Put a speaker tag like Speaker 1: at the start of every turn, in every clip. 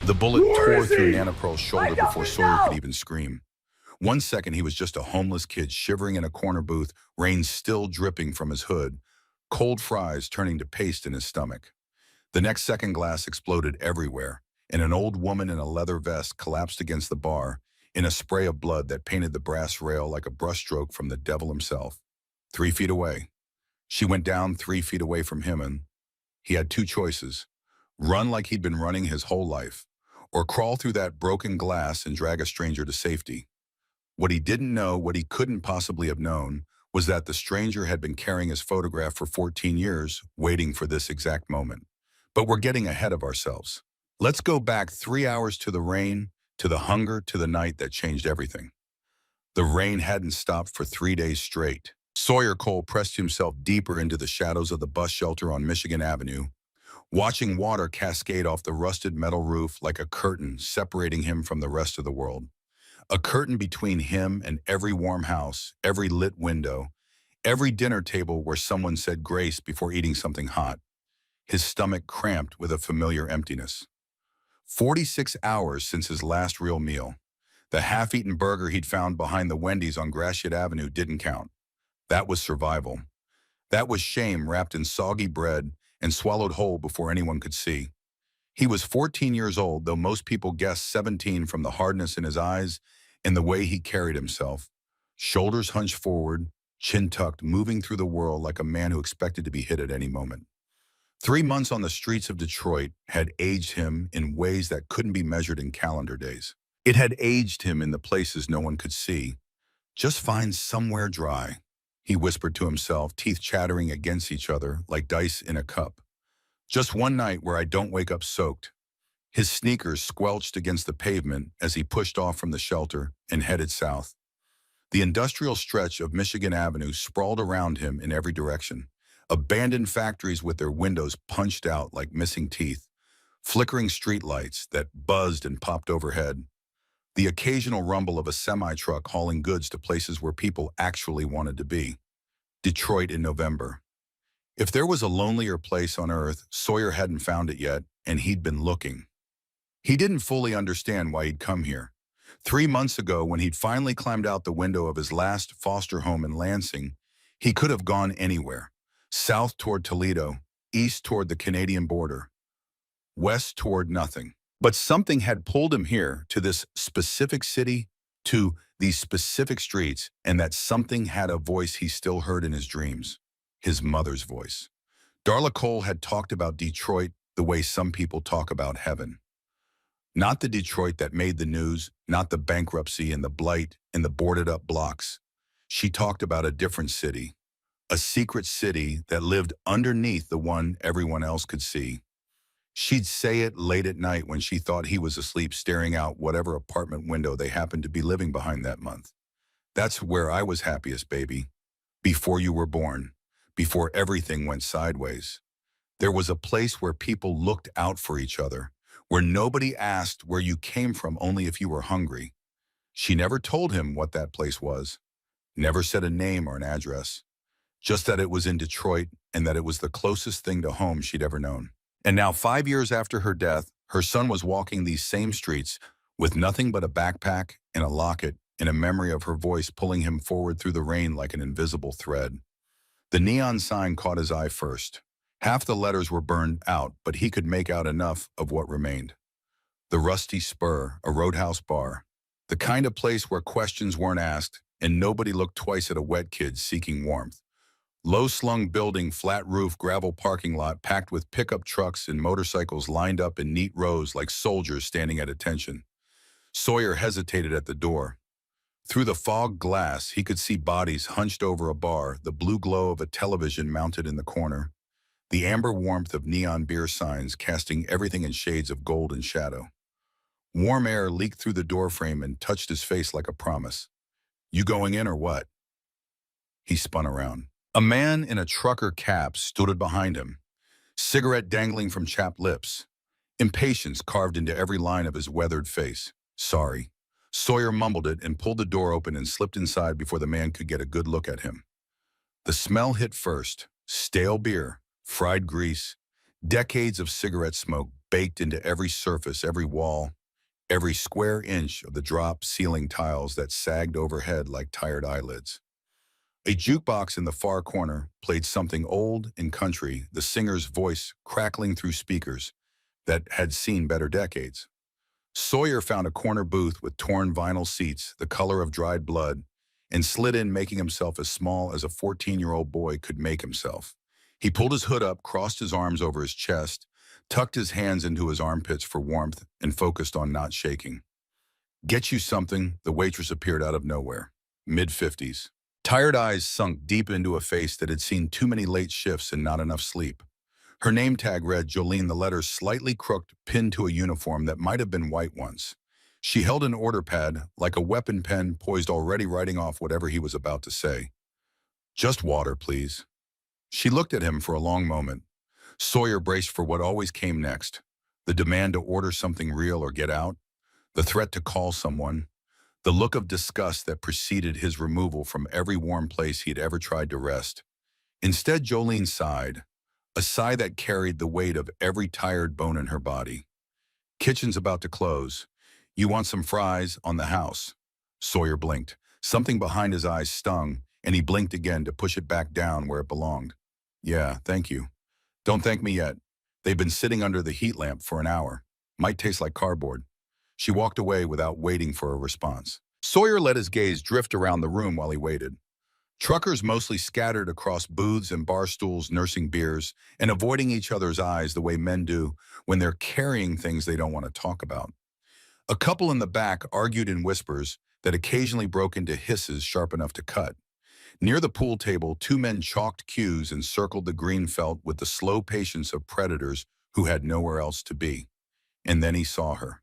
Speaker 1: The bullet tore through Nana Pearl's shoulder before Sawyer could even scream. 1 second, he was just a homeless kid shivering in a corner booth, rain still dripping from his hood, cold fries turning to paste in his stomach. The next second, glass exploded everywhere, and an old woman in a leather vest collapsed against the bar in a spray of blood that painted the brass rail like a brushstroke from the devil himself. 3 feet away. She went down 3 feet away from him, and he had two choices: run like he'd been running his whole life, or crawl through that broken glass and drag a stranger to safety. What he didn't know, what he couldn't possibly have known, was that the stranger had been carrying his photograph for 14 years, waiting for this exact moment. But we're getting ahead of ourselves. Let's go back 3 hours to the rain, to the hunger, to the night that changed everything. The rain hadn't stopped for 3 days straight. Sawyer Cole pressed himself deeper into the shadows of the bus shelter on Michigan Avenue, watching water cascade off the rusted metal roof like a curtain separating him from the rest of the world. A curtain between him and every warm house, every lit window, every dinner table where someone said grace before eating something hot. His stomach cramped with a familiar emptiness. 46 hours since his last real meal. The half-eaten burger he'd found behind the Wendy's on Gratiot Avenue didn't count. That was survival. That was shame wrapped in soggy bread and swallowed whole before anyone could see. He was 14 years old, though most people guessed 17 from the hardness in his eyes and the way he carried himself. Shoulders hunched forward, chin tucked, moving through the world like a man who expected to be hit at any moment. 3 months on the streets of Detroit had aged him in ways that couldn't be measured in calendar days. It had aged him in the places no one could see. Just find somewhere dry, he whispered to himself, teeth chattering against each other like dice in a cup. Just one night where I don't wake up soaked. His sneakers squelched against the pavement as he pushed off from the shelter and headed south. The industrial stretch of Michigan Avenue sprawled around him in every direction. Abandoned factories with their windows punched out like missing teeth, flickering streetlights that buzzed and popped overhead, the occasional rumble of a semi-truck hauling goods to places where people actually wanted to be. Detroit in November. If there was a lonelier place on earth, Sawyer hadn't found it yet, and he'd been looking. He didn't fully understand why he'd come here. 3 months ago, when he'd finally climbed out the window of his last foster home in Lansing, he could have gone anywhere. South toward Toledo, east toward the Canadian border, west toward nothing. But something had pulled him here, to this specific city, to these specific streets, and that something had a voice he still heard in his dreams. His mother's voice. Darla Cole had talked about Detroit the way some people talk about heaven. Not the Detroit that made the news, not the bankruptcy and the blight and the boarded-up blocks. She talked about a different city, a secret city that lived underneath the one everyone else could see. She'd say it late at night when she thought he was asleep, staring out whatever apartment window they happened to be living behind that month. That's where I was happiest, baby. Before you were born. Before everything went sideways. There was a place where people looked out for each other, where nobody asked where you came from only if you were hungry. She never told him what that place was, never said a name or an address, just that it was in Detroit and that it was the closest thing to home she'd ever known. And now, 5 years after her death, her son was walking these same streets with nothing but a backpack and a locket and a memory of her voice pulling him forward through the rain like an invisible thread. The neon sign caught his eye first. Half the letters were burned out, but he could make out enough of what remained. The Rusty Spur, a roadhouse bar. The kind of place where questions weren't asked and nobody looked twice at a wet kid seeking warmth. Low-slung building, flat roof, gravel parking lot packed with pickup trucks and motorcycles lined up in neat rows like soldiers standing at attention. Sawyer hesitated at the door. Through the fog glass, he could see bodies hunched over a bar, the blue glow of a television mounted in the corner, the amber warmth of neon beer signs casting everything in shades of gold and shadow. Warm air leaked through the doorframe and touched his face like a promise. "You going in or what?" He spun around. A man in a trucker cap stood behind him, cigarette dangling from chapped lips, impatience carved into every line of his weathered face. "Sorry." Sawyer mumbled it and pulled the door open and slipped inside before the man could get a good look at him. The smell hit first: stale beer, fried grease, decades of cigarette smoke baked into every surface, every wall, every square inch of the drop ceiling tiles that sagged overhead like tired eyelids. A jukebox in the far corner played something old and country, the singer's voice crackling through speakers that had seen better decades. Sawyer found a corner booth with torn vinyl seats, the color of dried blood, and slid in, making himself as small as a 14-year-old boy could make himself. He pulled his hood up, crossed his arms over his chest, tucked his hands into his armpits for warmth, and focused on not shaking. "Get you something," the waitress appeared out of nowhere. Mid-50s. Tired eyes sunk deep into a face that had seen too many late shifts and not enough sleep. Her name tag read Jolene, the letters slightly crooked, pinned to a uniform that might have been white once. She held an order pad, like a weapon pen, poised, already writing off whatever he was about to say. "Just water, please." She looked at him for a long moment. Sawyer braced for what always came next. The demand to order something real or get out. The threat to call someone. The look of disgust that preceded his removal from every warm place he had ever tried to rest. Instead, Jolene sighed, a sigh that carried the weight of every tired bone in her body. "Kitchen's about to close. You want some fries on the house?" Sawyer blinked. Something behind his eyes stung, and he blinked again to push it back down where it belonged. "Yeah, thank you." "Don't thank me yet. They've been sitting under the heat lamp for an hour. Might taste like cardboard." She walked away without waiting for a response. Sawyer let his gaze drift around the room while he waited. Truckers mostly scattered across booths and bar stools, nursing beers and avoiding each other's eyes the way men do when they're carrying things they don't want to talk about. A couple in the back argued in whispers that occasionally broke into hisses sharp enough to cut. Near the pool table, two men chalked cues and circled the green felt with the slow patience of predators who had nowhere else to be. And then he saw her.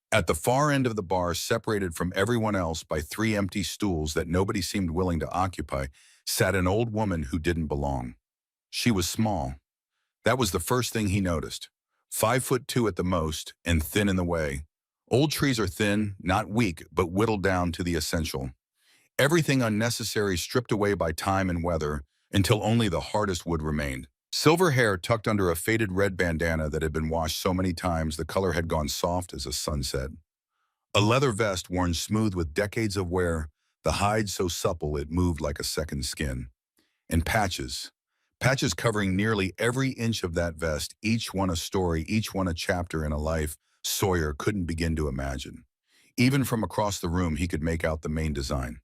Speaker 1: At the far end of the bar, separated from everyone else by three empty stools that nobody seemed willing to occupy, sat an old woman who didn't belong. She was small. That was the first thing he noticed. 5'2" at the most, and thin in the way. Old trees are thin, not weak, but whittled down to the essential. Everything unnecessary stripped away by time and weather, until only the hardest wood remained. Silver hair tucked under a faded red bandana that had been washed so many times the color had gone soft as a sunset. A leather vest worn smooth with decades of wear, the hide so supple it moved like a second skin. And patches. Patches covering nearly every inch of that vest, each one a story, each one a chapter in a life Sawyer couldn't begin to imagine. Even from across the room, he could make out the main design.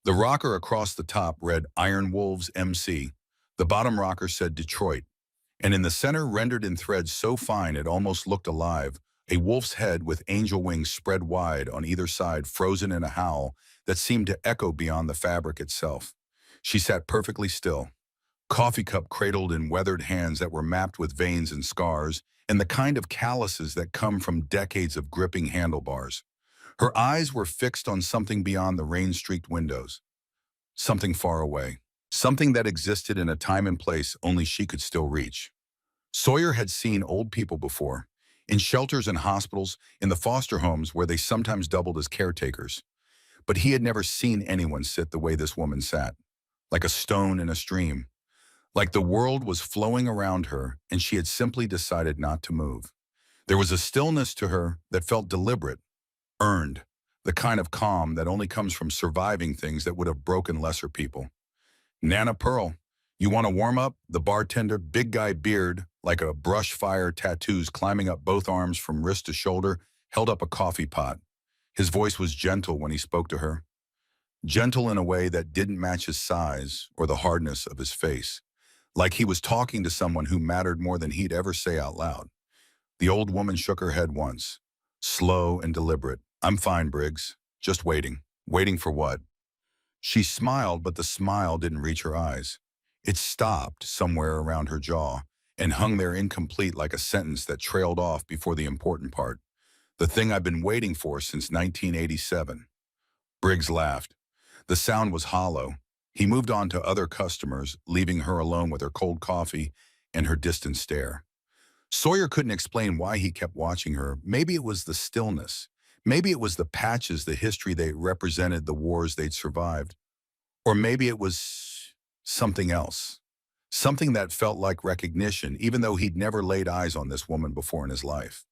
Speaker 1: The rocker across the top read Iron Wolves MC. The bottom rocker said Detroit. And in the center, rendered in threads so fine it almost looked alive, a wolf's head with angel wings spread wide on either side, frozen in a howl that seemed to echo beyond the fabric itself. She sat perfectly still, coffee cup cradled in weathered hands that were mapped with veins and scars, and the kind of calluses that come from decades of gripping handlebars. Her eyes were fixed on something beyond the rain-streaked windows, something far away, something that existed in a time and place only she could still reach. Sawyer had seen old people before, in shelters and hospitals, in the foster homes where they sometimes doubled as caretakers. But he had never seen anyone sit the way this woman sat, like a stone in a stream, like the world was flowing around her and she had simply decided not to move. There was a stillness to her that felt deliberate, earned, the kind of calm that only comes from surviving things that would have broken lesser people. "Nana Pearl, you want to warm up?" The bartender, big guy beard, like a brush fire, tattoos climbing up both arms from wrist to shoulder, held up a coffee pot. His voice was gentle when he spoke to her. Gentle in a way that didn't match his size or the hardness of his face. Like he was talking to someone who mattered more than he'd ever say out loud. The old woman shook her head once, slow and deliberate. "I'm fine, Briggs. Just waiting." Waiting for what? She smiled, but the smile didn't reach her eyes. It stopped somewhere around her jaw and hung there incomplete, like a sentence that trailed off before the important part. "The thing I've been waiting for since 1987. Briggs laughed. The sound was hollow. He moved on to other customers, leaving her alone with her cold coffee and her distant stare. Sawyer couldn't explain why he kept watching her. Maybe it was the stillness. Maybe it was the patches, the history they represented, the wars they'd survived. Or maybe it was something else. something that felt like recognition, even though he'd never laid eyes on this woman before in his life.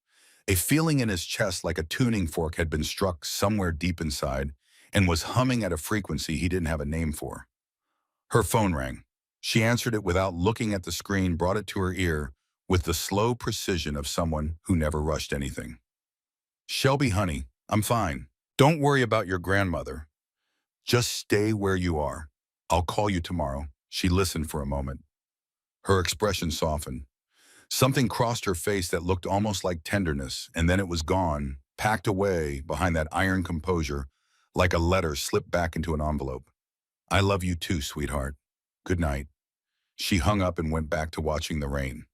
Speaker 1: A feeling in his chest like a tuning fork had been struck somewhere deep inside and was humming at a frequency he didn't have a name for. Her phone rang. She answered it without looking at the screen, brought it to her ear with the slow precision of someone who never rushed anything. "Shelby, honey, I'm fine. Don't worry about your grandmother. Just stay where you are. I'll call you tomorrow." She listened for a moment. Her expression softened. Something crossed her face that looked almost like tenderness, and then it was gone, packed away behind that iron composure, like a letter slipped back into an envelope. "I love you too, sweetheart. Good night." She hung up and went back to watching the rain.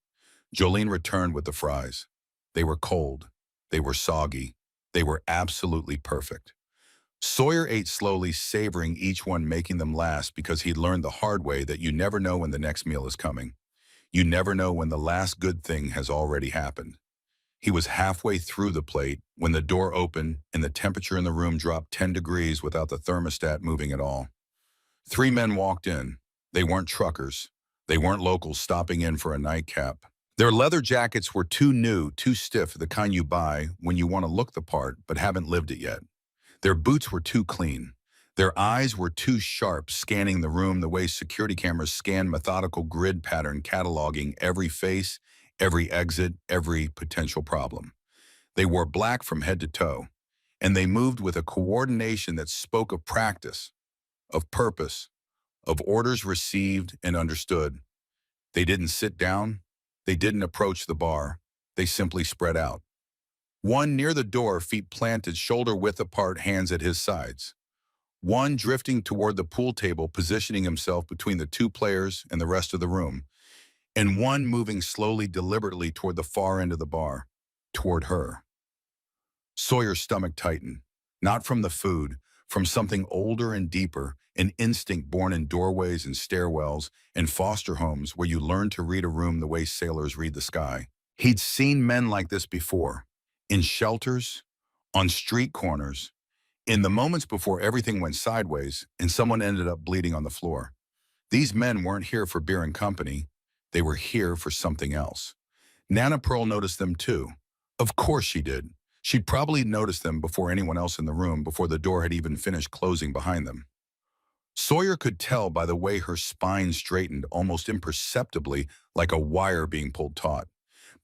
Speaker 1: Jolene returned with the fries. They were cold. They were soggy. They were absolutely perfect. Sawyer ate slowly, savoring each one, making them last because he'd learned the hard way that you never know when the next meal is coming. You never know when the last good thing has already happened. He was halfway through the plate when the door opened and the temperature in the room dropped 10 degrees without the thermostat moving at all. Three men walked in. They weren't truckers. They weren't locals stopping in for a nightcap. Their leather jackets were too new, too stiff, the kind you buy when you want to look the part but haven't lived it yet. Their boots were too clean. Their eyes were too sharp, scanning the room the way security cameras scan methodical grid pattern, cataloging every face, every exit, every potential problem. They wore black from head to toe, and they moved with a coordination that spoke of practice, of purpose, of orders received and understood. They didn't sit down. They didn't approach the bar. They simply spread out. One near the door, feet planted, shoulder width apart, hands at his sides. One drifting toward the pool table, positioning himself between the two players and the rest of the room. And one moving slowly, deliberately toward the far end of the bar, toward her. Sawyer's stomach tightened, not from the food, from something older and deeper, an instinct born in doorways and stairwells and foster homes where you learn to read a room the way sailors read the sky. He'd seen men like this before, in shelters, on street corners, in the moments before everything went sideways and someone ended up bleeding on the floor. These men weren't here for beer and company. They were here for something else. Nana Pearl noticed them too. Of course she did. She'd probably noticed them before anyone else in the room, before the door had even finished closing behind them. Sawyer could tell by the way her spine straightened almost imperceptibly, like a wire being pulled taut.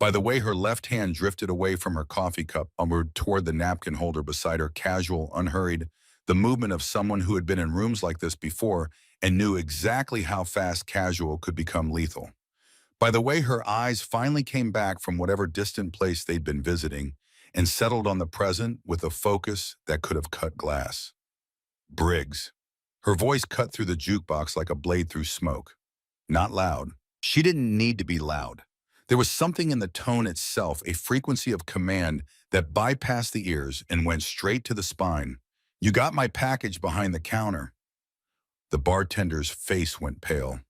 Speaker 1: By the way her left hand drifted away from her coffee cup onward toward the napkin holder beside her, casual, unhurried, the movement of someone who had been in rooms like this before and knew exactly how fast casual could become lethal. By the way her eyes finally came back from whatever distant place they'd been visiting and settled on the present with a focus that could have cut glass. "Briggs." Her voice cut through the jukebox like a blade through smoke. Not loud. She didn't need to be loud. There was something in the tone itself, a frequency of command that bypassed the ears and went straight to the spine. "You got my package behind the counter." The bartender's face went pale.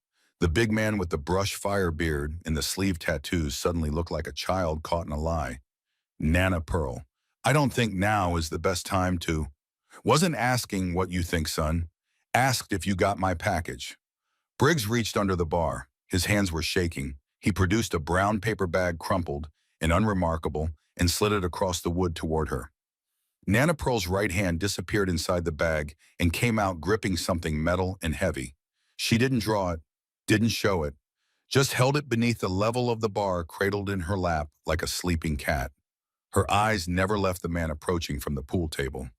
Speaker 1: The big man with the brush fire beard and the sleeve tattoos suddenly looked like a child caught in a lie. "Nana Pearl, I don't think now is the best time to—" "Wasn't asking what you think, son. Asked if you got my package." Briggs reached under the bar. His hands were shaking. He produced a brown paper bag, crumpled and unremarkable, and slid it across the wood toward her. Nana Pearl's right hand disappeared inside the bag and came out gripping something metal and heavy. She didn't draw it, didn't show it, just held it beneath the level of the bar, cradled in her lap like a sleeping cat. Her eyes never left the man approaching from the pool table.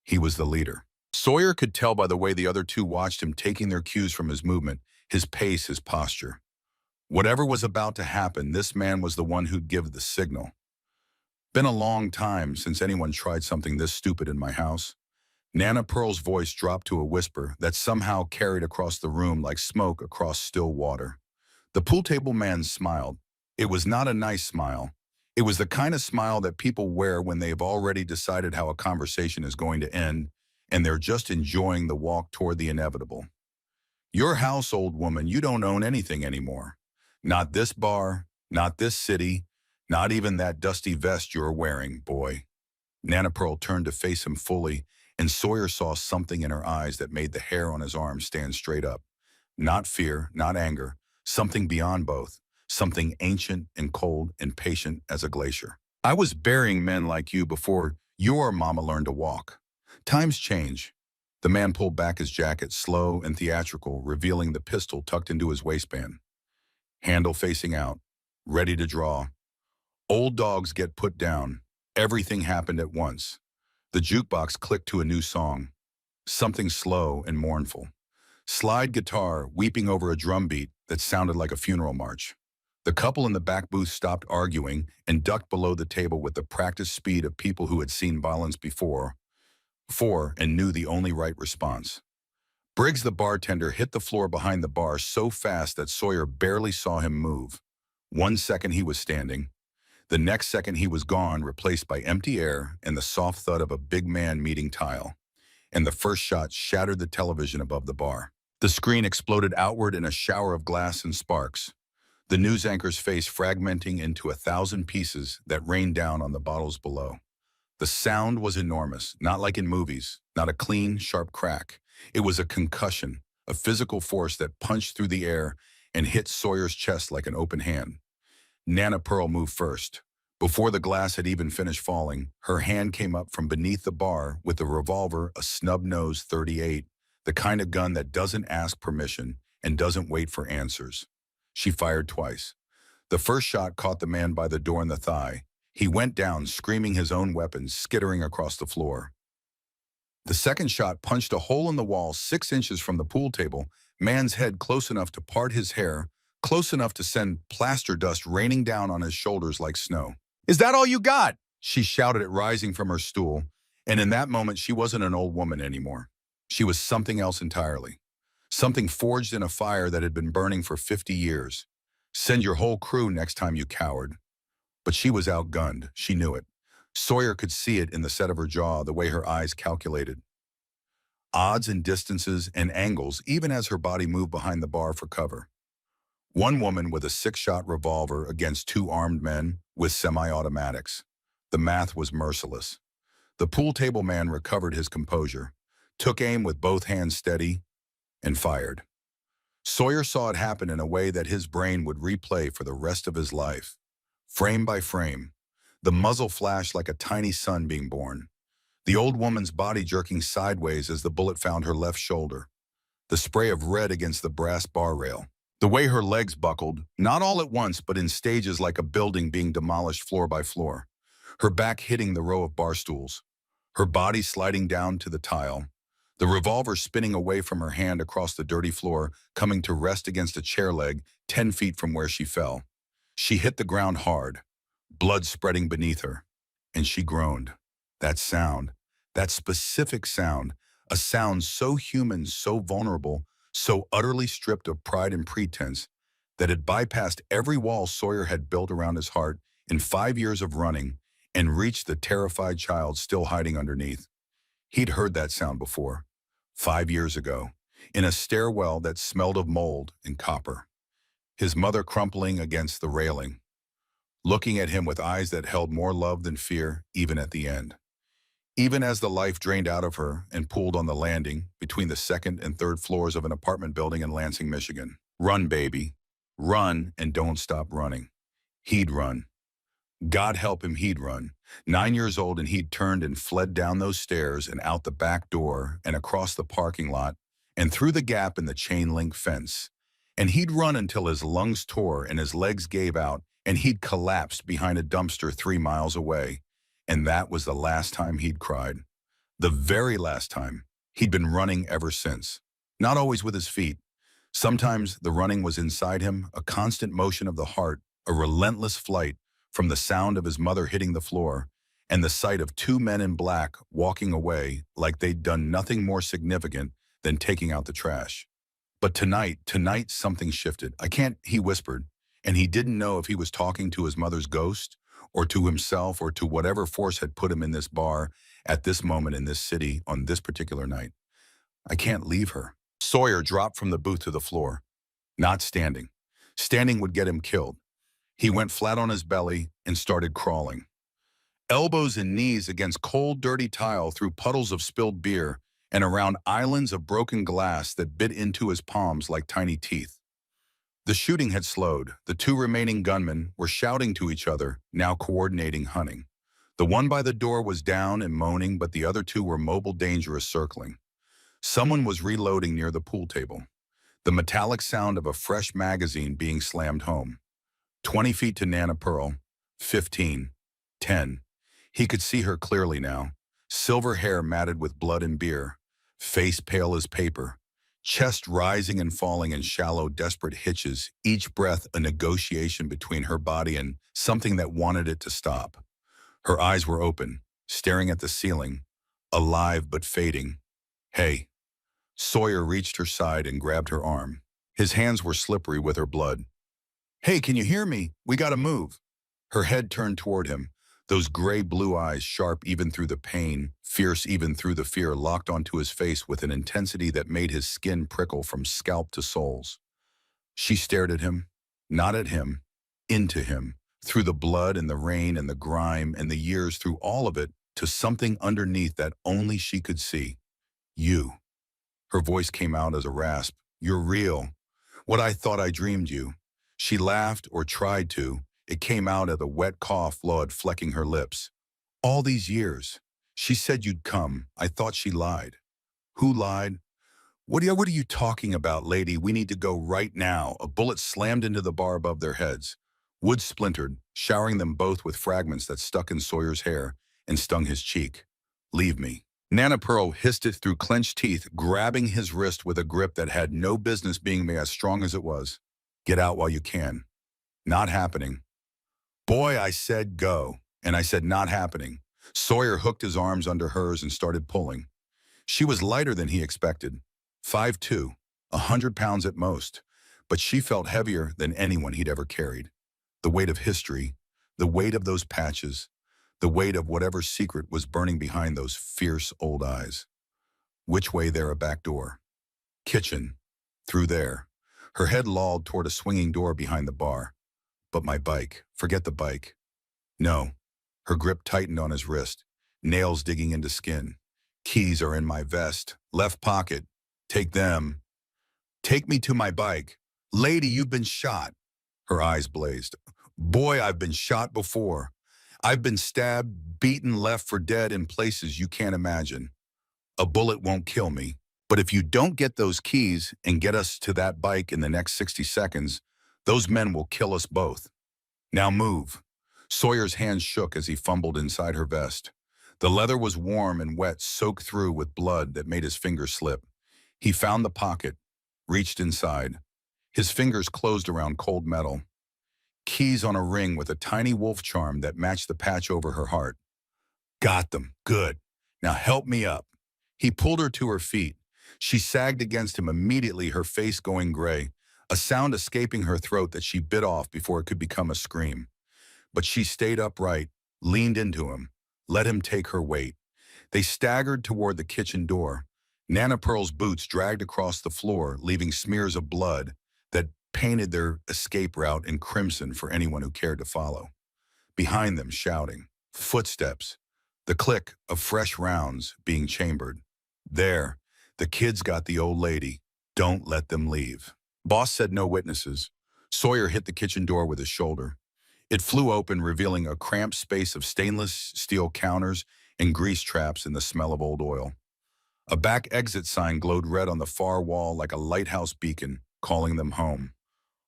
Speaker 1: He was the leader. Sawyer could tell by the way the other two watched him, taking their cues from his movement, his pace, his posture. Whatever was about to happen, this man was the one who'd give the signal. "Been a long time since anyone tried something this stupid in my house." Nana Pearl's voice dropped to a whisper that somehow carried across the room like smoke across still water. The pool table man smiled. It was not a nice smile. It was the kind of smile that people wear when they've already decided how a conversation is going to end, and they're just enjoying the walk toward the inevitable. "Your house, old woman, you don't own anything anymore. Not this bar, not this city, not even that dusty vest you're wearing, boy." Nana Pearl turned to face him fully, and Sawyer saw something in her eyes that made the hair on his arm stand straight up. Not fear, not anger, something beyond both, something ancient and cold and patient as a glacier. I was burying men like you before your mama learned to walk. Times change. The man pulled back his jacket, slow and theatrical, revealing the pistol tucked into his waistband. Handle facing out, ready to draw. Old dogs get put down. Everything happened at once. The jukebox clicked to a new song, something slow and mournful. Slide guitar weeping over a drum beat that sounded like a funeral march. The couple in the back booth stopped arguing and ducked below the table with the practiced speed of people who had seen violence before and knew the only right response. Briggs, the bartender, hit the floor behind the bar so fast that Sawyer barely saw him move. 1 second he was standing. The next second he was gone, replaced by empty air and the soft thud of a big man meeting tile. And the first shot shattered the television above the bar. The screen exploded outward in a shower of glass and sparks, the news anchor's face fragmenting into 1,000 pieces that rained down on the bottles below. The sound was enormous, not like in movies, not a clean, sharp crack. It was a concussion, a physical force that punched through the air and hit Sawyer's chest like an open hand. Nana Pearl moved first. Before the glass had even finished falling, her hand came up from beneath the bar with a revolver, a snub-nosed .38, the kind of gun that doesn't ask permission and doesn't wait for answers. She fired twice. The first shot caught the man by the door in the thigh. He went down, screaming, his own weapon skittering across the floor. The second shot punched a hole in the wall 6 inches from the pool table, man's head close enough to part his hair, close enough to send plaster dust raining down on his shoulders like snow. "Is that all you got?" she shouted it, rising from her stool. And in that moment, she wasn't an old woman anymore. She was something else entirely. Something forged in a fire that had been burning for 50 years. Send your whole crew next time, you coward. But she was outgunned. She knew it. Sawyer could see it in the set of her jaw, the way her eyes calculated odds and distances and angles, even as her body moved behind the bar for cover. One woman with a 6-shot revolver against 2 armed men with semi-automatics. The math was merciless. The pool table man recovered his composure, took aim with both hands steady, and fired. Sawyer saw it happen in a way that his brain would replay for the rest of his life. Frame by frame, the muzzle flashed like a tiny sun being born. The old woman's body jerking sideways as the bullet found her left shoulder. The spray of red against the brass bar rail. The way her legs buckled, not all at once, but in stages like a building being demolished floor by floor. Her back hitting the row of bar stools. Her body sliding down to the tile. The revolver spinning away from her hand across the dirty floor, coming to rest against a chair leg 10 feet from where she fell. She hit the ground hard, blood spreading beneath her, and she groaned. That sound, that specific sound, a sound so human, so vulnerable, so utterly stripped of pride and pretense, that it bypassed every wall Sawyer had built around his heart in 5 years of running and reached the terrified child still hiding underneath. He'd heard that sound before, 5 years ago, in a stairwell that smelled of mold and copper. His mother crumpling against the railing, looking at him with eyes that held more love than fear, even at the end. Even as the life drained out of her and pooled on the landing between the 2nd and 3rd floors of an apartment building in Lansing, Michigan. Run, baby. Run and don't stop running. He'd run. God help him, he'd run. 9 years old, and he'd turned and fled down those stairs and out the back door and across the parking lot and through the gap in the chain-link fence. And he'd run until his lungs tore and his legs gave out, and he'd collapsed behind a dumpster 3 miles away. And that was the last time he'd cried. The very last time. He'd been running ever since. Not always with his feet. Sometimes the running was inside him, a constant motion of the heart, a relentless flight from the sound of his mother hitting the floor and the sight of 2 men in black walking away like they'd done nothing more significant than taking out the trash. But tonight something shifted. "I can't," he whispered, and he didn't know if he was talking to his mother's ghost or to himself or to whatever force had put him in this bar at this moment in this city on this particular night. "I can't leave her." Sawyer dropped from the booth to the floor. Not standing. Standing would get him killed. He went flat on his belly and started crawling. Elbows and knees against cold, dirty tile, through puddles of spilled beer and around islands of broken glass that bit into his palms like tiny teeth. The shooting had slowed. The two remaining gunmen were shouting to each other, now coordinating hunting. The one by the door was down and moaning, but the other two were mobile, dangerous, circling. Someone was reloading near the pool table. The metallic sound of a fresh magazine being slammed home. 20 feet to Nana Pearl. 15. 10. He could see her clearly now. Silver hair matted with blood and beer. Face pale as paper. Chest rising and falling in shallow, desperate hitches, each breath a negotiation between her body and something that wanted it to stop. Her eyes were open, staring at the ceiling, alive but fading. Hey. Sawyer reached her side and grabbed her arm. His hands were slippery with her blood. Hey, can you hear me? We gotta move. Her head turned toward him, those gray-blue eyes sharp even through the pain, fierce even through the fear, locked onto his face with an intensity that made his skin prickle from scalp to soles. She stared at him, not at him, into him, through the blood and the rain and the grime and the years, through all of it, to something underneath that only she could see. You. Her voice came out as a rasp. You're real. What I thought I dreamed you. She laughed, or tried to. It came out as a wet cough, blood flecking her lips. All these years. She said you'd come. I thought she lied. Who lied? What are you talking about, lady? We need to go right now. A bullet slammed into the bar above their heads. Wood splintered, showering them both with fragments that stuck in Sawyer's hair and stung his cheek. Leave me. Nana Pearl hissed it through clenched teeth, grabbing his wrist with a grip that had no business being as strong as it was. Get out while you can. Not happening. Boy, I said go, and I said not happening. Sawyer hooked his arms under hers and started pulling. She was lighter than he expected. 5'2", 100 pounds at most, but she felt heavier than anyone he'd ever carried. The weight of history, the weight of those patches, the weight of whatever secret was burning behind those fierce old eyes. Which way there? A back door. Kitchen. Through there. Her head lolled toward a swinging door behind the bar. But my bike. Forget the bike. No. Her grip tightened on his wrist, nails digging into skin. Keys are in my vest. Left pocket. Take them. Take me to my bike. Lady, you've been shot. Her eyes blazed. Boy, I've been shot before. I've been stabbed, beaten, left for dead in places you can't imagine. A bullet won't kill me. But if you don't get those keys and get us to that bike in the next 60 seconds, those men will kill us both. Now move. Sawyer's hands shook as he fumbled inside her vest. The leather was warm and wet, soaked through with blood that made his fingers slip. He found the pocket, reached inside. His fingers closed around cold metal. Keys on a ring with a tiny wolf charm that matched the patch over her heart. Got them. Good. Now help me up. He pulled her to her feet. She sagged against him immediately, her face going gray, a sound escaping her throat that she bit off before it could become a scream. But she stayed upright, leaned into him, let him take her weight. They staggered toward the kitchen door. Nana Pearl's boots dragged across the floor, leaving smears of blood that painted their escape route in crimson for anyone who cared to follow. Behind them, shouting. Footsteps. The click of fresh rounds being chambered. There, the kids got the old lady. Don't let them leave. Boss said no witnesses. Sawyer hit the kitchen door with his shoulder. It flew open, revealing a cramped space of stainless steel counters and grease traps and the smell of old oil. A back exit sign glowed red on the far wall like a lighthouse beacon, calling them home.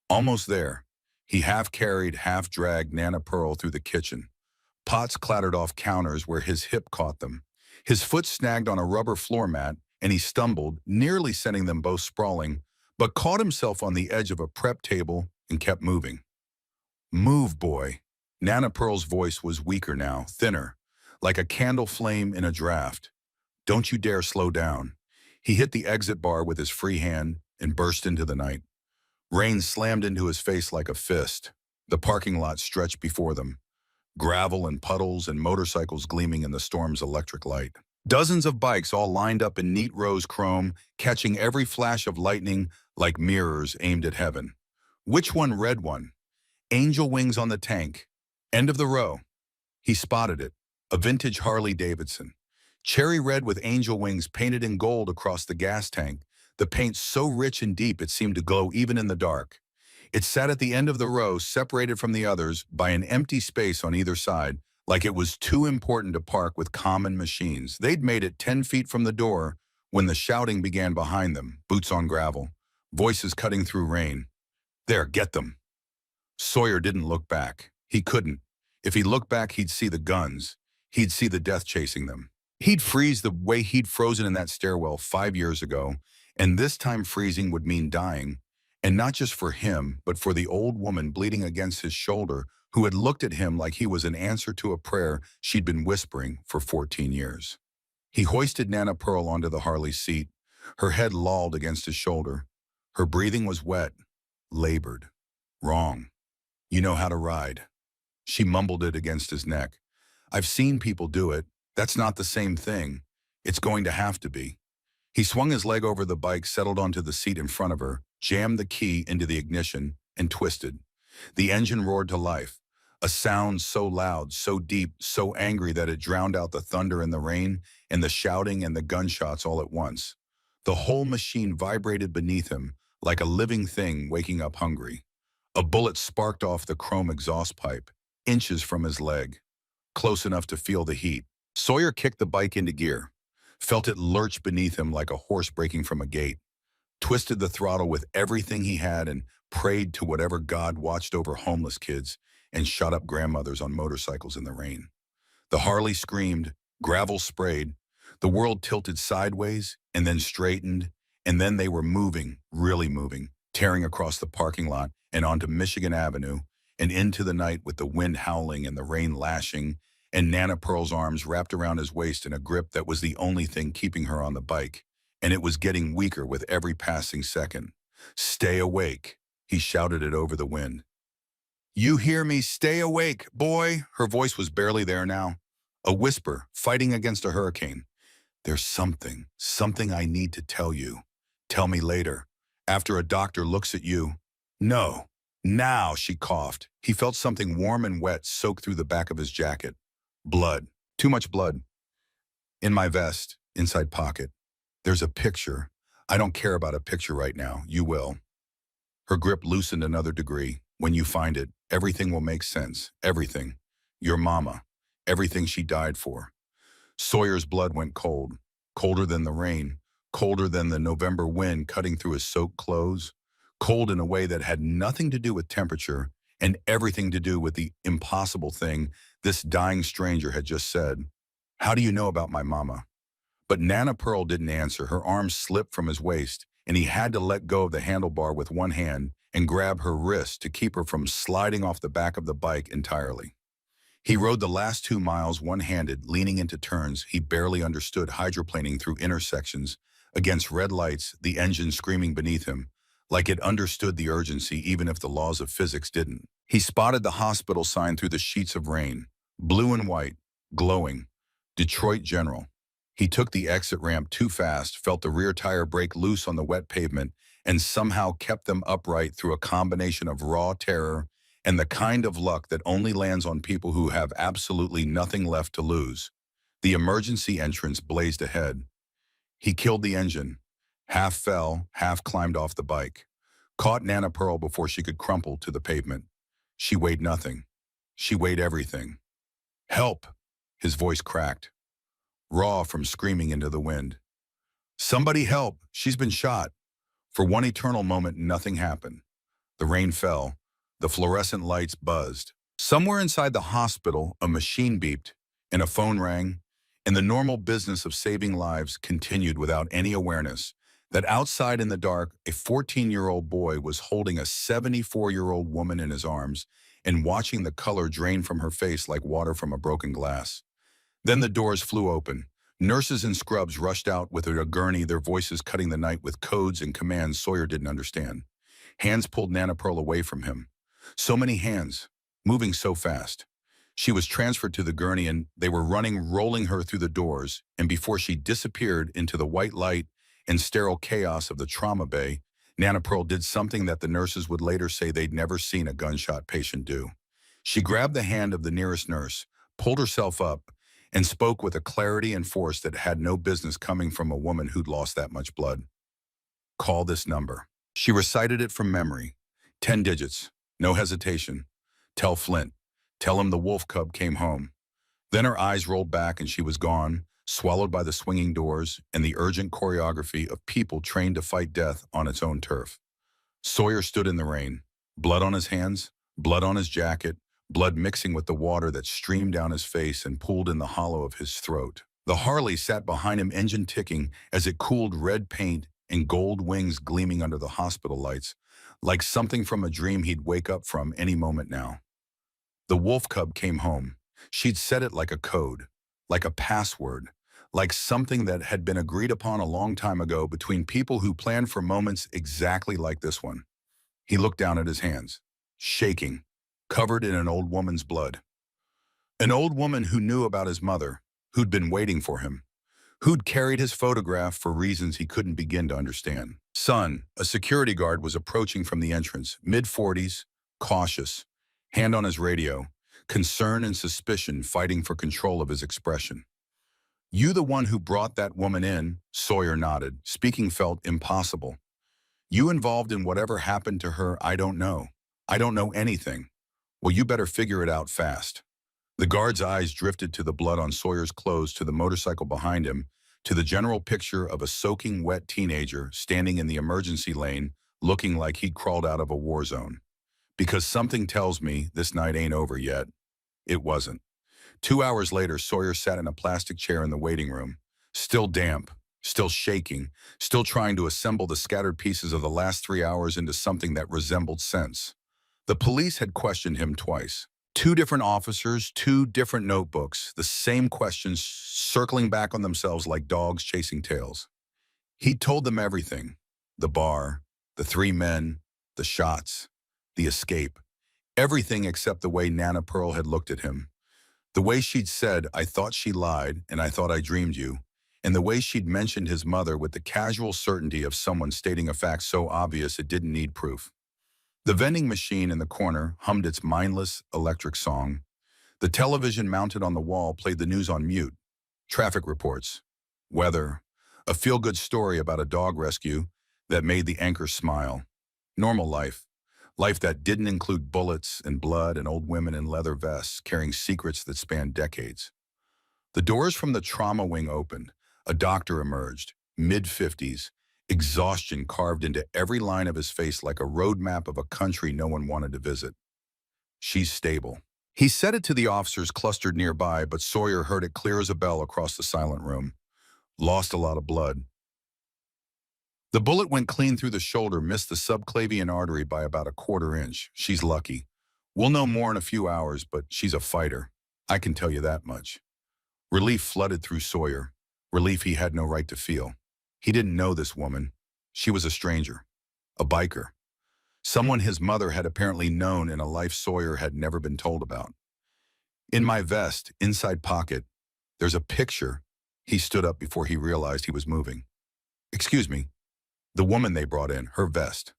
Speaker 1: Almost there, he half-carried, half-dragged Nana Pearl through the kitchen. Pots clattered off counters where his hip caught them. His foot snagged on a rubber floor mat, and he stumbled, nearly sending them both sprawling, but caught himself on the edge of a prep table and kept moving. Move, boy. Nana Pearl's voice was weaker now, thinner, like a candle flame in a draft. Don't you dare slow down. He hit the exit bar with his free hand and burst into the night. Rain slammed into his face like a fist. The parking lot stretched before them, gravel and puddles and motorcycles gleaming in the storm's electric light. Dozens of bikes all lined up in neat rows, chrome, catching every flash of lightning like mirrors aimed at heaven. Which one? Red one. Angel wings on the tank. End of the row. He spotted it. A vintage Harley Davidson. Cherry red with angel wings painted in gold across the gas tank, the paint so rich and deep it seemed to glow even in the dark. It sat at the end of the row, separated from the others by an empty space on either side, like it was too important to park with common machines. They'd made it 10 feet from the door when the shouting began behind them, boots on gravel, voices cutting through rain. There, get them. Sawyer didn't look back. He couldn't. If he looked back, he'd see the guns. He'd see the death chasing them. He'd freeze the way he'd frozen in that stairwell 5 years ago, and this time freezing would mean dying. And not just for him, but for the old woman bleeding against his shoulder who had looked at him like he was an answer to a prayer she'd been whispering for 14 years. He hoisted Nana Pearl onto the Harley's seat. Her head lolled against his shoulder. Her breathing was wet, labored. Wrong. You know how to ride. She mumbled it against his neck. I've seen people do it. That's not the same thing. It's going to have to be. He swung his leg over the bike, settled onto the seat in front of her, jammed the key into the ignition, and twisted. The engine roared to life, a sound so loud, so deep, so angry that it drowned out the thunder and the rain and the shouting and the gunshots all at once. The whole machine vibrated beneath him like a living thing waking up hungry. A bullet sparked off the chrome exhaust pipe, inches from his leg, close enough to feel the heat. Sawyer kicked the bike into gear, felt it lurch beneath him like a horse breaking from a gate, twisted the throttle with everything he had and prayed to whatever God watched over homeless kids and shot up grandmothers on motorcycles in the rain. The Harley screamed, gravel sprayed, the world tilted sideways and then straightened, and then they were moving, really moving, tearing across the parking lot and onto Michigan Avenue and into the night with the wind howling and the rain lashing, and Nana Pearl's arms wrapped around his waist in a grip that was the only thing keeping her on the bike, and it was getting weaker with every passing second. Stay awake, he shouted it over the wind. You hear me? Stay awake, boy. Her voice was barely there now, a whisper fighting against a hurricane. There's something I need to tell you. Tell me later, after a doctor looks at you. No, now, she coughed. He felt something warm and wet soak through the back of his jacket. Blood. Too much blood. In my vest, inside pocket. There's a picture. I don't care about a picture right now. You will. Her grip loosened another degree. When you find it, everything will make sense. Everything. Your mama. Everything she died for. Sawyer's blood went cold. Colder than the rain. Colder than the November wind cutting through his soaked clothes. Cold in a way that had nothing to do with temperature and everything to do with the impossible thing this dying stranger had just said. How do you know about my mama? But Nana Pearl didn't answer. Her arms slipped from his waist, and he had to let go of the handlebar with one hand and grab her wrist to keep her from sliding off the back of the bike entirely. He rode the last 2 miles one-handed, leaning into turns he barely understood, hydroplaning through intersections, against red lights, the engine screaming beneath him, like it understood the urgency even if the laws of physics didn't. He spotted the hospital sign through the sheets of rain, blue and white, glowing, Detroit General. He took the exit ramp too fast, felt the rear tire break loose on the wet pavement, and somehow kept them upright through a combination of raw terror and the kind of luck that only lands on people who have absolutely nothing left to lose. The emergency entrance blazed ahead. He killed the engine, half fell, half climbed off the bike, caught Nana Pearl before she could crumple to the pavement. She weighed nothing. She weighed everything. Help! His voice cracked, raw from screaming into the wind. Somebody help! She's been shot. For one eternal moment, nothing happened. The rain fell. The fluorescent lights buzzed. Somewhere inside the hospital, a machine beeped, and a phone rang, and the normal business of saving lives continued without any awareness that outside in the dark, a 14-year-old boy was holding a 74-year-old woman in his arms and watching the color drain from her face like water from a broken glass. Then the doors flew open. Nurses in scrubs rushed out with a gurney, their voices cutting the night with codes and commands Sawyer didn't understand. Hands pulled Nana Pearl away from him. So many hands, moving so fast. She was transferred to the gurney and they were rolling her through the doors, and before she disappeared into the white light and sterile chaos of the trauma bay, Nana Pearl did something that the nurses would later say they'd never seen a gunshot patient do. She grabbed the hand of the nearest nurse, pulled herself up, and spoke with a clarity and force that had no business coming from a woman who'd lost that much blood. Call this number. She recited it from memory. 10 digits. No hesitation. Tell Flint. Tell him the wolf cub came home. Then her eyes rolled back and she was gone, swallowed by the swinging doors and the urgent choreography of people trained to fight death on its own turf. Sawyer stood in the rain, blood on his hands, blood on his jacket, blood mixing with the water that streamed down his face and pooled in the hollow of his throat. The Harley sat behind him, engine ticking as it cooled, red paint and gold wings gleaming under the hospital lights, like something from a dream he'd wake up from any moment now. The wolf cub came home. She'd said it like a code, like a password, like something that had been agreed upon a long time ago between people who planned for moments exactly like this one. He looked down at his hands, shaking, covered in an old woman's blood. An old woman who knew about his mother, who'd been waiting for him, who'd carried his photograph for reasons he couldn't begin to understand. Son, a security guard, was approaching from the entrance, mid-40s, cautious, hand on his radio, concern and suspicion fighting for control of his expression. You the one who brought that woman in? Sawyer nodded. Speaking felt impossible. You involved in whatever happened to her? I don't know. I don't know anything. Well, you better figure it out fast. The guard's eyes drifted to the blood on Sawyer's clothes, to the motorcycle behind him, to the general picture of a soaking wet teenager standing in the emergency lane, looking like he'd crawled out of a war zone. Because something tells me this night ain't over yet. It wasn't. 2 hours later, Sawyer sat in a plastic chair in the waiting room, still damp, still shaking, still trying to assemble the scattered pieces of the last 3 hours into something that resembled sense. The police had questioned him twice. 2 different officers, 2 different notebooks, the same questions circling back on themselves like dogs chasing tails. He'd told them everything. The bar, the 3 men, the shots, the escape. Everything except the way Nana Pearl had looked at him. The way she'd said, "I thought she lied, and I thought I dreamed you," and the way she'd mentioned his mother with the casual certainty of someone stating a fact so obvious it didn't need proof. The vending machine in the corner hummed its mindless electric song. The television mounted on the wall played the news on mute. Traffic reports, weather, a feel-good story about a dog rescue that made the anchor smile. Normal life. Life that didn't include bullets and blood and old women in leather vests carrying secrets that spanned decades. The doors from the trauma wing opened. A doctor emerged, mid-50s, exhaustion carved into every line of his face like a road map of a country no one wanted to visit. She's stable. He said it to the officers clustered nearby, but Sawyer heard it clear as a bell across the silent room. Lost a lot of blood. The bullet went clean through the shoulder, missed the subclavian artery by about a quarter inch. She's lucky. We'll know more in a few hours, but she's a fighter. I can tell you that much. Relief flooded through Sawyer. Relief he had no right to feel. He didn't know this woman. She was a stranger. A biker. Someone his mother had apparently known in a life Sawyer had never been told about. In my vest, inside pocket, there's a picture. He stood up before he realized he was moving. Excuse me. The woman they brought in, her vest.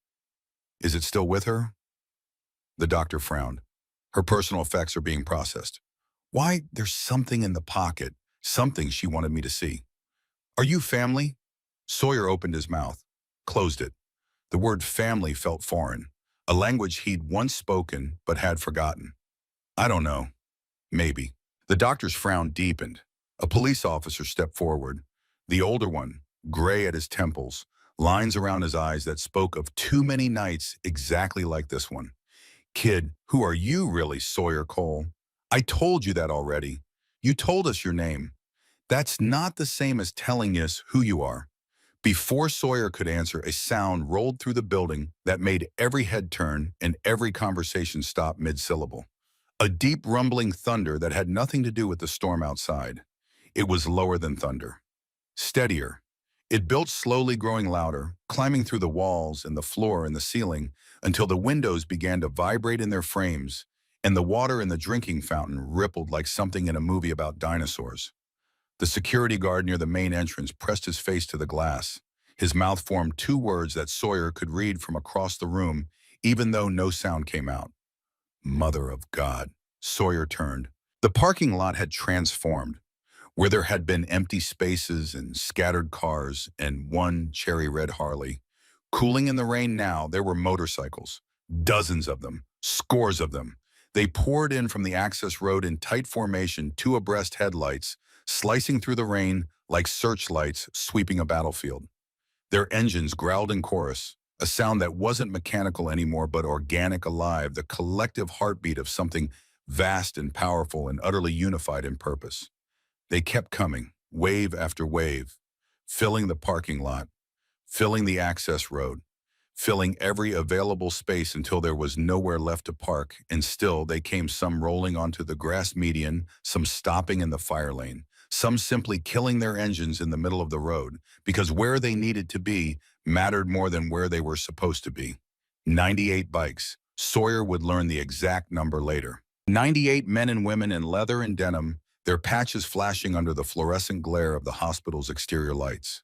Speaker 1: Is it still with her? The doctor frowned. Her personal effects are being processed. Why, there's something in the pocket, something she wanted me to see. Are you family? Sawyer opened his mouth, closed it. The word family felt foreign, a language he'd once spoken but had forgotten. I don't know. Maybe. The doctor's frown deepened. A police officer stepped forward. The older one, gray at his temples, lines around his eyes that spoke of too many nights exactly like this one. Kid, who are you really, Sawyer Cole? I told you that already. You told us your name. That's not the same as telling us who you are. Before Sawyer could answer, a sound rolled through the building that made every head turn and every conversation stop mid-syllable. A deep rumbling thunder that had nothing to do with the storm outside. It was lower than thunder. Steadier. It built slowly, growing louder, climbing through the walls and the floor and the ceiling until the windows began to vibrate in their frames and the water in the drinking fountain rippled like something in a movie about dinosaurs. The security guard near the main entrance pressed his face to the glass. His mouth formed 2 words that Sawyer could read from across the room, even though no sound came out. Mother of God. Sawyer turned. The parking lot had transformed. Where there had been empty spaces and scattered cars and one cherry red Harley. Cooling in the rain now, there were motorcycles, Dozens of them, scores of them. They poured in from the access road in tight formation, two abreast headlights, slicing through the rain like searchlights sweeping a battlefield. Their engines growled in chorus, a sound that wasn't mechanical anymore but organic, alive, the collective heartbeat of something vast and powerful and utterly unified in purpose. They kept coming, wave after wave, filling the parking lot, filling the access road, filling every available space until there was nowhere left to park, and still they came, some rolling onto the grass median, some stopping in the fire lane, some simply killing their engines in the middle of the road, because where they needed to be mattered more than where they were supposed to be. 98 bikes. Sawyer would learn the exact number later. 98 men and women in leather and denim, their patches flashing under the fluorescent glare of the hospital's exterior lights.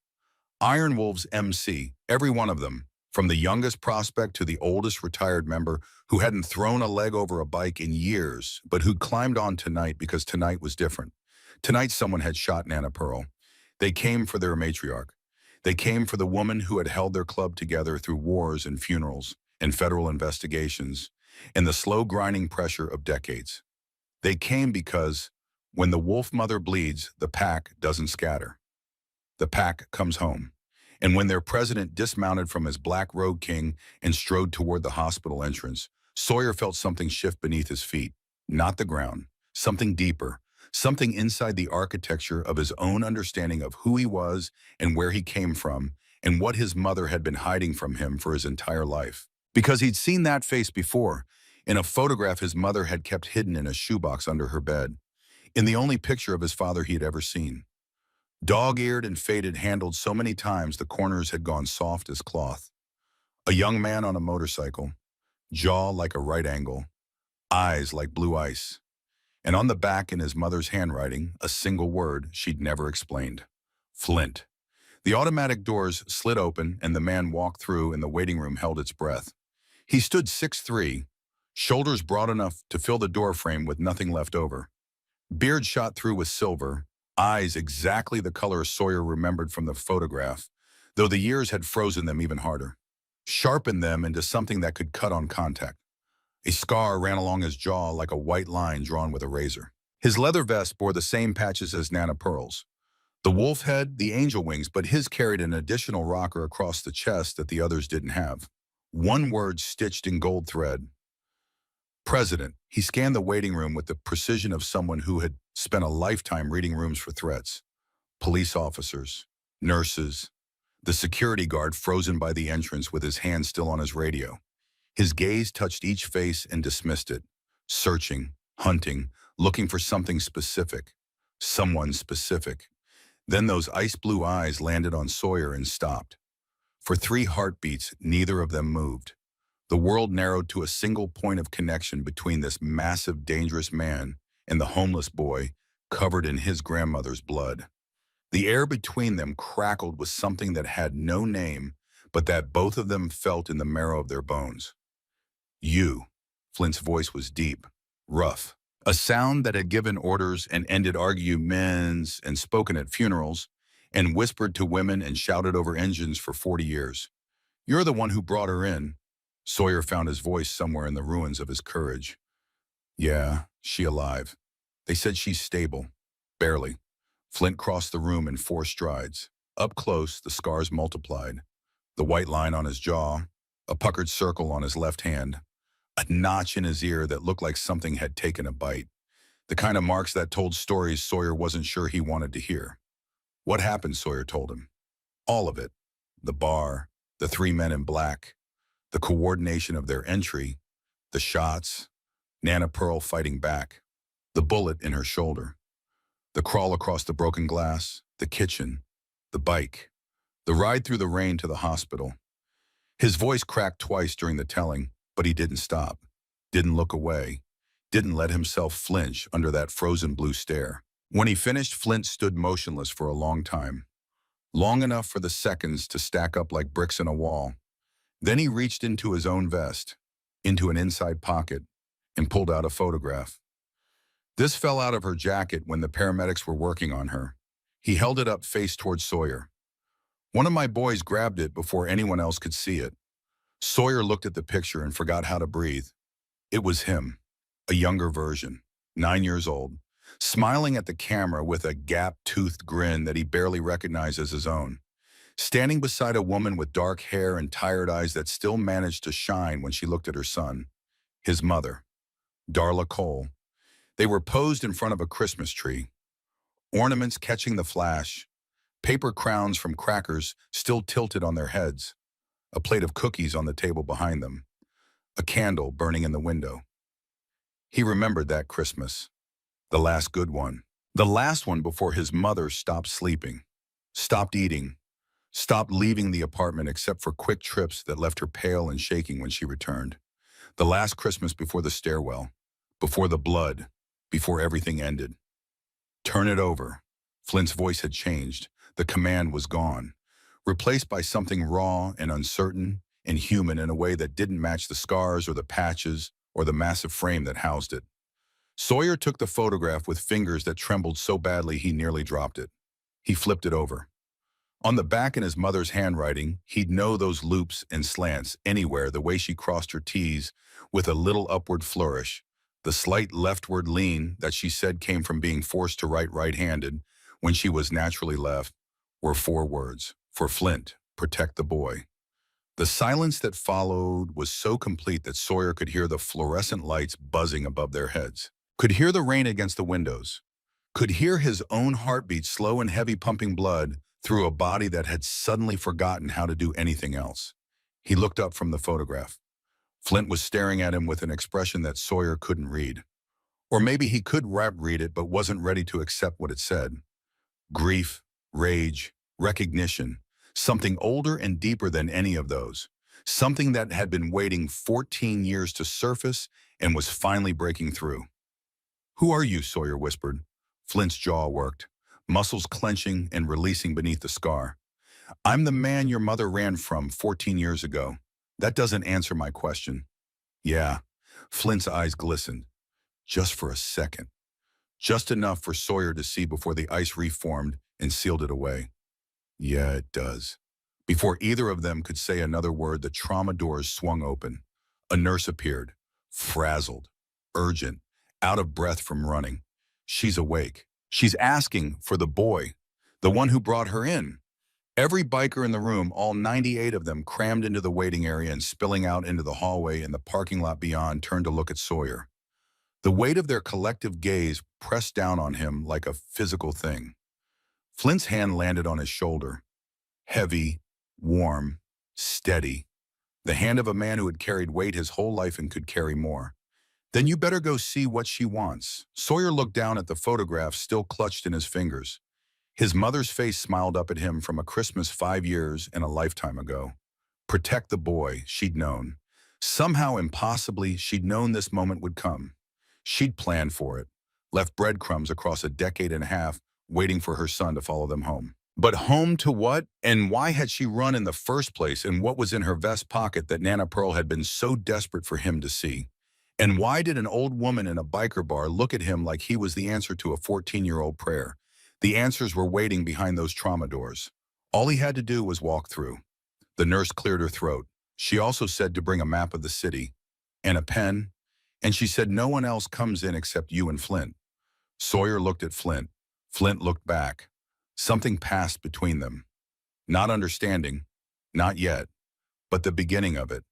Speaker 1: Iron Wolves MC, every one of them, from the youngest prospect to the oldest retired member who hadn't thrown a leg over a bike in years, but who'd climbed on tonight because tonight was different. Tonight someone had shot Nana Pearl. They came for their matriarch. They came for the woman who had held their club together through wars and funerals and federal investigations and the slow grinding pressure of decades. They came because when the wolf mother bleeds, the pack doesn't scatter. The pack comes home. And when their president dismounted from his black road king and strode toward the hospital entrance, Sawyer felt something shift beneath his feet. Not the ground, something deeper, something inside the architecture of his own understanding of who he was and where he came from and what his mother had been hiding from him for his entire life. Because he'd seen that face before, in a photograph his mother had kept hidden in a shoebox under her bed, in the only picture of his father he had ever seen. Dog-eared and faded, handled so many times the corners had gone soft as cloth. A young man on a motorcycle, jaw like a right angle, eyes like blue ice, and on the back in his mother's handwriting, a single word she'd never explained. Flint. The automatic doors slid open and the man walked through and the waiting room held its breath. He stood 6'3", shoulders broad enough to fill the doorframe with nothing left over. Beard shot through with silver, eyes exactly the color Sawyer remembered from the photograph, though the years had frozen them even harder, sharpened them into something that could cut on contact. A scar ran along his jaw like a white line drawn with a razor. His leather vest bore the same patches as Nana Pearl's. The wolf head, the angel wings, but his carried an additional rocker across the chest that the others didn't have. One word stitched in gold thread. President. He scanned the waiting room with the precision of someone who had spent a lifetime reading rooms for threats. Police officers, nurses, the security guard frozen by the entrance with his hand still on his radio. His gaze touched each face and dismissed it, searching, hunting, looking for something specific, someone specific. Then those ice blue eyes landed on Sawyer and stopped. For 3 heartbeats, neither of them moved. The world narrowed to a single point of connection between this massive, dangerous man and the homeless boy covered in his grandmother's blood. The air between them crackled with something that had no name, but that both of them felt in the marrow of their bones. You. Flint's voice was deep, rough, a sound that had given orders and ended arguments and spoken at funerals and whispered to women and shouted over engines for 40 years. You're the one who brought her in. Sawyer found his voice somewhere in the ruins of his courage. Yeah, she alive. They said she's stable. Barely. Flint crossed the room in 4 strides. Up close, the scars multiplied. The white line on his jaw, a puckered circle on his left hand, a notch in his ear that looked like something had taken a bite. The kind of marks that told stories Sawyer wasn't sure he wanted to hear. What happened, Sawyer told him. All of it. The bar, the 3 men in black, the coordination of their entry, the shots, Nana Pearl fighting back, the bullet in her shoulder, the crawl across the broken glass, the kitchen, the bike, the ride through the rain to the hospital. His voice cracked twice during the telling, but he didn't stop, didn't look away, didn't let himself flinch under that frozen blue stare. When he finished, Flint stood motionless for a long time, long enough for the seconds to stack up like bricks in a wall. Then he reached into his own vest, into an inside pocket, and pulled out a photograph. This fell out of her jacket when the paramedics were working on her. He held it up face towards Sawyer. One of my boys grabbed it before anyone else could see it. Sawyer looked at the picture and forgot how to breathe. It was him, a younger version, 9 years old, smiling at the camera with a gap-toothed grin that he barely recognized as his own, standing beside a woman with dark hair and tired eyes that still managed to shine when she looked at her son, his mother, Darla Cole. They were posed in front of a Christmas tree, ornaments catching the flash, paper crowns from crackers still tilted on their heads, a plate of cookies on the table behind them, a candle burning in the window. He remembered that Christmas, the last good one, the last one before his mother stopped sleeping, stopped eating, stopped leaving the apartment except for quick trips that left her pale and shaking when she returned. The last Christmas before the stairwell, before the blood, before everything ended. Turn it over. Flint's voice had changed. The command was gone, replaced by something raw and uncertain and human in a way that didn't match the scars or the patches or the massive frame that housed it. Sawyer took the photograph with fingers that trembled so badly he nearly dropped it. He flipped it over. On the back in his mother's handwriting, he'd know those loops and slants anywhere, the way she crossed her T's with a little upward flourish, the slight leftward lean that she said came from being forced to write right-handed when she was naturally left, were 4 words. For Flint, protect the boy. The silence that followed was so complete that Sawyer could hear the fluorescent lights buzzing above their heads, could hear the rain against the windows, could hear his own heartbeat slow and heavy pumping blood through a body that had suddenly forgotten how to do anything else. He looked up from the photograph. Flint was staring at him with an expression that Sawyer couldn't read. Or maybe he could read it but wasn't ready to accept what it said. Grief, rage, recognition, something older and deeper than any of those. Something that had been waiting 14 years to surface and was finally breaking through. "Who are you?" Sawyer whispered. Flint's jaw worked, muscles clenching and releasing beneath the scar. "I'm the man your mother ran from 14 years ago. That doesn't answer my question." "Yeah." Flint's eyes glistened. Just for a second. Just enough for Sawyer to see before the ice reformed and sealed it away. "Yeah, it does." Before either of them could say another word, the trauma doors swung open. A nurse appeared, frazzled, urgent, out of breath from running. "She's awake. She's asking for the boy, the one who brought her in." Every biker in the room, all 98 of them, crammed into the waiting area and spilling out into the hallway and the parking lot beyond, turned to look at Sawyer. The weight of their collective gaze pressed down on him like a physical thing. Flint's hand landed on his shoulder. Heavy, warm, steady. The hand of a man who had carried weight his whole life and could carry more. "Then you better go see what she wants." Sawyer looked down at the photograph still clutched in his fingers. His mother's face smiled up at him from a Christmas 5 years and a lifetime ago. Protect the boy, she'd known. Somehow, impossibly, she'd known this moment would come. She'd planned for it, left breadcrumbs across a decade and a half, waiting for her son to follow them home. But home to what? And why had she run in the first place? And what was in her vest pocket that Nana Pearl had been so desperate for him to see? And why did an old woman in a biker bar look at him like he was the answer to a 14-year-old prayer? The answers were waiting behind those trauma doors. All he had to do was walk through. The nurse cleared her throat. She also said to bring a map of the city and a pen, and she said no one else comes in except you and Flint. Sawyer looked at Flint. Flint looked back. Something passed between them. Not understanding, not yet, but the beginning of it.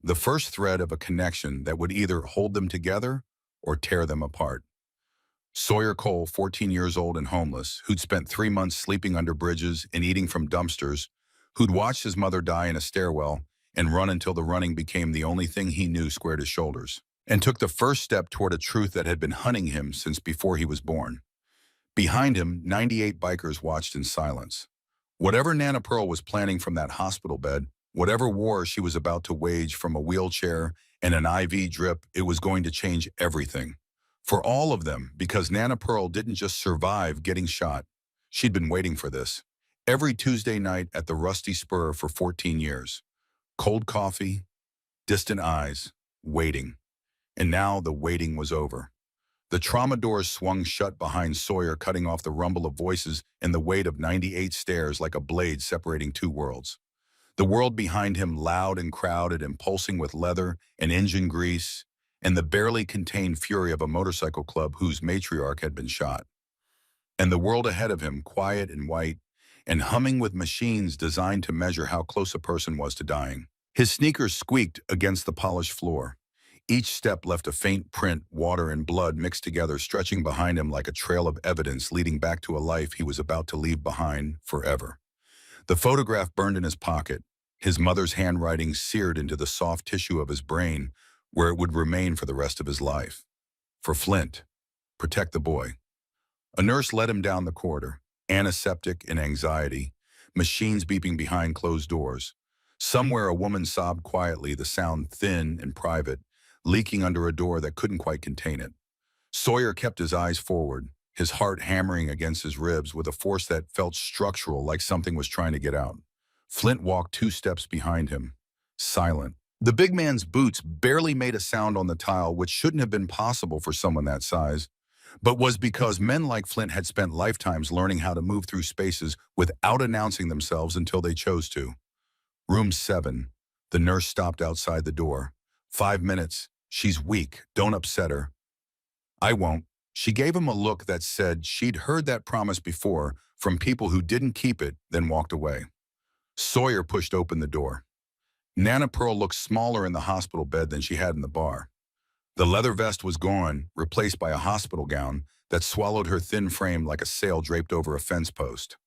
Speaker 1: The first thread of a connection that would either hold them together or tear them apart. Sawyer Cole, 14 years old and homeless, who'd spent 3 months sleeping under bridges and eating from dumpsters, who'd watched his mother die in a stairwell and run until the running became the only thing he knew, squared his shoulders, and took the first step toward a truth that had been hunting him since before he was born. Behind him, 98 bikers watched in silence. Whatever Nana Pearl was planning from that hospital bed, whatever war she was about to wage from a wheelchair and an IV drip, it was going to change everything. For all of them, because Nana Pearl didn't just survive getting shot. She'd been waiting for this. Every Tuesday night at the Rusty Spur for 14 years. Cold coffee, distant eyes, waiting. And now the waiting was over. The trauma doors swung shut behind Sawyer, cutting off the rumble of voices and the weight of 98 stairs like a blade separating two worlds. The world behind him loud and crowded and pulsing with leather and engine grease, and the barely contained fury of a motorcycle club whose matriarch had been shot. And the world ahead of him, quiet and white, and humming with machines designed to measure how close a person was to dying. His sneakers squeaked against the polished floor. Each step left a faint print, water and blood mixed together, stretching behind him like a trail of evidence leading back to a life he was about to leave behind forever. The photograph burned in his pocket, his mother's handwriting seared into the soft tissue of his brain, where it would remain for the rest of his life. For Flint, protect the boy. A nurse led him down the corridor, antiseptic and anxiety, machines beeping behind closed doors. Somewhere a woman sobbed quietly, the sound thin and private, leaking under a door that couldn't quite contain it. Sawyer kept his eyes forward, his heart hammering against his ribs with a force that felt structural, like something was trying to get out. Flint walked 2 steps behind him, silent. The big man's boots barely made a sound on the tile, which shouldn't have been possible for someone that size, but was because men like Flint had spent lifetimes learning how to move through spaces without announcing themselves until they chose to. Room 7. The nurse stopped outside the door. 5 minutes. She's weak. Don't upset her. I won't. She gave him a look that said she'd heard that promise before from people who didn't keep it, then walked away. Sawyer pushed open the door. Nana Pearl looked smaller in the hospital bed than she had in the bar. The leather vest was gone, replaced by a hospital gown that swallowed her thin frame like a sail draped over a fence post.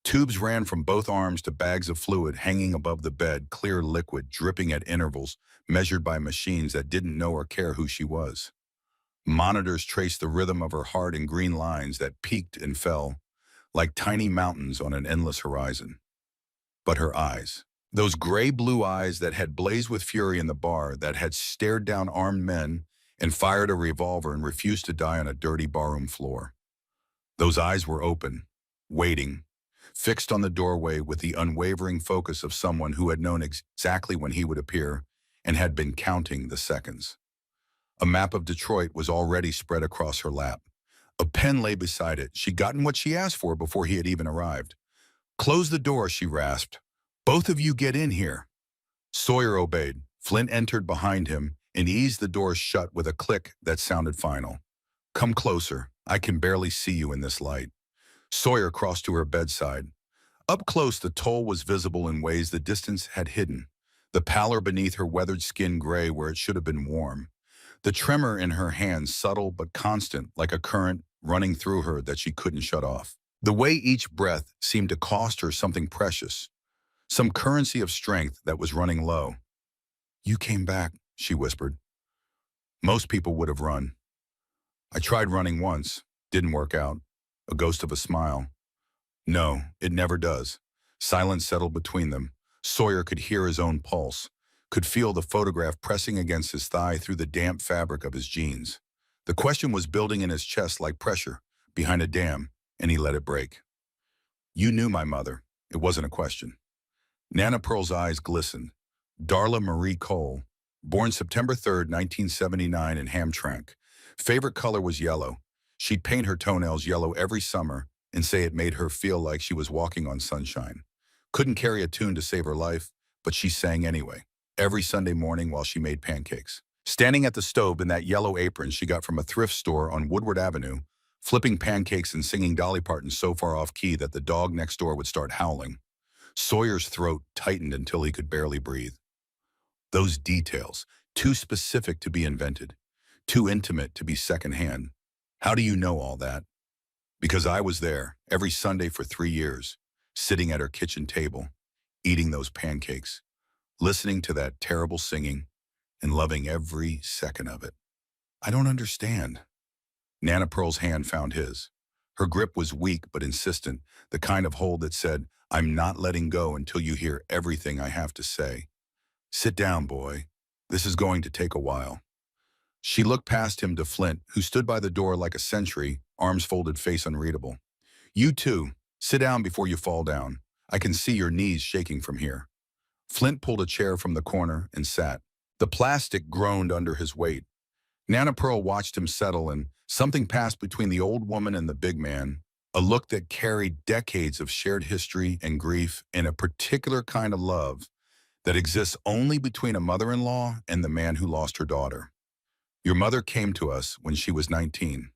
Speaker 1: Tubes ran from both arms to bags of fluid hanging above the bed, clear liquid dripping at intervals, measured by machines that didn't know or care who she was. Monitors traced the rhythm of her heart in green lines that peaked and fell, like tiny mountains on an endless horizon. But her eyes, those gray-blue eyes that had blazed with fury in the bar, that had stared down armed men and fired a revolver and refused to die on a dirty barroom floor. Those eyes were open, waiting, fixed on the doorway with the unwavering focus of someone who had known exactly when he would appear and had been counting the seconds. A map of Detroit was already spread across her lap. A pen lay beside it. She'd gotten what she asked for before he had even arrived. "Close the door," she rasped. "Both of you get in here." Sawyer obeyed. Flint entered behind him and eased the door shut with a click that sounded final. "Come closer. I can barely see you in this light." Sawyer crossed to her bedside. Up close, the toll was visible in ways the distance had hidden. The pallor beneath her weathered skin gray where it should have been warm. The tremor in her hands subtle but constant, like a current running through her that she couldn't shut off. The way each breath seemed to cost her something precious, some currency of strength that was running low. "You came back," she whispered. Most people would have run. "I tried running once. Didn't work out." A ghost of a smile. "No, it never does." Silence settled between them. Sawyer could hear his own pulse, could feel the photograph pressing against his thigh through the damp fabric of his jeans. The question was building in his chest like pressure behind a dam, and he let it break. "You knew my mother." It wasn't a question. Nana Pearl's eyes glistened. Darla Marie Cole, born September 3rd, 1979 in Hamtramck. Favorite color was yellow. She'd paint her toenails yellow every summer and say it made her feel like she was walking on sunshine. Couldn't carry a tune to save her life, but she sang anyway, every Sunday morning while she made pancakes. Standing at the stove in that yellow apron she got from a thrift store on Woodward Avenue, flipping pancakes and singing Dolly Parton so far off key that the dog next door would start howling. Sawyer's throat tightened until he could barely breathe. Those details, too specific to be invented, too intimate to be secondhand. How do you know all that? Because I was there every Sunday for 3 years, sitting at her kitchen table, eating those pancakes, listening to that terrible singing, and loving every second of it. I don't understand. Nana Pearl's hand found his. Her grip was weak but insistent, the kind of hold that said, "I'm not letting go until you hear everything I have to say. Sit down, boy. This is going to take a while." She looked past him to Flint, who stood by the door like a sentry, arms folded, face unreadable. "You too. Sit down before you fall down. I can see your knees shaking from here." Flint pulled a chair from the corner and sat. The plastic groaned under his weight. Nana Pearl watched him settle, and something passed between the old woman and the big man, a look that carried decades of shared history and grief and a particular kind of love that exists only between a mother-in-law and the man who lost her daughter. Your mother came to us when she was 19.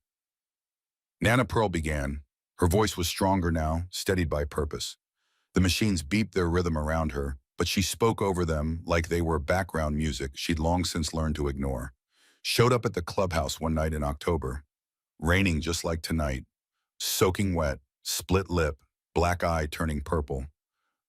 Speaker 1: Nana Pearl began. Her voice was stronger now, steadied by purpose. The machines beeped their rhythm around her, but she spoke over them like they were background music she'd long since learned to ignore. Showed up at the clubhouse one night in October, raining just like tonight, soaking wet, split lip, black eye turning purple.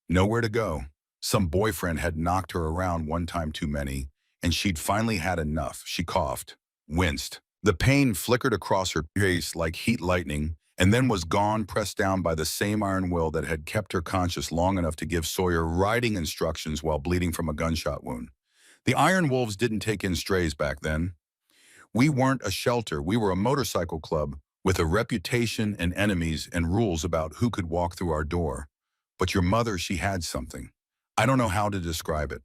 Speaker 1: Nowhere to go. Some boyfriend had knocked her around one time too many, and she'd finally had enough. She coughed, winced. The pain flickered across her face like heat lightning, and then was gone, pressed down by the same iron will that had kept her conscious long enough to give Sawyer riding instructions while bleeding from a gunshot wound. The Iron Wolves didn't take in strays back then. We weren't a shelter, we were a motorcycle club with a reputation and enemies and rules about who could walk through our door. But your mother, she had something. I don't know how to describe it.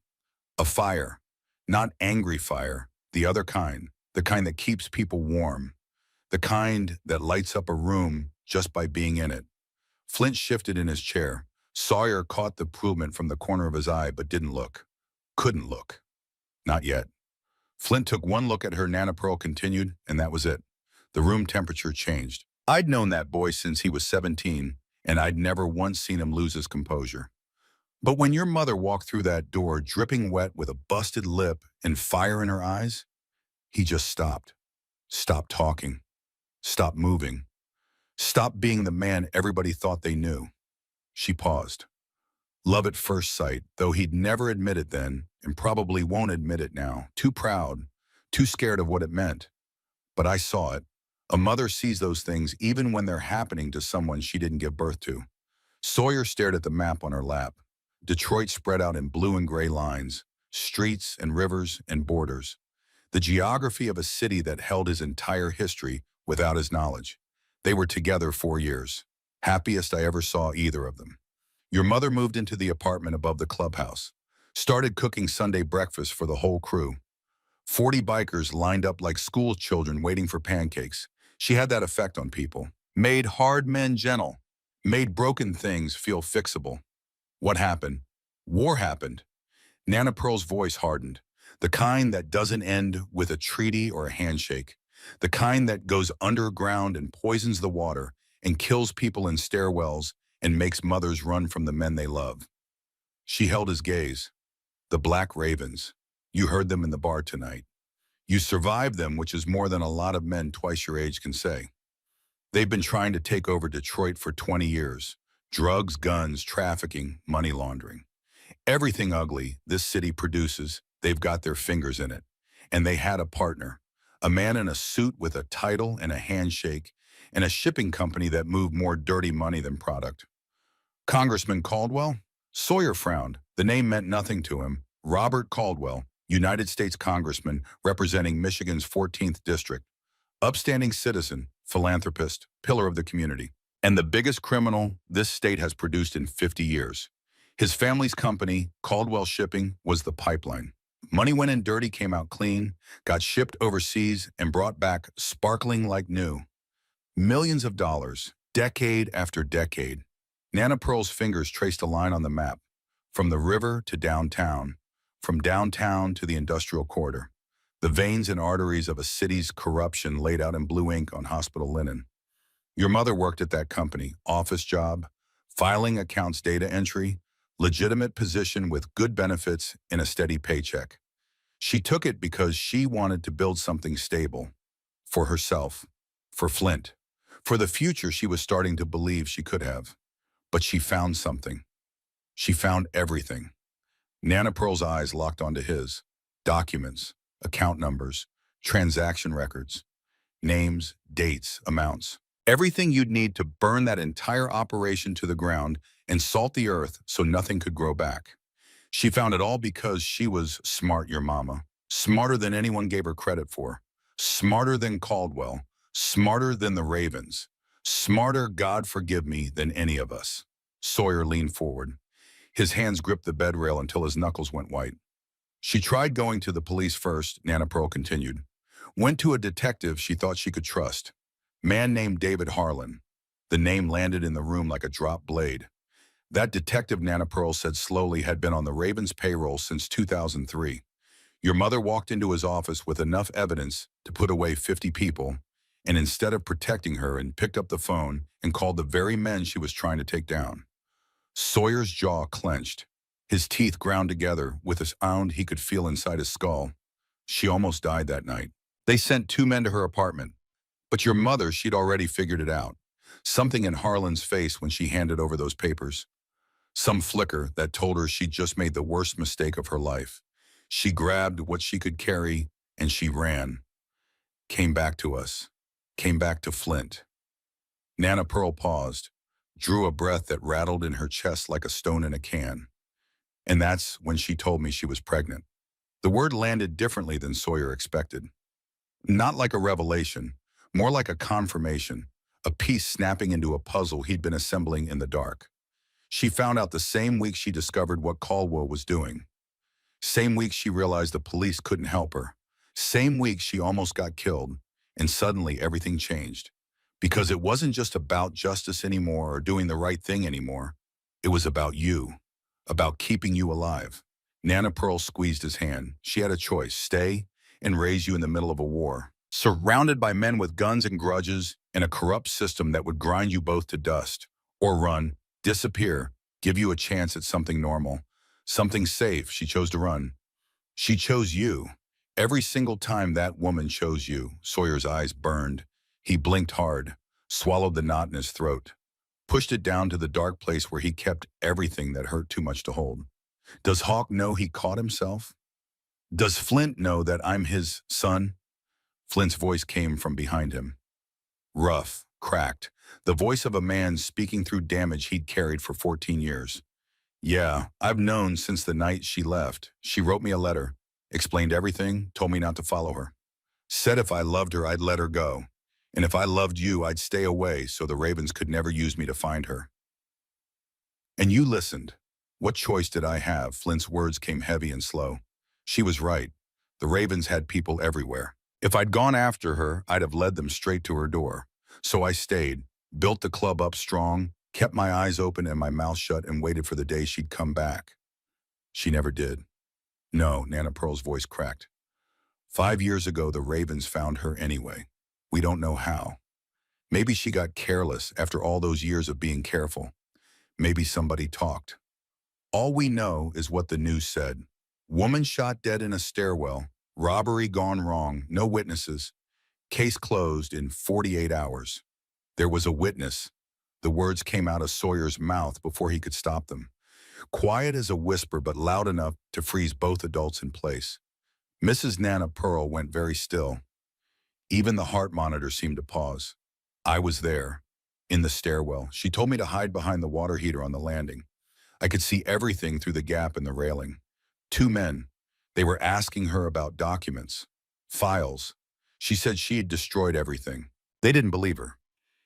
Speaker 1: A fire. Not angry fire, the other kind. The kind that keeps people warm. The kind that lights up a room just by being in it. Flint shifted in his chair. Sawyer caught the improvement from the corner of his eye but didn't look. Couldn't look. Not yet. Flint took one look at her. Nana Pearl continued, and that was it. The room temperature changed. I'd known that boy since he was 17, and I'd never once seen him lose his composure. But when your mother walked through that door, dripping wet with a busted lip and fire in her eyes, he just stopped. Stopped talking. Stopped moving. Stopped being the man everybody thought they knew. She paused. Love at first sight, though he'd never admit it then, and probably won't admit it now. Too proud, too scared of what it meant. But I saw it. A mother sees those things even when they're happening to someone she didn't give birth to. Sawyer stared at the map on her lap. Detroit spread out in blue and gray lines, streets and rivers and borders. The geography of a city that held his entire history without his knowledge. They were together 4 years. Happiest I ever saw either of them. Your mother moved into the apartment above the clubhouse. Started cooking Sunday breakfast for the whole crew. 40 bikers lined up like school children waiting for pancakes. She had that effect on people. Made hard men gentle. Made broken things feel fixable. What happened? War happened. Nana Pearl's voice hardened. The kind that doesn't end with a treaty or a handshake. The kind that goes underground and poisons the water and kills people in stairwells and makes mothers run from the men they love. She held his gaze. The Black Ravens. You heard them in the bar tonight. You survived them, which is more than a lot of men twice your age can say. They've been trying to take over Detroit for 20 years. Drugs, guns, trafficking, money laundering. Everything ugly this city produces, they've got their fingers in it. And they had a partner. A man in a suit with a title and a handshake, and a shipping company that moved more dirty money than product. Congressman Caldwell? Sawyer frowned. The name meant nothing to him. Robert Caldwell, United States Congressman representing Michigan's 14th District. Upstanding citizen, philanthropist, pillar of the community. And the biggest criminal this state has produced in 50 years. His family's company, Caldwell Shipping, was the pipeline. Money went in dirty, came out clean, got shipped overseas, and brought back sparkling like new. Millions of dollars, decade after decade. Nana Pearl's fingers traced a line on the map, from the river to downtown, from downtown to the industrial corridor. The veins and arteries of a city's corruption laid out in blue ink on hospital linen. Your mother worked at that company, office job, filing accounts, data entry, legitimate position with good benefits and a steady paycheck. She took it because she wanted to build something stable. For herself. For Flint. For the future she was starting to believe she could have. But she found something. She found everything. Nana Pearl's eyes locked onto his. Documents, account numbers, transaction records, names, dates, amounts. Everything you'd need to burn that entire operation to the ground and salt the earth so nothing could grow back. She found it all because she was smart, your mama. Smarter than anyone gave her credit for. Smarter than Caldwell. Smarter than the Ravens. Smarter, God forgive me, than any of us. Sawyer leaned forward. His hands gripped the bed rail until his knuckles went white. She tried going to the police first, Nana Pearl continued. Went to a detective she thought she could trust. Man named David Harlan. The name landed in the room like a dropped blade. That detective, Nana Pearl said slowly, had been on the Ravens' payroll since 2003. Your mother walked into his office with enough evidence to put away 50 people, and instead of protecting her, and picked up the phone and called the very men she was trying to take down. Sawyer's jaw clenched. His teeth ground together with a sound he could feel inside his skull. She almost died that night. They sent 2 men to her apartment. But your mother, she'd already figured it out. Something in Harlan's face when she handed over those papers. Some flicker that told her she'd just made the worst mistake of her life. She grabbed what she could carry and she ran. Came back to us. Came back to Flint. Nana Pearl paused, drew a breath that rattled in her chest like a stone in a can. And that's when she told me she was pregnant. The word landed differently than Sawyer expected. Not like a revelation, more like a confirmation, a piece snapping into a puzzle he'd been assembling in the dark. She found out the same week she discovered what Caldwell was doing. Same week she realized the police couldn't help her. Same week she almost got killed, and suddenly everything changed. Because it wasn't just about justice anymore or doing the right thing anymore. It was about you, about keeping you alive. Nana Pearl squeezed his hand. She had a choice: stay and raise you in the middle of a war, surrounded by men with guns and grudges and a corrupt system that would grind you both to dust, or run, disappear, give you a chance at something normal, something safe. She chose to run. She chose you. Every single time that woman chose you. Sawyer's eyes burned. He blinked hard, swallowed the knot in his throat, pushed it down to the dark place where he kept everything that hurt too much to hold. Does Hawk know he caught himself? Does Flint know that I'm his son? Flint's voice came from behind him. Rough, cracked, the voice of a man speaking through damage he'd carried for 14 years. Yeah, I've known since the night she left. She wrote me a letter, explained everything, told me not to follow her. Said if I loved her, I'd let her go. And if I loved you, I'd stay away so the Ravens could never use me to find her. And you listened. What choice did I have? Flint's words came heavy and slow. She was right. The Ravens had people everywhere. If I'd gone after her, I'd have led them straight to her door. So I stayed, built the club up strong, kept my eyes open and my mouth shut, and waited for the day she'd come back. She never did. No, Nana Pearl's voice cracked. 5 years ago, the Ravens found her anyway. We don't know how. Maybe she got careless after all those years of being careful. Maybe somebody talked. All we know is what the news said. Woman shot dead in a stairwell. Robbery gone wrong. No witnesses. Case closed in 48 hours. There was a witness. The words came out of Sawyer's mouth before he could stop them. Quiet as a whisper, but loud enough to freeze both adults in place. Mrs. Nana Pearl went very still. Even the heart monitor seemed to pause. I was there, in the stairwell. She told me to hide behind the water heater on the landing. I could see everything through the gap in the railing. 2 men. They were asking her about documents, files. She said she had destroyed everything. They didn't believe her.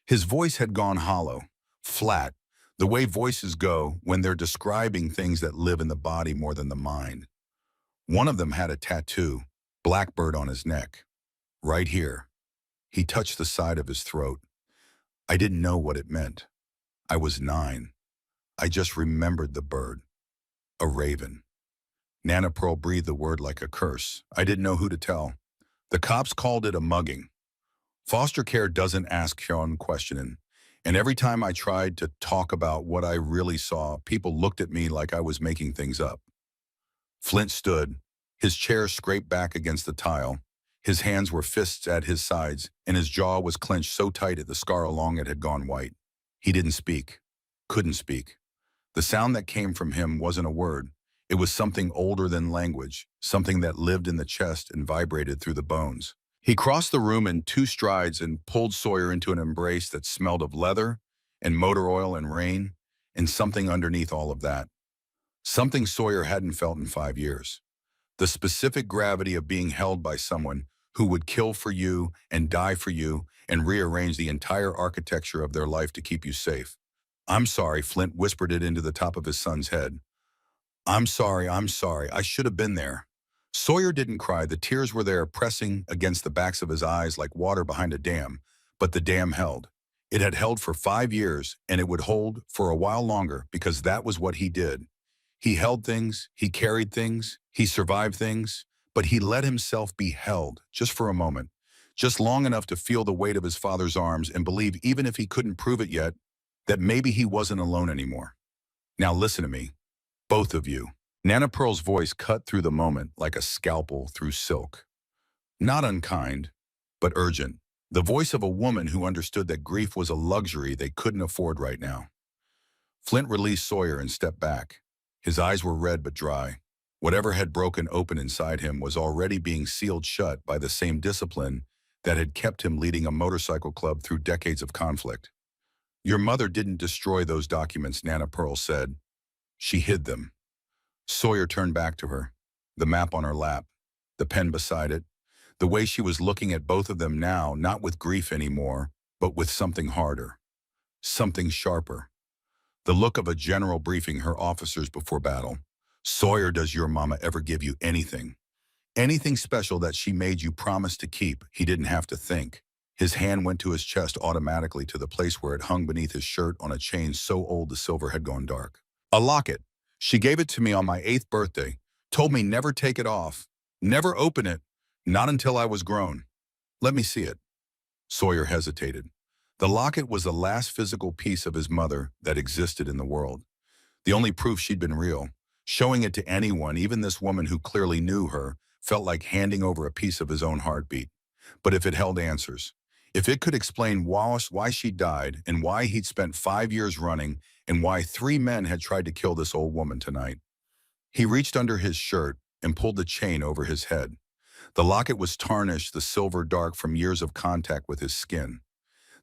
Speaker 1: His voice had gone hollow, flat, the way voices go when they're describing things that live in the body more than the mind. One of them had a tattoo, blackbird on his neck. Right here. He touched the side of his throat. I didn't know what it meant. I was 9. I just remembered the bird. A raven. Nana Pearl breathed the word like a curse. I didn't know who to tell. The cops called it a mugging. Foster care doesn't ask Sean questioning. And every time I tried to talk about what I really saw, people looked at me like I was making things up. Flint stood, his chair scraped back against the tile. His hands were fists at his sides, and his jaw was clenched so tight that the scar along it had gone white. He didn't speak. Couldn't speak. The sound that came from him wasn't a word. It was something older than language, something that lived in the chest and vibrated through the bones. He crossed the room in 2 strides and pulled Sawyer into an embrace that smelled of leather and motor oil and rain, and something underneath all of that. Something Sawyer hadn't felt in 5 years. The specific gravity of being held by someone who would kill for you and die for you and rearrange the entire architecture of their life to keep you safe. I'm sorry, Flint whispered it into the top of his son's head. I'm sorry, I should have been there. Sawyer didn't cry. The tears were there, pressing against the backs of his eyes like water behind a dam, but the dam held. It had held for 5 years, and it would hold for a while longer because that was what he did. He held things, he carried things, he survived things, but he let himself be held just for a moment, just long enough to feel the weight of his father's arms and believe, even if he couldn't prove it yet, that maybe he wasn't alone anymore. Now listen to me, both of you. Nana Pearl's voice cut through the moment like a scalpel through silk. Not unkind, but urgent. The voice of a woman who understood that grief was a luxury they couldn't afford right now. Flint released Sawyer and stepped back. His eyes were red but dry. Whatever had broken open inside him was already being sealed shut by the same discipline that had kept him leading a motorcycle club through decades of conflict. Your mother didn't destroy those documents, Nana Pearl said. She hid them. Sawyer turned back to her, the map on her lap, the pen beside it, the way she was looking at both of them now, not with grief anymore, but with something harder, something sharper. The look of a general briefing her officers before battle. Sawyer, does your mama ever give you anything? Anything special that she made you promise to keep? He didn't have to think. His hand went to his chest automatically, to the place where it hung beneath his shirt on a chain so old the silver had gone dark. A locket. She gave it to me on my 8th birthday. Told me never take it off. Never open it. Not until I was grown. Let me see it. Sawyer hesitated. The locket was the last physical piece of his mother that existed in the world. The only proof she'd been real. Showing it to anyone, even this woman who clearly knew her, felt like handing over a piece of his own heartbeat. But if it held answers, if it could explain why she died and why he'd spent 5 years running and why 3 men had tried to kill this old woman tonight. He reached under his shirt and pulled the chain over his head. The locket was tarnished, the silver dark from years of contact with his skin.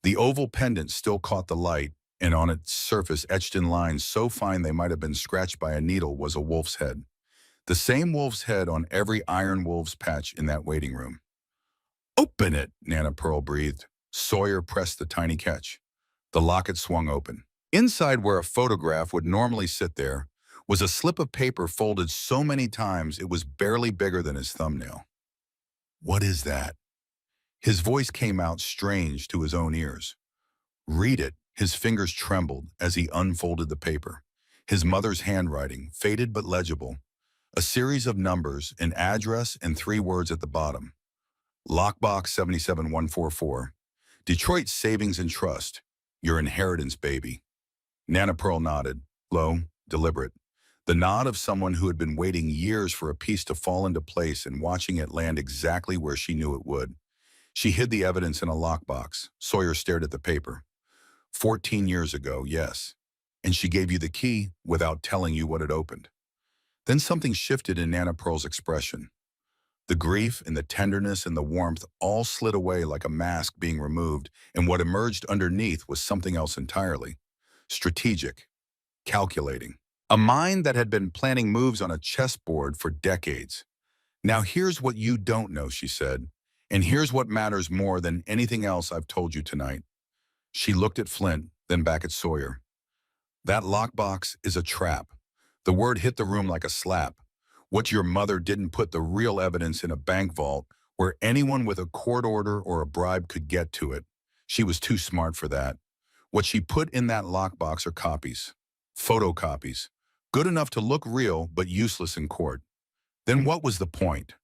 Speaker 1: The oval pendant still caught the light, and on its surface, etched in lines so fine they might have been scratched by a needle, was a wolf's head. The same wolf's head on every iron wolf's patch in that waiting room. Open it, Nana Pearl breathed. Sawyer pressed the tiny catch. The locket swung open. Inside, where a photograph would normally sit there, was a slip of paper folded so many times it was barely bigger than his thumbnail. What is that? His voice came out strange to his own ears. Read it. His fingers trembled as he unfolded the paper. His mother's handwriting, faded but legible. A series of numbers, an address, and 3 words at the bottom. Lockbox 77144. Detroit Savings and Trust. Your inheritance, baby. Nana Pearl nodded, low, deliberate. The nod of someone who had been waiting years for a piece to fall into place and watching it land exactly where she knew it would. She hid the evidence in a lockbox. Sawyer stared at the paper. 14 years ago, yes. And she gave you the key without telling you what it opened. Then something shifted in Nana Pearl's expression. The grief and the tenderness and the warmth all slid away like a mask being removed, and what emerged underneath was something else entirely. Strategic. Calculating. A mind that had been planning moves on a chessboard for decades. Now here's what you don't know, she said. And here's what matters more than anything else I've told you tonight. She looked at Flint, then back at Sawyer. That lockbox is a trap. The word hit the room like a slap. What your mother didn't put the real evidence in a bank vault where anyone with a court order or a bribe could get to it. She was too smart for that. What she put in that lockbox are copies. Photocopies. Good enough to look real, but useless in court. Then what was the point?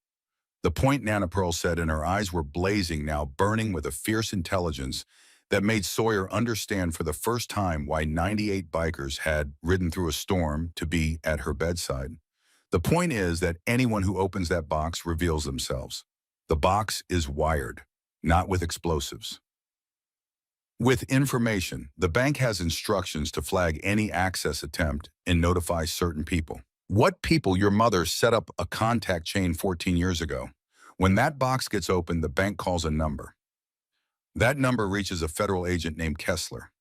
Speaker 1: The point, Nana Pearl said, and her eyes were blazing now, burning with a fierce intelligence that made Sawyer understand for the first time why 98 bikers had ridden through a storm to be at her bedside. The point is that anyone who opens that box reveals themselves. The box is wired, not with explosives. With information, the bank has instructions to flag any access attempt and notify certain people. What people? Your mother set up a contact chain 14 years ago. When that box gets opened, the bank calls a number. That number reaches a federal agent named Kessler.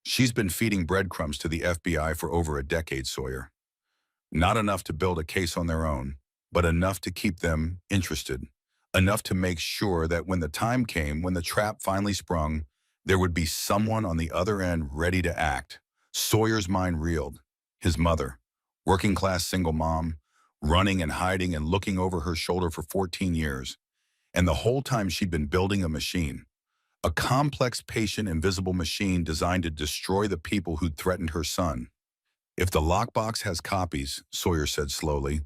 Speaker 1: She's been feeding breadcrumbs to the FBI for over a decade, Sawyer. Not enough to build a case on their own, but enough to keep them interested. Enough to make sure that when the time came, when the trap finally sprung, there would be someone on the other end ready to act. Sawyer's mind reeled. His mother, working-class single mom, running and hiding and looking over her shoulder for 14 years. And the whole time she'd been building a machine A complex, patient, invisible machine designed to destroy the people who'd threatened her son. If the lockbox has copies, Sawyer said slowly,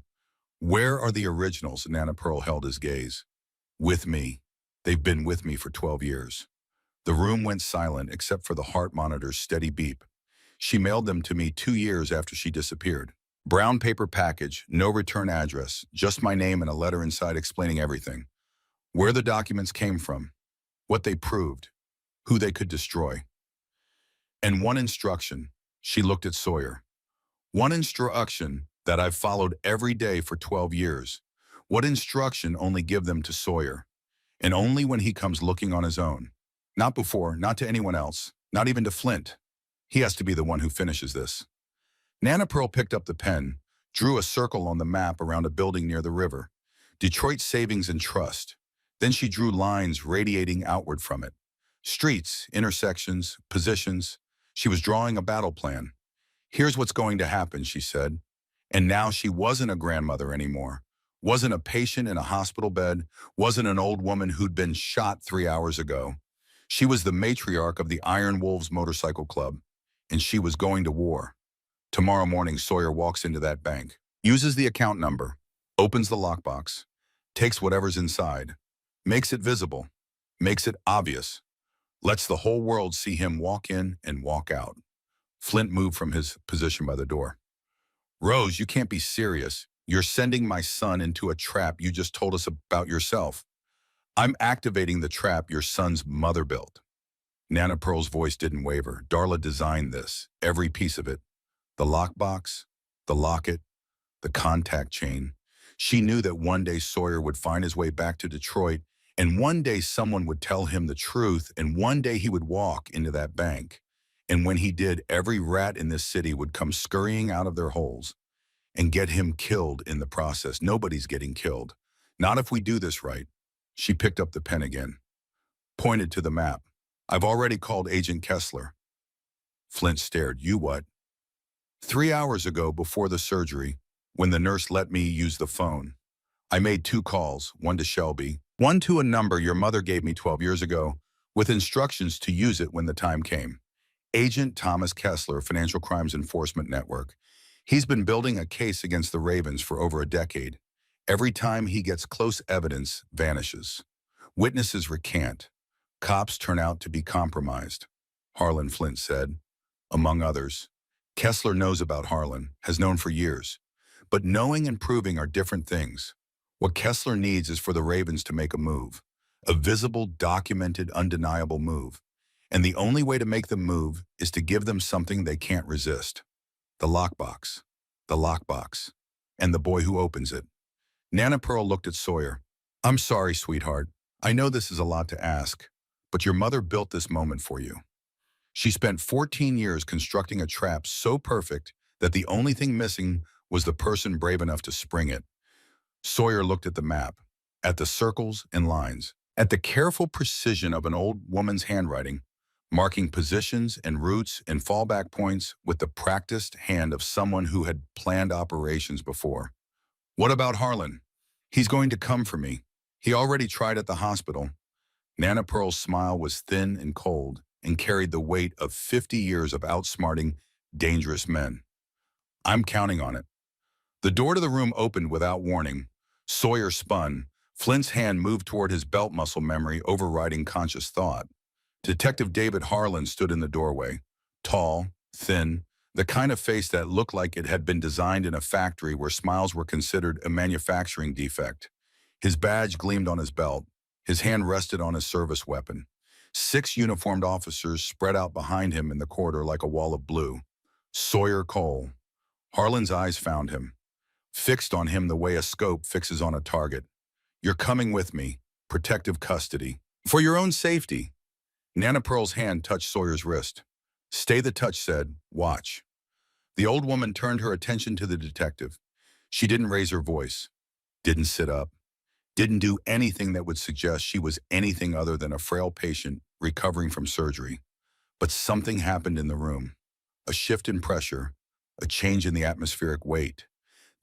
Speaker 1: where are the originals? Nana Pearl held his gaze. With me. They've been with me for 12 years. The room went silent except for the heart monitor's steady beep. She mailed them to me 2 years after she disappeared. Brown paper package, no return address, just my name and a letter inside explaining everything. Where the documents came from, what they proved, who they could destroy. And one instruction, she looked at Sawyer. One instruction that I've followed every day for 12 years. What instruction only give them to Sawyer? And only when he comes looking on his own. Not before, not to anyone else, not even to Flint. He has to be the one who finishes this. Nana Pearl picked up the pen, drew a circle on the map around a building near the river. Detroit Savings and Trust. Then she drew lines radiating outward from it. Streets, intersections, positions. She was drawing a battle plan. Here's what's going to happen, she said. And now she wasn't a grandmother anymore. Wasn't a patient in a hospital bed. Wasn't an old woman who'd been shot 3 hours ago. She was the matriarch of the Iron Wolves Motorcycle Club. And she was going to war. Tomorrow morning, Sawyer walks into that bank, uses the account number, opens the lockbox, takes whatever's inside, makes it visible, makes it obvious, lets the whole world see him walk in and walk out. Flint moved from his position by the door. Rose, you can't be serious. You're sending my son into a trap you just told us about yourself. I'm activating the trap your son's mother built. Nana Pearl's voice didn't waver. Darla designed this, every piece of it. The lockbox, the locket, the contact chain. She knew that one day Sawyer would find his way back to Detroit, and one day someone would tell him the truth, and one day he would walk into that bank. And when he did, every rat in this city would come scurrying out of their holes and get him killed in the process. Nobody's getting killed. Not if we do this right. She picked up the pen again, pointed to the map. I've already called Agent Kessler. Flint stared. You what? 3 hours ago, before the surgery, when the nurse let me use the phone, I made 2 calls, one to Shelby, one to a number your mother gave me 12 years ago, with instructions to use it when the time came. Agent Thomas Kessler, Financial Crimes Enforcement Network. He's been building a case against the Ravens for over a decade. Every time he gets close evidence, vanishes. Witnesses recant. Cops turn out to be compromised. Harlan Flint said, among others. Kessler knows about Harlan, has known for years. But knowing and proving are different things. What Kessler needs is for the Ravens to make a move. A visible, documented, undeniable move. And the only way to make them move is to give them something they can't resist. The lockbox. The lockbox. And the boy who opens it. Nana Pearl looked at Sawyer. I'm sorry, sweetheart. I know this is a lot to ask, but your mother built this moment for you. She spent 14 years constructing a trap so perfect that the only thing missing was the person brave enough to spring it. Sawyer looked at the map, at the circles and lines, at the careful precision of an old woman's handwriting, marking positions and routes and fallback points with the practiced hand of someone who had planned operations before. What about Harlan? He's going to come for me. He already tried at the hospital. Nana Pearl's smile was thin and cold and carried the weight of 50 years of outsmarting dangerous men. I'm counting on it. The door to the room opened without warning. Sawyer spun. Flint's hand moved toward his belt muscle memory, overriding conscious thought. Detective David Harlan stood in the doorway. Tall, thin, the kind of face that looked like it had been designed in a factory where smiles were considered a manufacturing defect. His badge gleamed on his belt. His hand rested on his service weapon. 6 uniformed officers spread out behind him in the corridor like a wall of blue. Sawyer Cole. Harlan's eyes found him, fixed on him the way a scope fixes on a target. You're coming with me. Protective custody. For your own safety. Nana Pearl's hand touched Sawyer's wrist. Stay, the touch said. Watch. The old woman turned her attention to the detective. She didn't raise her voice, didn't sit up, didn't do anything that would suggest she was anything other than a frail patient recovering from surgery. But something happened in the room. A shift in pressure, a change in the atmospheric weight.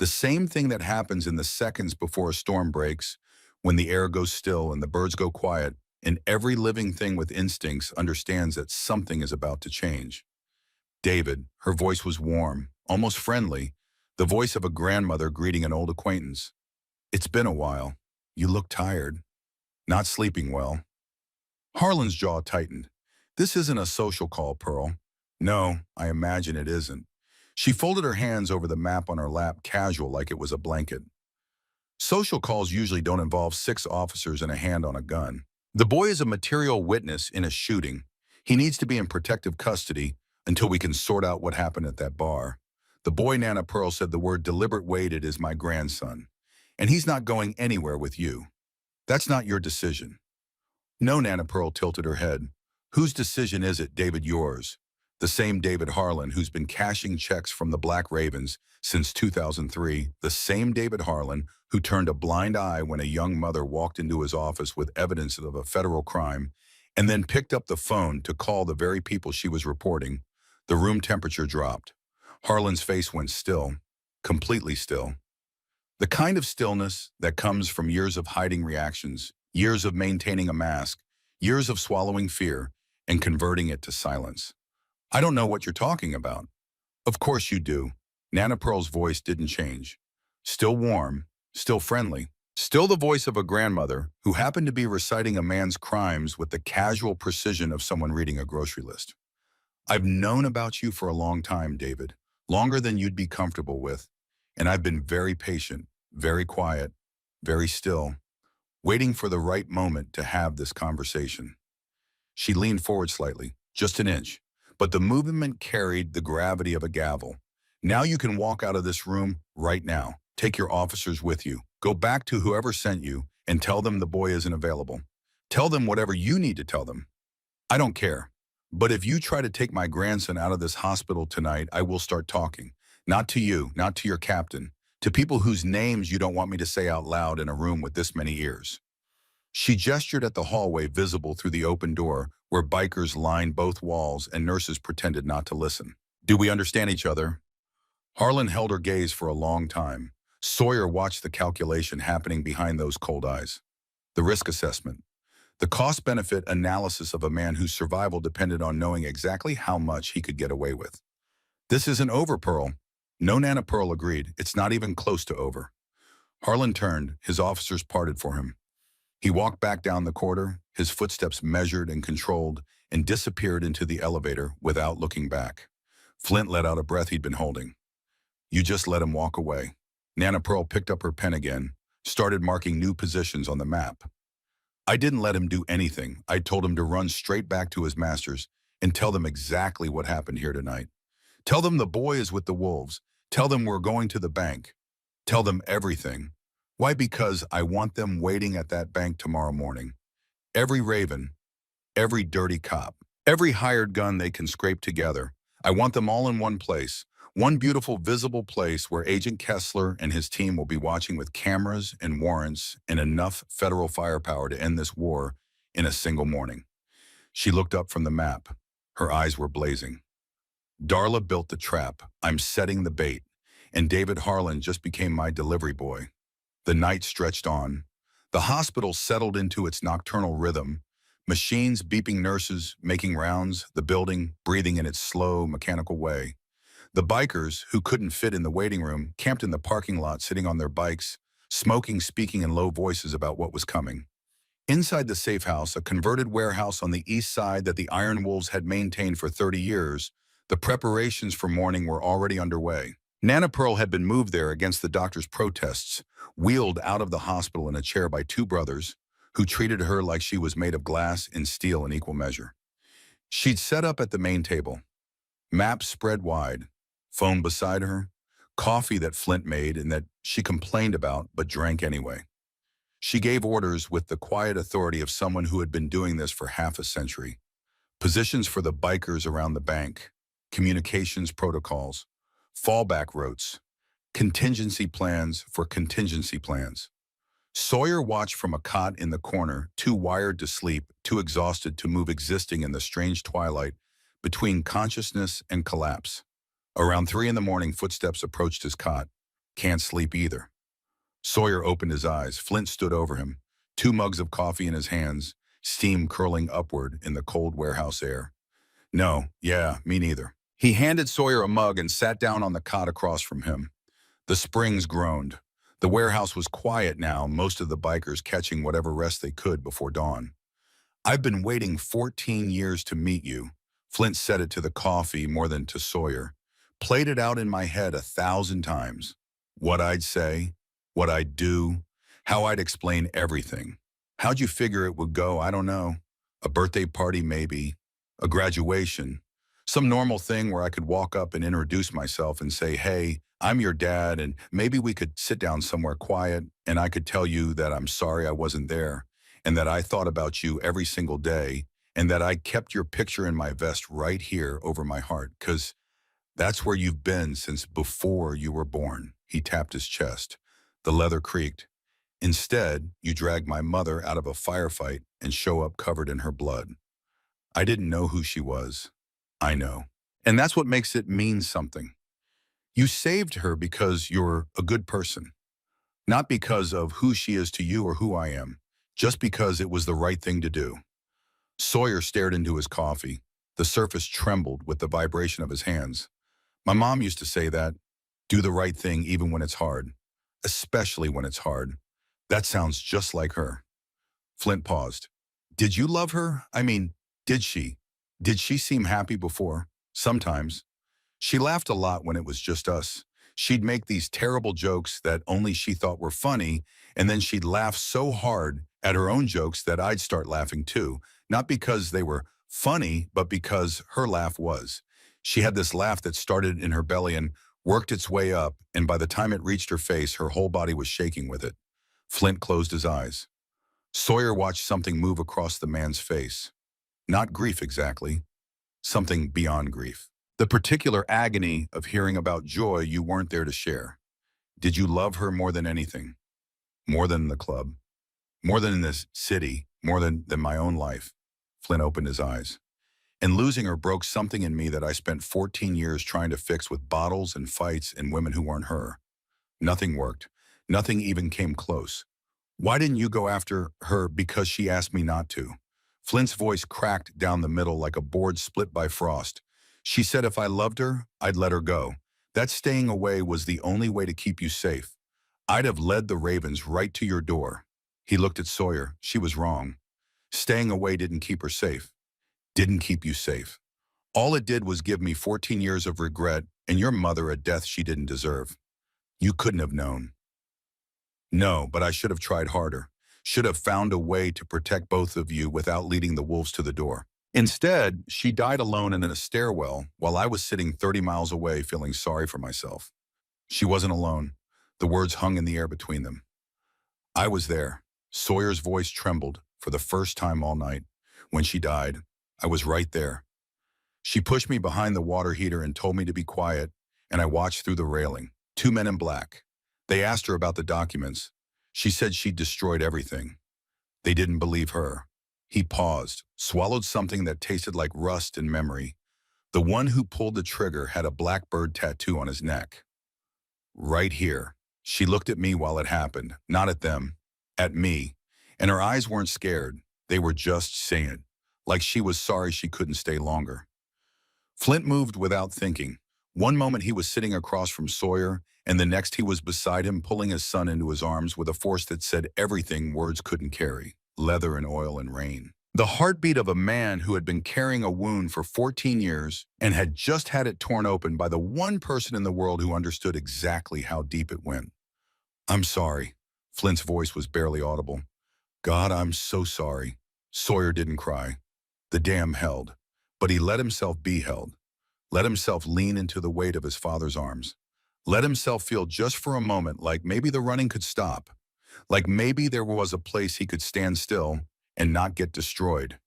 Speaker 1: The same thing that happens in the seconds before a storm breaks, when the air goes still and the birds go quiet, and every living thing with instincts understands that something is about to change. David, her voice was warm, almost friendly, the voice of a grandmother greeting an old acquaintance. It's been a while. You look tired. Not sleeping well. Harlan's jaw tightened. This isn't a social call, Pearl. No, I imagine it isn't. She folded her hands over the map on her lap, casual like it was a blanket. Social calls usually don't involve 6 officers and a hand on a gun. The boy is a material witness in a shooting. He needs to be in protective custody until we can sort out what happened at that bar. The boy, Nana Pearl, said the word deliberate weighted is my grandson, and he's not going anywhere with you. That's not your decision. No, Nana Pearl tilted her head. Whose decision is it, David? Yours. The same David Harlan who's been cashing checks from the Black Ravens since 2003, the same David Harlan who turned a blind eye when a young mother walked into his office with evidence of a federal crime and then picked up the phone to call the very people she was reporting. The room temperature dropped. Harlan's face went still, completely still. The kind of stillness that comes from years of hiding reactions, years of maintaining a mask, years of swallowing fear and converting it to silence. I don't know what you're talking about. Of course you do. Nana Pearl's voice didn't change. Still warm, still friendly, still the voice of a grandmother who happened to be reciting a man's crimes with the casual precision of someone reading a grocery list. I've known about you for a long time, David, longer than you'd be comfortable with, and I've been very patient, very quiet, very still, waiting for the right moment to have this conversation. She leaned forward slightly, just an inch, but the movement carried the gravity of a gavel. Now you can walk out of this room right now. Take your officers with you. Go back to whoever sent you and tell them the boy isn't available. Tell them whatever you need to tell them. I don't care. But if you try to take my grandson out of this hospital tonight, I will start talking. Not to you, not to your captain, to people whose names you don't want me to say out loud in a room with this many ears. She gestured at the hallway visible through the open door where bikers lined both walls and nurses pretended not to listen. Do we understand each other? Harlan held her gaze for a long time. Sawyer watched the calculation happening behind those cold eyes. The risk assessment. The cost-benefit analysis of a man whose survival depended on knowing exactly how much he could get away with. This isn't over, Pearl. No, Nana Pearl agreed. It's not even close to over. Harlan turned. His officers parted for him. He walked back down the corridor, his footsteps measured and controlled, and disappeared into the elevator without looking back. Flint let out a breath he'd been holding. You just let him walk away. Nana Pearl picked up her pen again, started marking new positions on the map. I didn't let him do anything. I told him to run straight back to his masters and tell them exactly what happened here tonight. Tell them the boy is with the wolves. Tell them we're going to the bank. Tell them everything. Why? Because I want them waiting at that bank tomorrow morning. Every raven, every dirty cop, every hired gun they can scrape together. I want them all in one place. One beautiful, visible place where Agent Kessler and his team will be watching with cameras and warrants and enough federal firepower to end this war in a single morning. She looked up from the map. Her eyes were blazing. Darla built the trap. I'm setting the bait. And David Harlan just became my delivery boy. The night stretched on. The hospital settled into its nocturnal rhythm. Machines beeping, nurses making rounds, the building breathing in its slow, mechanical way. The bikers, who couldn't fit in the waiting room, camped in the parking lot sitting on their bikes, smoking, speaking in low voices about what was coming. Inside the safe house, a converted warehouse on the east side that the Iron Wolves had maintained for 30 years, the preparations for morning were already underway. Nana Pearl had been moved there against the doctor's protests, wheeled out of the hospital in a chair by 2 brothers, who treated her like she was made of glass and steel in equal measure. She'd set up at the main table. Maps spread wide, phone beside her, coffee that Flint made and that she complained about but drank anyway. She gave orders with the quiet authority of someone who had been doing this for half a century. Positions for the bikers around the bank, communications protocols, fallback routes, contingency plans for contingency plans. Sawyer watched from a cot in the corner, too wired to sleep, too exhausted to move, existing in the strange twilight between consciousness and collapse. Around 3 in the morning, footsteps approached his cot. Can't sleep either. Sawyer opened his eyes. Flint stood over him, 2 mugs of coffee in his hands, steam curling upward in the cold warehouse air. No, yeah, me neither. He handed Sawyer a mug and sat down on the cot across from him. The springs groaned. The warehouse was quiet now, most of the bikers catching whatever rest they could before dawn. I've been waiting 14 years to meet you. Flint said it to the coffee more than to Sawyer. Played it out in my head 1,000 times. What I'd say, what I'd do, how I'd explain everything. How'd you figure it would go? I don't know. A birthday party, maybe. A graduation. Some normal thing where I could walk up and introduce myself and say, hey, I'm your dad, and maybe we could sit down somewhere quiet and I could tell you that I'm sorry I wasn't there and that I thought about you every single day and that I kept your picture in my vest right here over my heart, 'cause that's where you've been since before you were born. He tapped his chest. The leather creaked. Instead, you dragged my mother out of a firefight and show up covered in her blood. I didn't know who she was. I know. And that's what makes it mean something. You saved her because you're a good person, not because of who she is to you or who I am, just because it was the right thing to do. Sawyer stared into his coffee. The surface trembled with the vibration of his hands. My mom used to say that, do the right thing even when it's hard, especially when it's hard. That sounds just like her. Flint paused. Did you love her? I mean, did she? Did she seem happy before? Sometimes. She laughed a lot when it was just us. She'd make these terrible jokes that only she thought were funny, and then she'd laugh so hard at her own jokes that I'd start laughing too, not because they were funny, but because her laugh was. She had this laugh that started in her belly and worked its way up, and by the time it reached her face, her whole body was shaking with it. Flint closed his eyes. Sawyer watched something move across the man's face. Not grief exactly, something beyond grief. The particular agony of hearing about joy you weren't there to share. Did you love her more than anything? More than the club? More than this city? More than my own life? Flynn opened his eyes. And losing her broke something in me that I spent 14 years trying to fix with bottles and fights and women who weren't her. Nothing worked. Nothing even came close. Why didn't you go after her? Because she asked me not to. Flint's voice cracked down the middle like a board split by frost. She said if I loved her, I'd let her go. That staying away was the only way to keep you safe. I'd have led the Ravens right to your door. He looked at Sawyer. She was wrong. Staying away didn't keep her safe. Didn't keep you safe. All it did was give me 14 years of regret and your mother a death she didn't deserve. You couldn't have known. No, but I should have tried harder. Should have found a way to protect both of you without leading the wolves to the door. Instead, she died alone in a stairwell while I was sitting 30 miles away feeling sorry for myself. She wasn't alone. The words hung in the air between them. I was there. Sawyer's voice trembled for the first time all night. When she died, I was right there. She pushed me behind the water heater and told me to be quiet, and I watched through the railing. Two men in black. They asked her about the documents. She said she'd destroyed everything. They didn't believe her. He paused, swallowed something that tasted like rust and memory. The one who pulled the trigger had a blackbird tattoo on his neck. Right here. She looked at me while it happened, not at them, at me. And her eyes weren't scared. They were just saying, like she was sorry she couldn't stay longer. Flint moved without thinking. One moment he was sitting across from Sawyer, and the next he was beside him pulling his son into his arms with a force that said everything words couldn't carry. Leather and oil and rain. The heartbeat of a man who had been carrying a wound for 14 years and had just had it torn open by the one person in the world who understood exactly how deep it went. I'm sorry. Flint's voice was barely audible. God, I'm so sorry. Sawyer didn't cry. The dam held. But he let himself be held. Let himself lean into the weight of his father's arms. Let himself feel just for a moment like maybe the running could stop. Like maybe there was a place he could stand still and not get destroyed.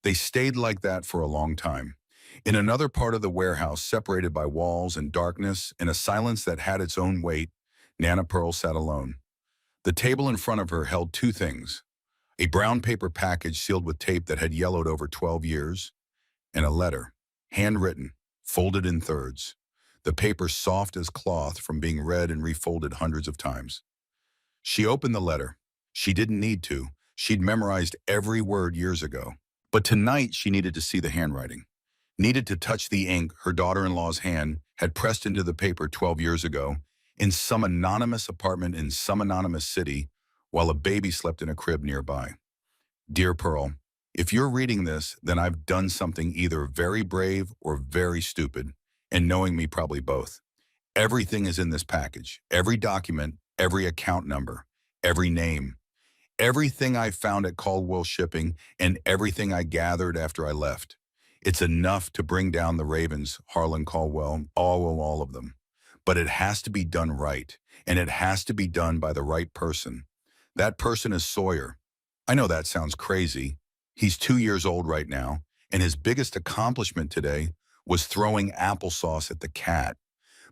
Speaker 1: They stayed like that for a long time. In another part of the warehouse, separated by walls and darkness, in a silence that had its own weight, Nana Pearl sat alone. The table in front of her held two things: a brown paper package sealed with tape that had yellowed over 12 years, and a letter, handwritten, folded in thirds. The paper soft as cloth from being read and refolded hundreds of times. She opened the letter. She didn't need to. She'd memorized every word years ago. But tonight she needed to see the handwriting, needed to touch the ink her daughter-in-law's hand had pressed into the paper 12 years ago in some anonymous apartment in some anonymous city while a baby slept in a crib nearby. Dear Pearl, if you're reading this, then I've done something either very brave or very stupid, and knowing me, probably both. Everything is in this package. Every document, every account number, every name, everything I found at Caldwell Shipping, and everything I gathered after I left. It's enough to bring down the Ravens, Harlan Caldwell, all of them. But it has to be done right, and it has to be done by the right person. That person is Sawyer. I know that sounds crazy. He's 2 years old right now, and his biggest accomplishment today was throwing applesauce at the cat.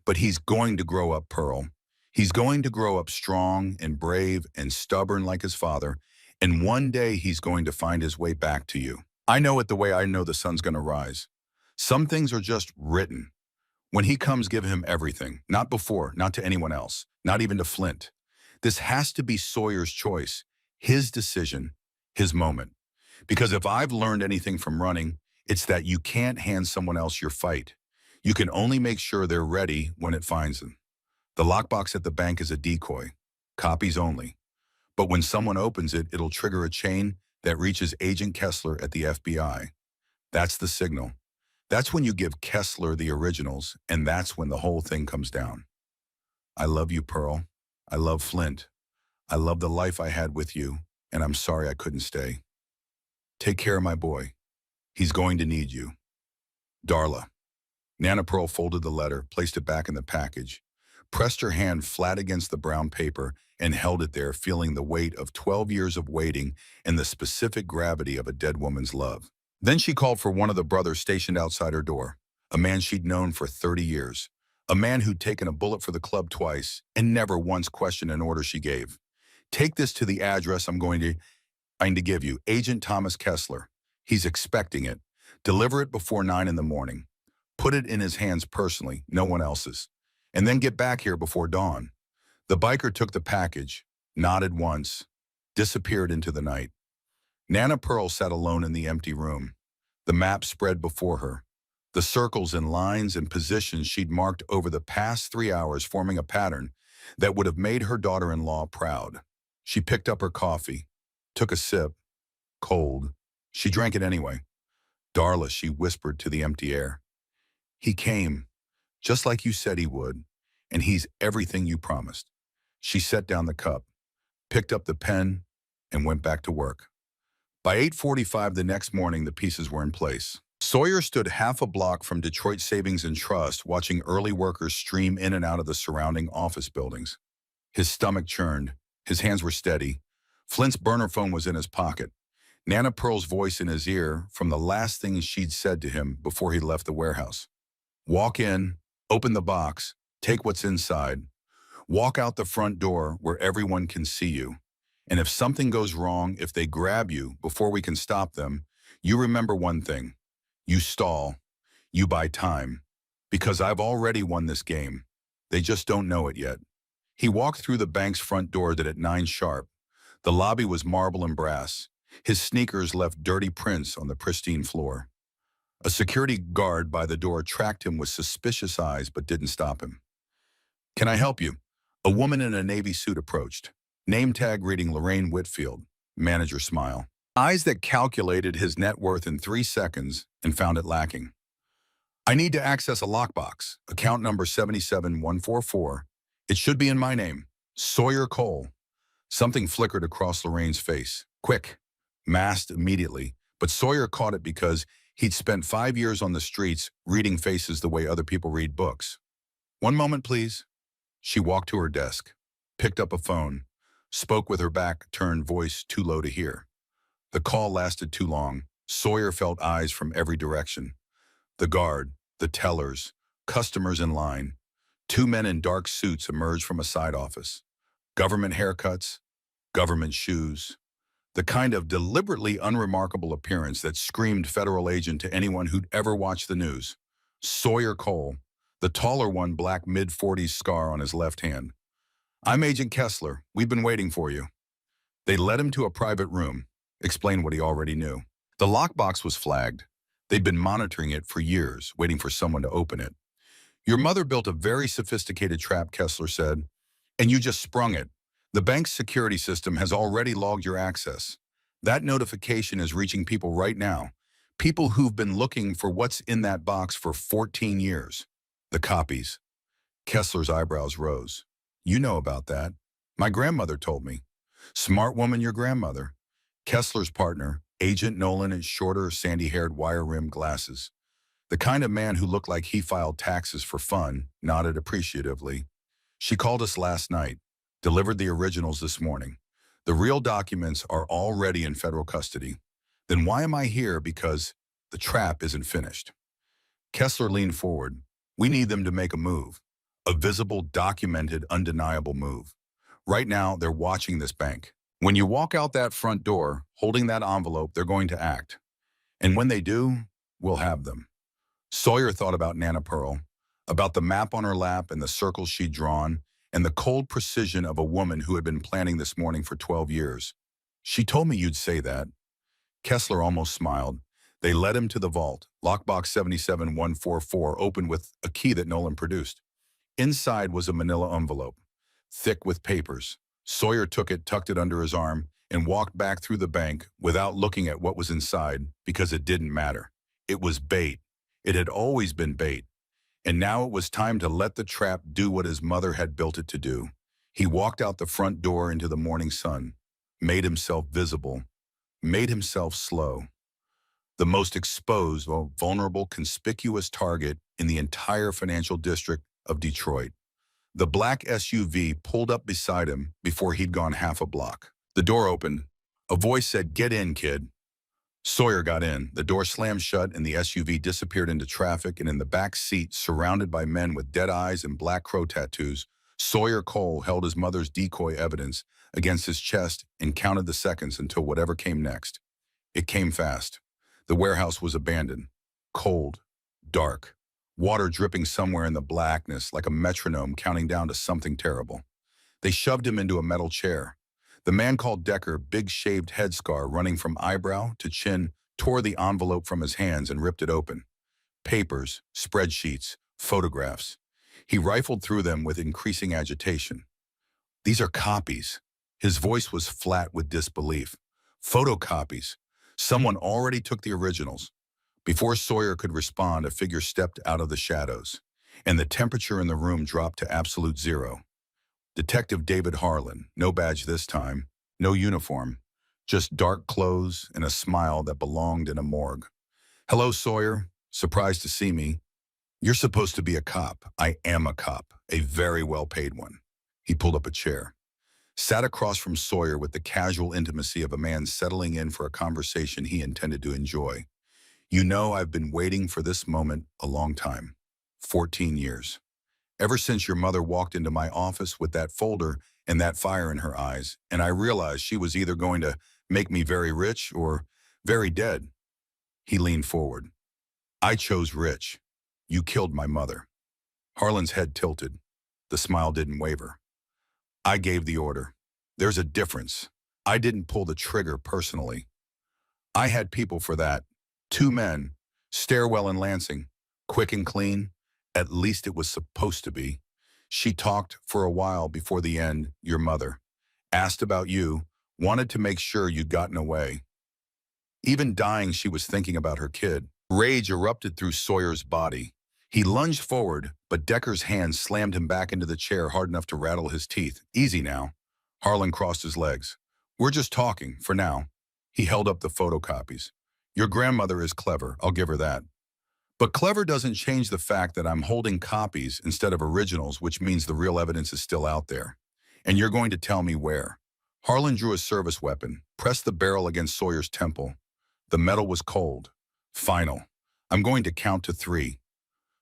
Speaker 1: But he's going to grow up, Pearl. He's going to grow up strong and brave and stubborn like his father, and one day he's going to find his way back to you. I know it the way I know the sun's going to rise. Some things are just written. When he comes, give him everything. Not before, not to anyone else, not even to Flint. This has to be Sawyer's choice, his decision, his moment. Because if I've learned anything from running, it's that you can't hand someone else your fight. You can only make sure they're ready when it finds them. The lockbox at the bank is a decoy, copies only. But when someone opens it, it'll trigger a chain that reaches Agent Kessler at the FBI. That's the signal. That's when you give Kessler the originals, and that's when the whole thing comes down. I love you, Pearl. I love Flint. I love the life I had with you, and I'm sorry I couldn't stay. Take care of my boy. He's going to need you. Darla. Nana Pearl folded the letter, placed it back in the package, pressed her hand flat against the brown paper, and held it there, feeling the weight of 12 years of waiting and the specific gravity of a dead woman's love. Then she called for one of the brothers stationed outside her door, a man she'd known for 30 years, a man who'd taken a bullet for the club twice and never once questioned an order she gave. Take this to the address I'm going to give you, Agent Thomas Kessler. He's expecting it. Deliver it before 9 in the morning. Put it in his hands personally, no one else's. And then get back here before dawn. The biker took the package, nodded once, disappeared into the night. Nana Pearl sat alone in the empty room. The map spread before her. The circles and lines and positions she'd marked over the past 3 hours forming a pattern that would have made her daughter-in-law proud. She picked up her coffee, took a sip, cold. She drank it anyway. Darla, she whispered to the empty air. He came, just like you said he would, and he's everything you promised. She set down the cup, picked up the pen, and went back to work. By 8:45 the next morning, the pieces were in place. Sawyer stood half a block from Detroit Savings and Trust, watching early workers stream in and out of the surrounding office buildings. His stomach churned. His hands were steady. Flint's burner phone was in his pocket. Nana Pearl's voice in his ear from the last things she'd said to him before he left the warehouse. Walk in, open the box, take what's inside. Walk out the front door where everyone can see you. And if something goes wrong, if they grab you before we can stop them, you remember one thing. You stall. You buy time. Because I've already won this game. They just don't know it yet. He walked through the bank's front door that at 9 sharp. The lobby was marble and brass. His sneakers left dirty prints on the pristine floor. A security guard by the door tracked him with suspicious eyes but didn't stop him. Can I help you? A woman in a navy suit approached. Name tag reading Lorraine Whitfield. Manager smile. Eyes that calculated his net worth in 3 seconds and found it lacking. I need to access a lockbox. Account number 77144. It should be in my name. Sawyer Cole. Something flickered across Lorraine's face. Quick. Masked immediately. But Sawyer caught it because he'd spent 5 years on the streets reading faces the way other people read books. One moment, please. She walked to her desk, picked up a phone, spoke with her back turned, voice too low to hear. The call lasted too long. Sawyer felt eyes from every direction. The guard, the tellers, customers in line. 2 men in dark suits emerged from a side office. Government haircuts, government shoes. The kind of deliberately unremarkable appearance that screamed federal agent to anyone who'd ever watched the news. Sawyer Cole, the taller one, black mid-40s scar on his left hand. I'm Agent Kessler. We've been waiting for you. They led him to a private room, explained what he already knew. The lockbox was flagged. They'd been monitoring it for years, waiting for someone to open it. Your mother built a very sophisticated trap, Kessler said, and you just sprung it. The bank's security system has already logged your access. That notification is reaching people right now, people who've been looking for what's in that box for 14 years. The copies. Kessler's eyebrows rose. You know about that. My grandmother told me. Smart woman, your grandmother. Kessler's partner, Agent Nolan, is shorter, sandy-haired, wire-rimmed glasses. The kind of man who looked like he filed taxes for fun, nodded appreciatively. She called us last night, delivered the originals this morning. The real documents are already in federal custody. Then why am I here? Because the trap isn't finished. Kessler leaned forward. We need them to make a move. A visible, documented, undeniable move. Right now, they're watching this bank. When you walk out that front door, holding that envelope, they're going to act. And when they do, we'll have them. Sawyer thought about Nana Pearl, about the map on her lap and the circles she'd drawn, and the cold precision of a woman who had been planning this morning for 12 years. She told me you'd say that. Kessler almost smiled. They led him to the vault. Lockbox 77144 opened with a key that Nolan produced. Inside was a manila envelope, thick with papers. Sawyer took it, tucked it under his arm, and walked back through the bank without looking at what was inside because it didn't matter. It was bait. It had always been bait. And now it was time to let the trap do what his mother had built it to do. He walked out the front door into the morning sun, made himself visible, made himself slow. The most exposed, vulnerable, conspicuous target in the entire financial district of Detroit. The black SUV pulled up beside him before he'd gone half a block. The door opened. A voice said, "Get in, kid." Sawyer got in. The door slammed shut and the SUV disappeared into traffic, and in the back seat, surrounded by men with dead eyes and black crow tattoos, Sawyer Cole held his mother's decoy evidence against his chest and counted the seconds until whatever came next. It came fast. The warehouse was abandoned. Cold. Dark. Water dripping somewhere in the blackness like a metronome counting down to something terrible. They shoved him into a metal chair. The man called Decker, big shaved headscar running from eyebrow to chin, tore the envelope from his hands and ripped it open. Papers, spreadsheets, photographs. He rifled through them with increasing agitation. These are copies. His voice was flat with disbelief. Photocopies. Someone already took the originals. Before Sawyer could respond, a figure stepped out of the shadows, and the temperature in the room dropped to absolute zero. Detective David Harlan, no badge this time, no uniform, just dark clothes and a smile that belonged in a morgue. "Hello, Sawyer. Surprised to see me. You're supposed to be a cop. I am a cop, a very well-paid one." He pulled up a chair, sat across from Sawyer with the casual intimacy of a man settling in for a conversation he intended to enjoy. "You know, I've been waiting for this moment a long time. 14 years. Ever since your mother walked into my office with that folder and that fire in her eyes, and I realized she was either going to make me very rich or very dead." He leaned forward. "I chose rich. You killed my mother." Harlan's head tilted. The smile didn't waver. "I gave the order. There's a difference. I didn't pull the trigger personally. I had people for that. 2 men, Stairwell and Lansing, quick and clean. At least it was supposed to be. She talked for a while before the end, your mother. Asked about you, wanted to make sure you'd gotten away. Even dying, she was thinking about her kid." Rage erupted through Sawyer's body. He lunged forward, but Decker's hand slammed him back into the chair hard enough to rattle his teeth. "Easy now." Harlan crossed his legs. "We're just talking, for now." He held up the photocopies. "Your grandmother is clever, I'll give her that. But clever doesn't change the fact that I'm holding copies instead of originals, which means the real evidence is still out there. And you're going to tell me where." Harlan drew a service weapon, pressed the barrel against Sawyer's temple. The metal was cold. "Final. I'm going to count to 3.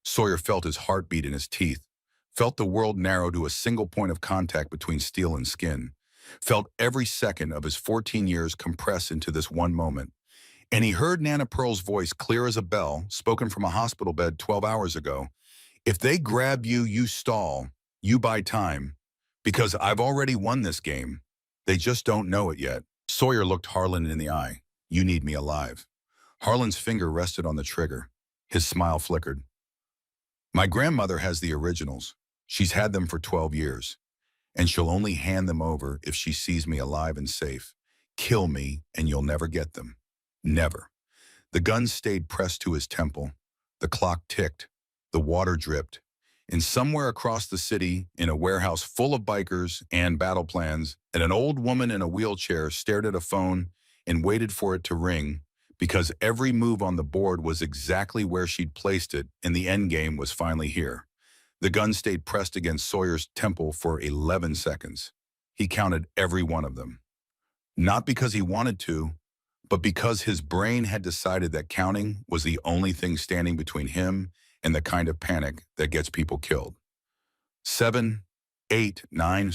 Speaker 1: Sawyer felt his heartbeat in his teeth, felt the world narrow to a single point of contact between steel and skin, felt every second of his 14 years compress into this one moment. And he heard Nana Pearl's voice clear as a bell, spoken from a hospital bed 12 hours ago. "If they grab you, you stall. You buy time. Because I've already won this game. They just don't know it yet. Sawyer looked Harlan in the eye. You need me alive. Harlan's finger rested on the trigger. His smile flickered. My grandmother has the originals. She's had them for 12 years. And she'll only hand them over if she sees me alive and safe. Kill me, and you'll never get them. Never. The gun stayed pressed to his temple. The clock ticked. The water dripped. And somewhere across the city, in a warehouse full of bikers and battle plans, and an old woman in a wheelchair stared at a phone and waited for it to ring because every move on the board was exactly where she'd placed it, and the end game was finally here. The gun stayed pressed against Sawyer's temple for 11 seconds. He counted every one of them. Not because he wanted to, but because his brain had decided that counting was the only thing standing between him and the kind of panic that gets people killed. 7, 8, 9,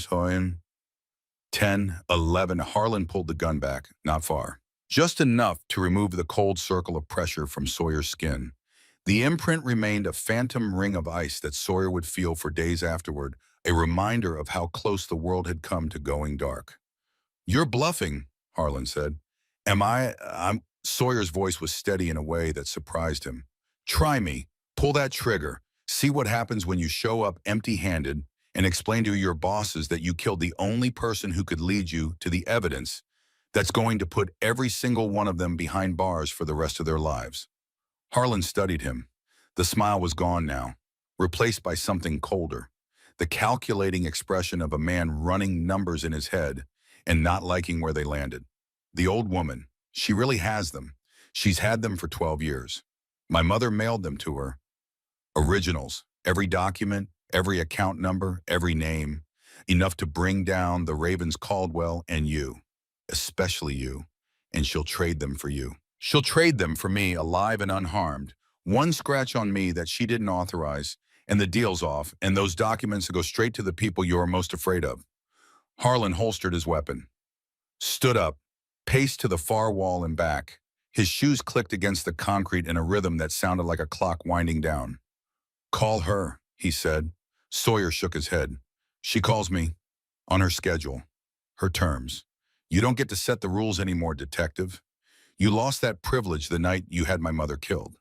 Speaker 1: 10, 11. Harlan pulled the gun back, not far. Just enough to remove the cold circle of pressure from Sawyer's skin. The imprint remained a phantom ring of ice that Sawyer would feel for days afterward, a reminder of how close the world had come to going dark. You're bluffing, Harlan said. I'm... Sawyer's voice was steady in a way that surprised him. Try me. Pull that trigger. See what happens when you show up empty-handed and explain to your bosses that you killed the only person who could lead you to the evidence that's going to put every single one of them behind bars for the rest of their lives. Harlan studied him. The smile was gone now, replaced by something colder. The calculating expression of a man running numbers in his head and not liking where they landed. The old woman, she really has them. She's had them for 12 years. My mother mailed them to her. Originals, every document, every account number, every name, enough to bring down the Ravens Caldwell and you, especially you, and she'll trade them for you. She'll trade them for me alive and unharmed. One scratch on me that she didn't authorize, and the deal's off, and those documents go straight to the people you're most afraid of. Harlan holstered his weapon, stood up, paced to the far wall and back. His shoes clicked against the concrete in a rhythm that sounded like a clock winding down. Call her, he said. Sawyer shook his head. She calls me. On her schedule. Her terms. You don't get to set the rules anymore, detective. You lost that privilege the night you had my mother killed.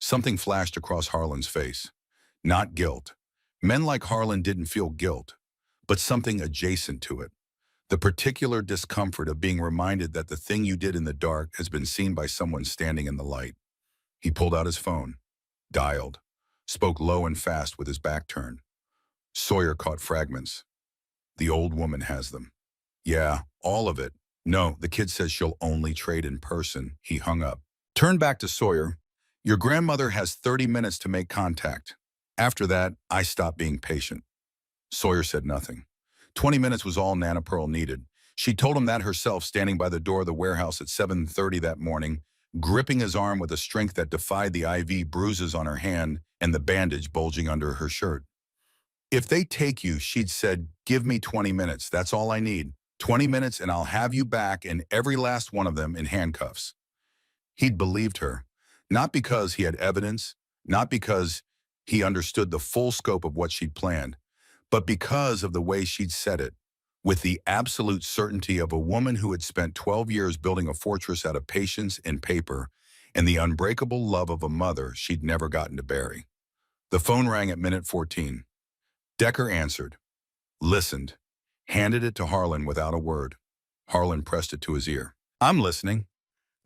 Speaker 1: Something flashed across Harlan's face. Not guilt. Men like Harlan didn't feel guilt, but something adjacent to it. The particular discomfort of being reminded that the thing you did in the dark has been seen by someone standing in the light. He pulled out his phone, dialed, spoke low and fast with his back turned. Sawyer caught fragments. The old woman has them. Yeah, all of it. No, the kid says she'll only trade in person. He hung up. Turned back to Sawyer. Your grandmother has 30 minutes to make contact. After that, I stopped being patient. Sawyer said nothing. 20 minutes was all Nana Pearl needed. She told him that herself, standing by the door of the warehouse at 7:30 that morning, gripping his arm with a strength that defied the IV bruises on her hand and the bandage bulging under her shirt. If they take you, she'd said, give me 20 minutes. That's all I need. 20 minutes and I'll have you back, and every last one of them in handcuffs. He'd believed her, not because he had evidence, not because he understood the full scope of what she'd planned, but because of the way she'd said it, with the absolute certainty of a woman who had spent 12 years building a fortress out of patience and paper and the unbreakable love of a mother she'd never gotten to bury. The phone rang at minute 14. Decker answered, listened, handed it to Harlan without a word. Harlan pressed it to his ear. I'm listening.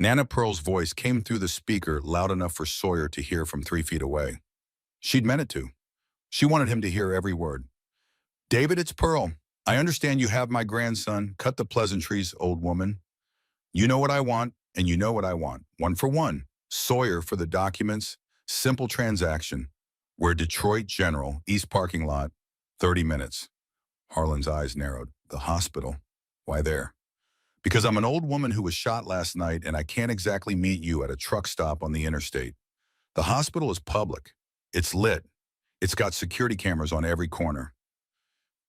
Speaker 1: Nana Pearl's voice came through the speaker loud enough for Sawyer to hear from 3 feet away. She'd meant it to. She wanted him to hear every word. David, it's Pearl. I understand you have my grandson. Cut the pleasantries, old woman. You know what I want, and you know what I want. 1 for 1. Sawyer for the documents. Simple transaction. We're Detroit General, East parking lot. 30 minutes. Harlan's eyes narrowed. The hospital. Why there? Because I'm an old woman who was shot last night, and I can't exactly meet you at a truck stop on the interstate. The hospital is public. It's lit. It's got security cameras on every corner.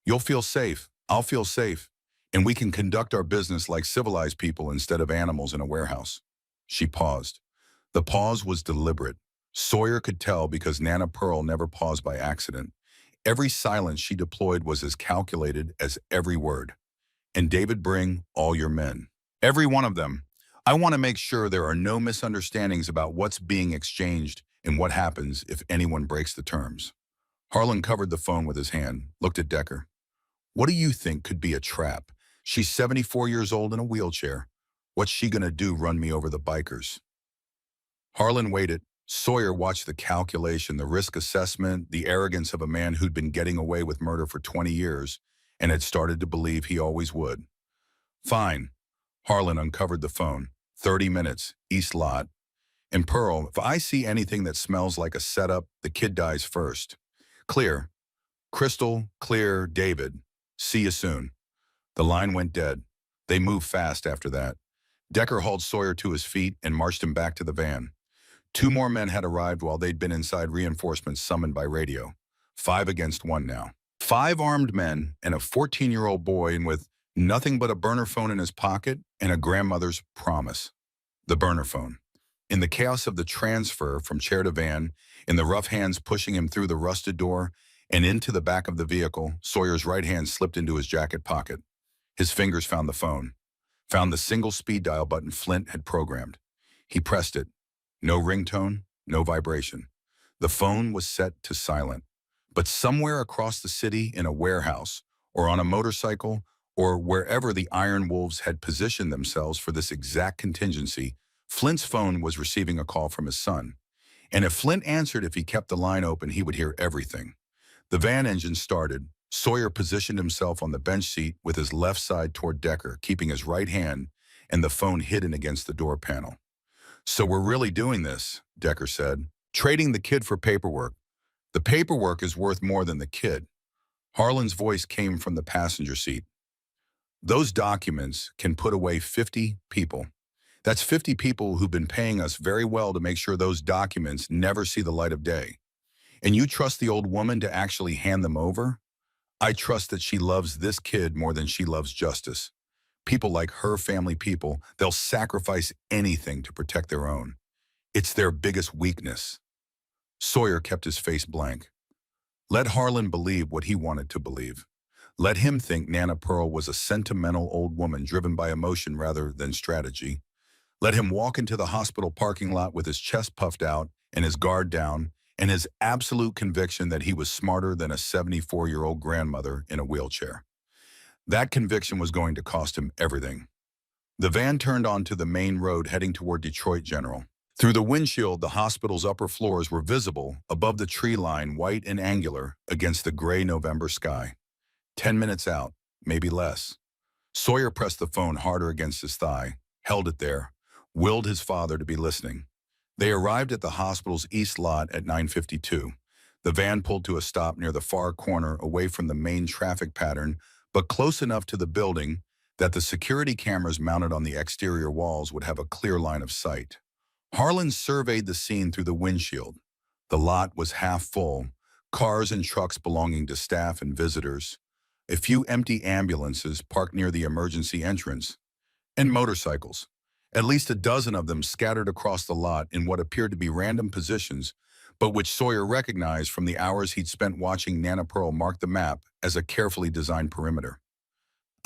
Speaker 1: You'll feel safe. I'll feel safe. And we can conduct our business like civilized people instead of animals in a warehouse. She paused. The pause was deliberate. Sawyer could tell because Nana Pearl never paused by accident. Every silence she deployed was as calculated as every word. And David, bring all your men. Every one of them. I want to make sure there are no misunderstandings about what's being exchanged and what happens if anyone breaks the terms. Harlan covered the phone with his hand, looked at Decker. What do you think could be a trap? She's 74 years old in a wheelchair. What's she gonna do, run me over the bikers? Harlan waited. Sawyer watched the calculation, the risk assessment, the arrogance of a man who'd been getting away with murder for 20 years and had started to believe he always would. Fine. Harlan uncovered the phone. 30 minutes, East Lot. And Pearl, if I see anything that smells like a setup, the kid dies first. Clear. Crystal, clear, David. See you soon. The line went dead. They moved fast after that. Decker hauled Sawyer to his feet and marched him back to the van. Two more men had arrived while they'd been inside reinforcements summoned by radio. 5 against 1 now. 5 armed men and a 14-year-old boy, and with nothing but a burner phone in his pocket and a grandmother's promise. The burner phone. In the chaos of the transfer from chair to van, in the rough hands pushing him through the rusted door and into the back of the vehicle, Sawyer's right hand slipped into his jacket pocket. His fingers found the phone, found the single speed dial button Flint had programmed. He pressed it. No ringtone, no vibration. The phone was set to silent. But somewhere across the city, in a warehouse, or on a motorcycle, or wherever the Iron Wolves had positioned themselves for this exact contingency, Flint's phone was receiving a call from his son. And if Flint answered, if he kept the line open, he would hear everything. The van engine started. Sawyer positioned himself on the bench seat with his left side toward Decker, keeping his right hand and the phone hidden against the door panel. So we're really doing this, Decker said. Trading the kid for paperwork. The paperwork is worth more than the kid. Harlan's voice came from the passenger seat. Those documents can put away 50 people. That's 50 people who've been paying us very well to make sure those documents never see the light of day. And you trust the old woman to actually hand them over? I trust that she loves this kid more than she loves justice. People like her family people, they'll sacrifice anything to protect their own. It's their biggest weakness. Sawyer kept his face blank. Let Harlan believe what he wanted to believe. Let him think Nana Pearl was a sentimental old woman driven by emotion rather than strategy. Let him walk into the hospital parking lot with his chest puffed out and his guard down and his absolute conviction that he was smarter than a 74-year-old grandmother in a wheelchair. That conviction was going to cost him everything. The van turned onto the main road heading toward Detroit General. Through the windshield, the hospital's upper floors were visible above the tree line, white and angular against the gray November sky. 10 minutes out, maybe less. Sawyer pressed the phone harder against his thigh, held it there, willed his father to be listening. They arrived at the hospital's east lot at 9:52. The van pulled to a stop near the far corner, away from the main traffic pattern, but close enough to the building that the security cameras mounted on the exterior walls would have a clear line of sight. Harlan surveyed the scene through the windshield. The lot was half full, cars and trucks belonging to staff and visitors, a few empty ambulances parked near the emergency entrance, and motorcycles. At least a dozen of them scattered across the lot in what appeared to be random positions, but which Sawyer recognized from the hours he'd spent watching Nana Pearl mark the map as a carefully designed perimeter.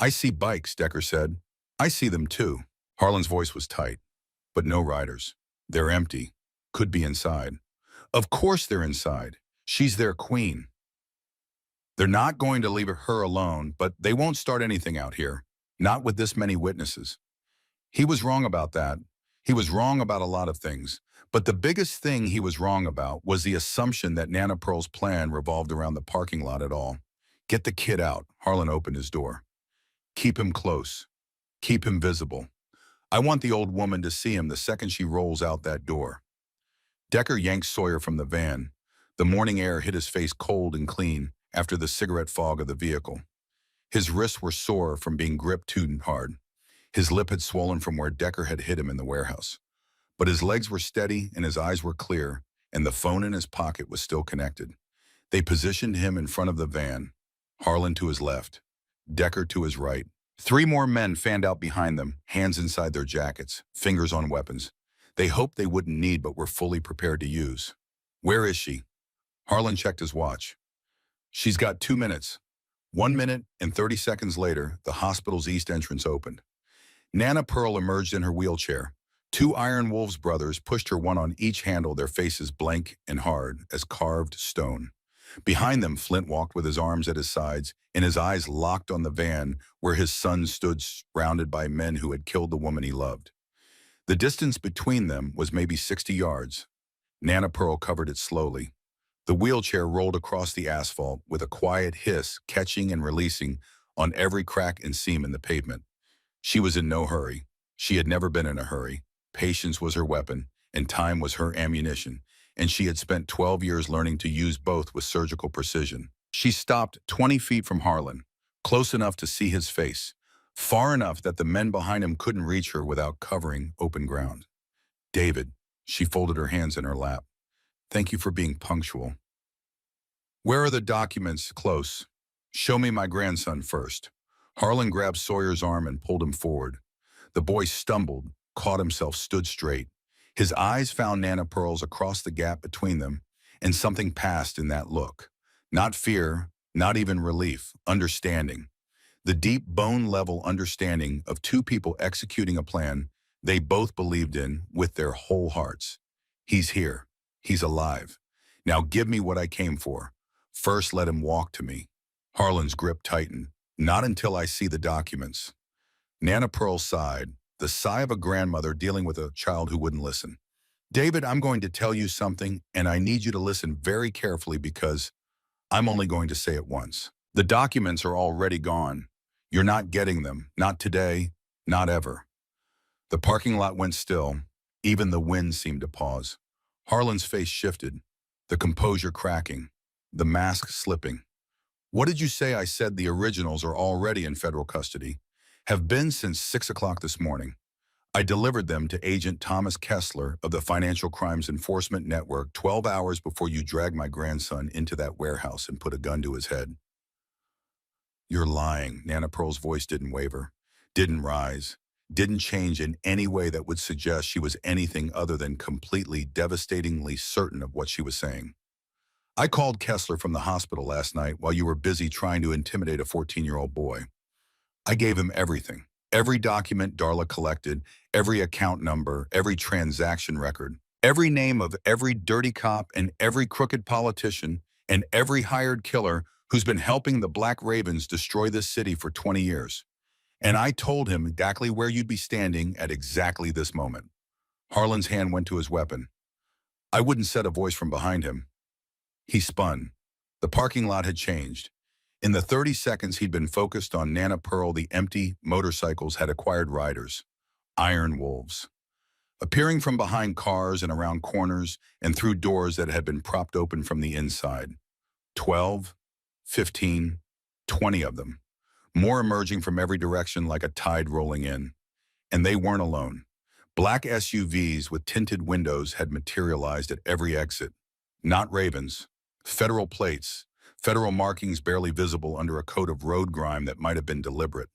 Speaker 1: I see bikes, Decker said. I see them too. Harlan's voice was tight, but no riders. They're empty. Could be inside. Of course they're inside. She's their queen. They're not going to leave her alone, but they won't start anything out here. Not with this many witnesses. He was wrong about that. He was wrong about a lot of things. But the biggest thing he was wrong about was the assumption that Nana Pearl's plan revolved around the parking lot at all. Get the kid out. Harlan opened his door. Keep him close. Keep him visible. I want the old woman to see him the second she rolls out that door. Decker yanked Sawyer from the van. The morning air hit his face cold and clean after the cigarette fog of the vehicle. His wrists were sore from being gripped too hard. His lip had swollen from where Decker had hit him in the warehouse. But his legs were steady and his eyes were clear, and the phone in his pocket was still connected. They positioned him in front of the van, Harlan to his left, Decker to his right. 3 more men fanned out behind them, hands inside their jackets, fingers on weapons. They hoped they wouldn't need but were fully prepared to use. Where is she? Harlan checked his watch. She's got 2 minutes. 1 minute and 30 seconds later, the hospital's east entrance opened. Nana Pearl emerged in her wheelchair. Two Iron Wolves brothers pushed her, one on each handle, their faces blank and hard as carved stone. Behind them, Flint walked with his arms at his sides and his eyes locked on the van where his son stood, surrounded by men who had killed the woman he loved. The distance between them was maybe 60 yards. Nana Pearl covered it slowly. The wheelchair rolled across the asphalt with a quiet hiss, catching and releasing on every crack and seam in the pavement. She was in no hurry. She had never been in a hurry. Patience was her weapon, and time was her ammunition, and she had spent 12 years learning to use both with surgical precision. She stopped 20 feet from Harlan, close enough to see his face, far enough that the men behind him couldn't reach her without covering open ground. David, she folded her hands in her lap. Thank you for being punctual. Where are the documents? Close. Show me my grandson first. Harlan grabbed Sawyer's arm and pulled him forward. The boy stumbled, caught himself, stood straight. His eyes found Nana Pearl's across the gap between them, and something passed in that look. Not fear, not even relief, understanding. The deep bone-level understanding of two people executing a plan they both believed in with their whole hearts. He's here. He's alive. Now give me what I came for. First, let him walk to me. Harlan's grip tightened. Not until I see the documents. Nana Pearl sighed, the sigh of a grandmother dealing with a child who wouldn't listen. David, I'm going to tell you something, and I need you to listen very carefully because I'm only going to say it once. The documents are already gone. You're not getting them. Not today. Not ever. The parking lot went still. Even the wind seemed to pause. Harlan's face shifted, the composure cracking, the mask slipping. What did you say? I said the originals are already in federal custody. Have been since 6 o'clock this morning. I delivered them to Agent Thomas Kessler of the Financial Crimes Enforcement Network 12 hours before you dragged my grandson into that warehouse and put a gun to his head. You're lying. Nana Pearl's voice didn't waver, didn't rise, didn't change in any way that would suggest she was anything other than completely, devastatingly certain of what she was saying. I called Kessler from the hospital last night while you were busy trying to intimidate a 14-year-old boy. I gave him everything. Every document Darla collected, every account number, every transaction record, every name of every dirty cop and every crooked politician and every hired killer who's been helping the Black Ravens destroy this city for 20 years. And I told him exactly where you'd be standing at exactly this moment. Harlan's hand went to his weapon. I wouldn't set a voice from behind him. He spun. The parking lot had changed. In the 30 seconds he'd been focused on Nana Pearl, the empty motorcycles had acquired riders. Iron Wolves. Appearing from behind cars and around corners and through doors that had been propped open from the inside. 12, 15, 20 of them. More emerging from every direction like a tide rolling in. And they weren't alone. Black SUVs with tinted windows had materialized at every exit. Not Ravens. Federal plates. Federal markings barely visible under a coat of road grime that might have been deliberate.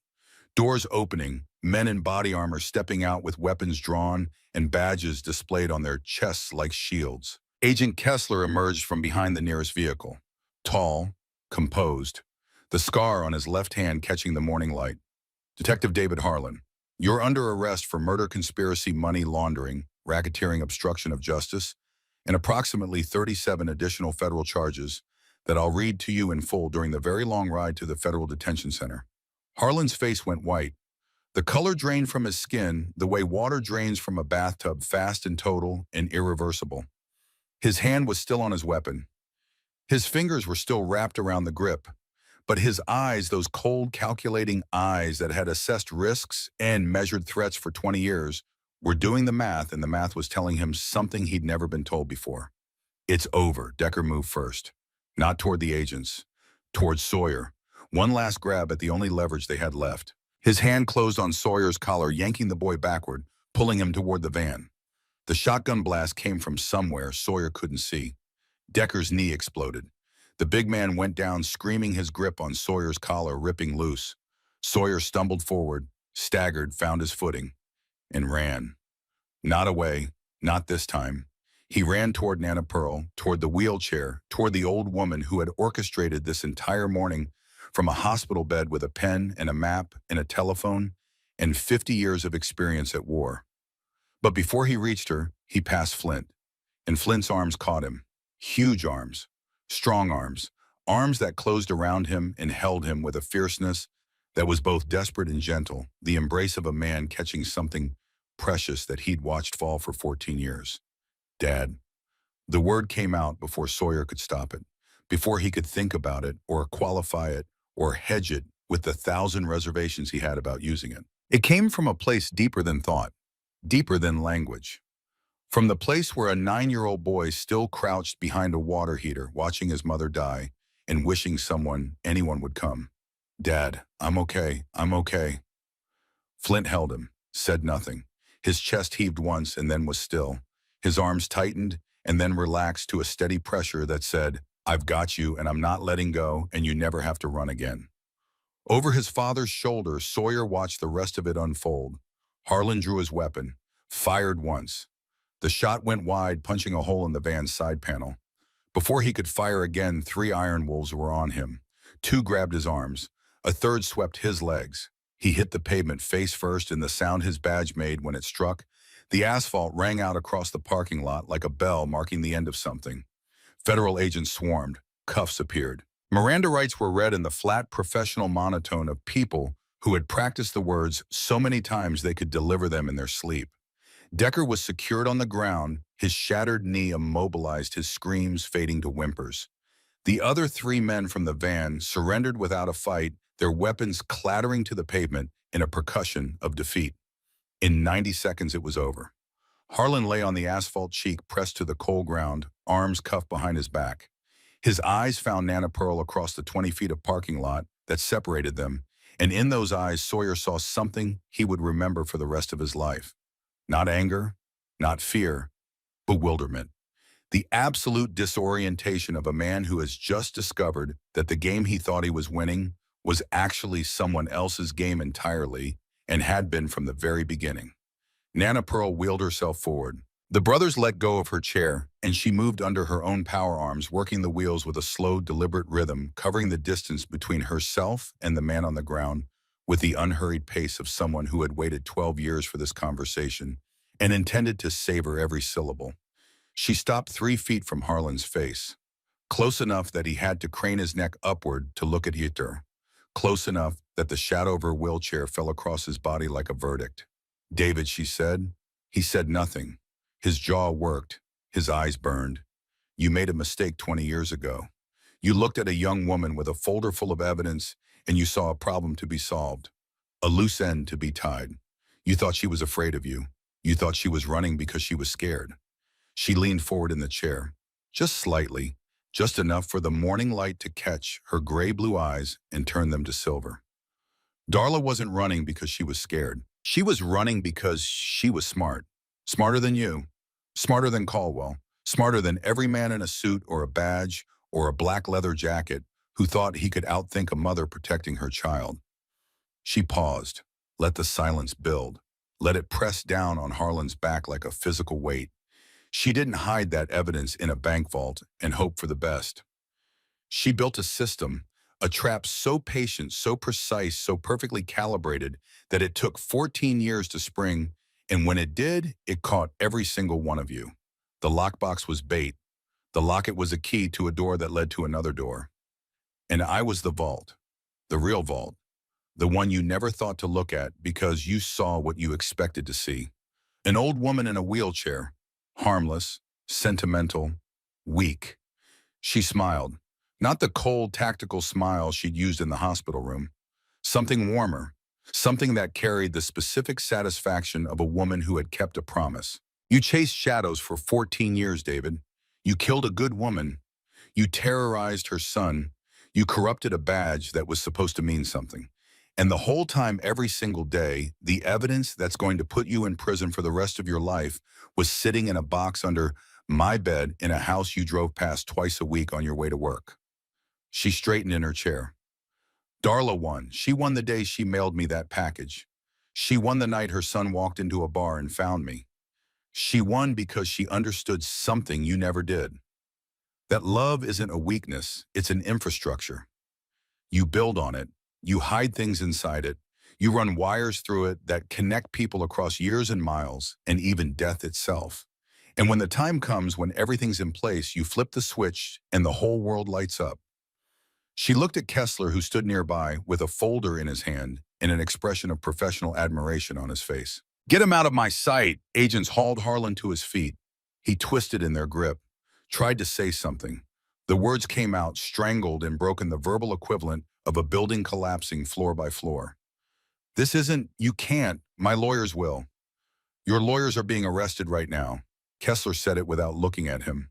Speaker 1: Doors opening, men in body armor stepping out with weapons drawn and badges displayed on their chests like shields. Agent Kessler emerged from behind the nearest vehicle. Tall, composed, the scar on his left hand catching the morning light. Detective David Harlan, you're under arrest for murder, conspiracy, money laundering, racketeering, obstruction of justice, and approximately 37 additional federal charges that I'll read to you in full during the very long ride to the federal detention center. Harlan's face went white. The color drained from his skin the way water drains from a bathtub, fast and total and irreversible. His hand was still on his weapon. His fingers were still wrapped around the grip, but his eyes, those cold, calculating eyes that had assessed risks and measured threats for 20 years, were doing the math, and the math was telling him something he'd never been told before. It's over. Decker moved first. Not toward the agents, toward Sawyer. One last grab at the only leverage they had left. His hand closed on Sawyer's collar, yanking the boy backward, pulling him toward the van. The shotgun blast came from somewhere Sawyer couldn't see. Decker's knee exploded. The big man went down, screaming, his grip on Sawyer's collar ripping loose. Sawyer stumbled forward, staggered, found his footing, and ran. Not away, not this time. He ran toward Nana Pearl, toward the wheelchair, toward the old woman who had orchestrated this entire morning from a hospital bed with a pen and a map and a telephone and 50 years of experience at war. But before he reached her, he passed Flint, and Flint's arms caught him. Huge arms, strong arms, arms that closed around him and held him with a fierceness that was both desperate and gentle, the embrace of a man catching something precious that he'd watched fall for 14 years. Dad. The word came out before Sawyer could stop it, before he could think about it or qualify it or hedge it with the thousand reservations he had about using it. It came from a place deeper than thought, deeper than language. From the place where a 9-year-old boy still crouched behind a water heater watching his mother die and wishing anyone would come. Dad, I'm okay, I'm okay. Flint held him, said nothing. His chest heaved once and then was still. His arms tightened and then relaxed to a steady pressure that said, I've got you and I'm not letting go and you never have to run again. Over his father's shoulder, Sawyer watched the rest of it unfold. Harlan drew his weapon, fired once. The shot went wide, punching a hole in the van's side panel. Before he could fire again, 3 iron wolves were on him. 2 grabbed his arms. A third swept his legs. He hit the pavement face first, and the sound his badge made when it struck, the asphalt rang out across the parking lot like a bell marking the end of something. Federal agents swarmed. Cuffs appeared. Miranda rights were read in the flat professional monotone of people who had practiced the words so many times they could deliver them in their sleep. Decker was secured on the ground, his shattered knee immobilized, his screams fading to whimpers. The other 3 men from the van surrendered without a fight, their weapons clattering to the pavement in a percussion of defeat. In 90 seconds it was over. Harlan lay on the asphalt, cheek pressed to the cold ground, arms cuffed behind his back. His eyes found Nana Pearl across the 20 feet of parking lot that separated them, and in those eyes Sawyer saw something he would remember for the rest of his life. Not anger, not fear, bewilderment. The absolute disorientation of a man who has just discovered that the game he thought he was winning was actually someone else's game entirely and had been from the very beginning. Nana Pearl wheeled herself forward. The brothers let go of her chair, and she moved under her own power arms, working the wheels with a slow, deliberate rhythm, covering the distance between herself and the man on the ground with the unhurried pace of someone who had waited 12 years for this conversation and intended to savor every syllable. She stopped 3 feet from Harlan's face, close enough that he had to crane his neck upward to look at her, close enough that the shadow of her wheelchair fell across his body like a verdict. David, she said. He said nothing. His jaw worked. His eyes burned. You made a mistake 20 years ago. You looked at a young woman with a folder full of evidence and you saw a problem to be solved, a loose end to be tied. You thought she was afraid of you. You thought she was running because she was scared. She leaned forward in the chair, just slightly, just enough for the morning light to catch her gray-blue eyes and turn them to silver. Darla wasn't running because she was scared. She was running because she was smart. Smarter than you. Smarter than Caldwell. Smarter than every man in a suit or a badge or a black leather jacket who thought he could outthink a mother protecting her child. She paused, let the silence build, let it press down on Harlan's back like a physical weight. She didn't hide that evidence in a bank vault and hope for the best. She built a system, a trap so patient, so precise, so perfectly calibrated that it took 14 years to spring, and when it did, it caught every single one of you. The lockbox was bait. The locket was a key to a door that led to another door. And I was the vault, the real vault, the one you never thought to look at because you saw what you expected to see. An old woman in a wheelchair, harmless, sentimental, weak. She smiled, not the cold, tactical smile she'd used in the hospital room. Something warmer, something that carried the specific satisfaction of a woman who had kept a promise. You chased shadows for 14 years, David. You killed a good woman. You terrorized her son. You corrupted a badge that was supposed to mean something. And the whole time, every single day, the evidence that's going to put you in prison for the rest of your life was sitting in a box under my bed in a house you drove past twice a week on your way to work. She straightened in her chair. Darla won. She won the day she mailed me that package. She won the night her son walked into a bar and found me. She won because she understood something you never did. That love isn't a weakness, it's an infrastructure. You build on it. You hide things inside it. You run wires through it that connect people across years and miles, and even death itself. And when the time comes when everything's in place, you flip the switch and the whole world lights up. She looked at Kessler, who stood nearby with a folder in his hand and an expression of professional admiration on his face. "Get him out of my sight!" Agents hauled Harlan to his feet. He twisted in their grip, tried to say something. The words came out strangled and broken, the verbal equivalent of a building collapsing floor by floor. "This isn't, you can't, my lawyers will." "Your lawyers are being arrested right now." Kessler said it without looking at him.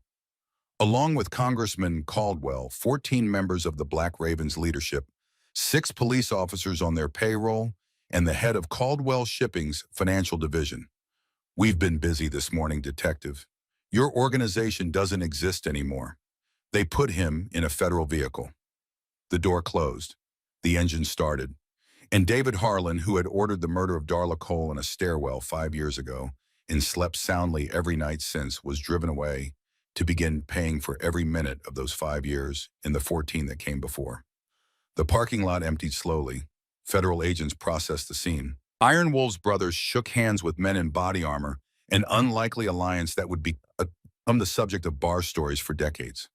Speaker 1: Along with Congressman Caldwell, 14 members of the Black Ravens leadership, 6 police officers on their payroll, and the head of Caldwell Shipping's financial division. "We've been busy this morning, Detective. Your organization doesn't exist anymore." They put him in a federal vehicle. The door closed. The engine started. And David Harlan, who had ordered the murder of Darla Cole in a stairwell 5 years ago and slept soundly every night since, was driven away to begin paying for every minute of those 5 years and the 14 that came before. The parking lot emptied slowly. Federal agents processed the scene. Iron Wolf's brothers shook hands with men in body armor, an unlikely alliance that would become the subject of bar stories for decades.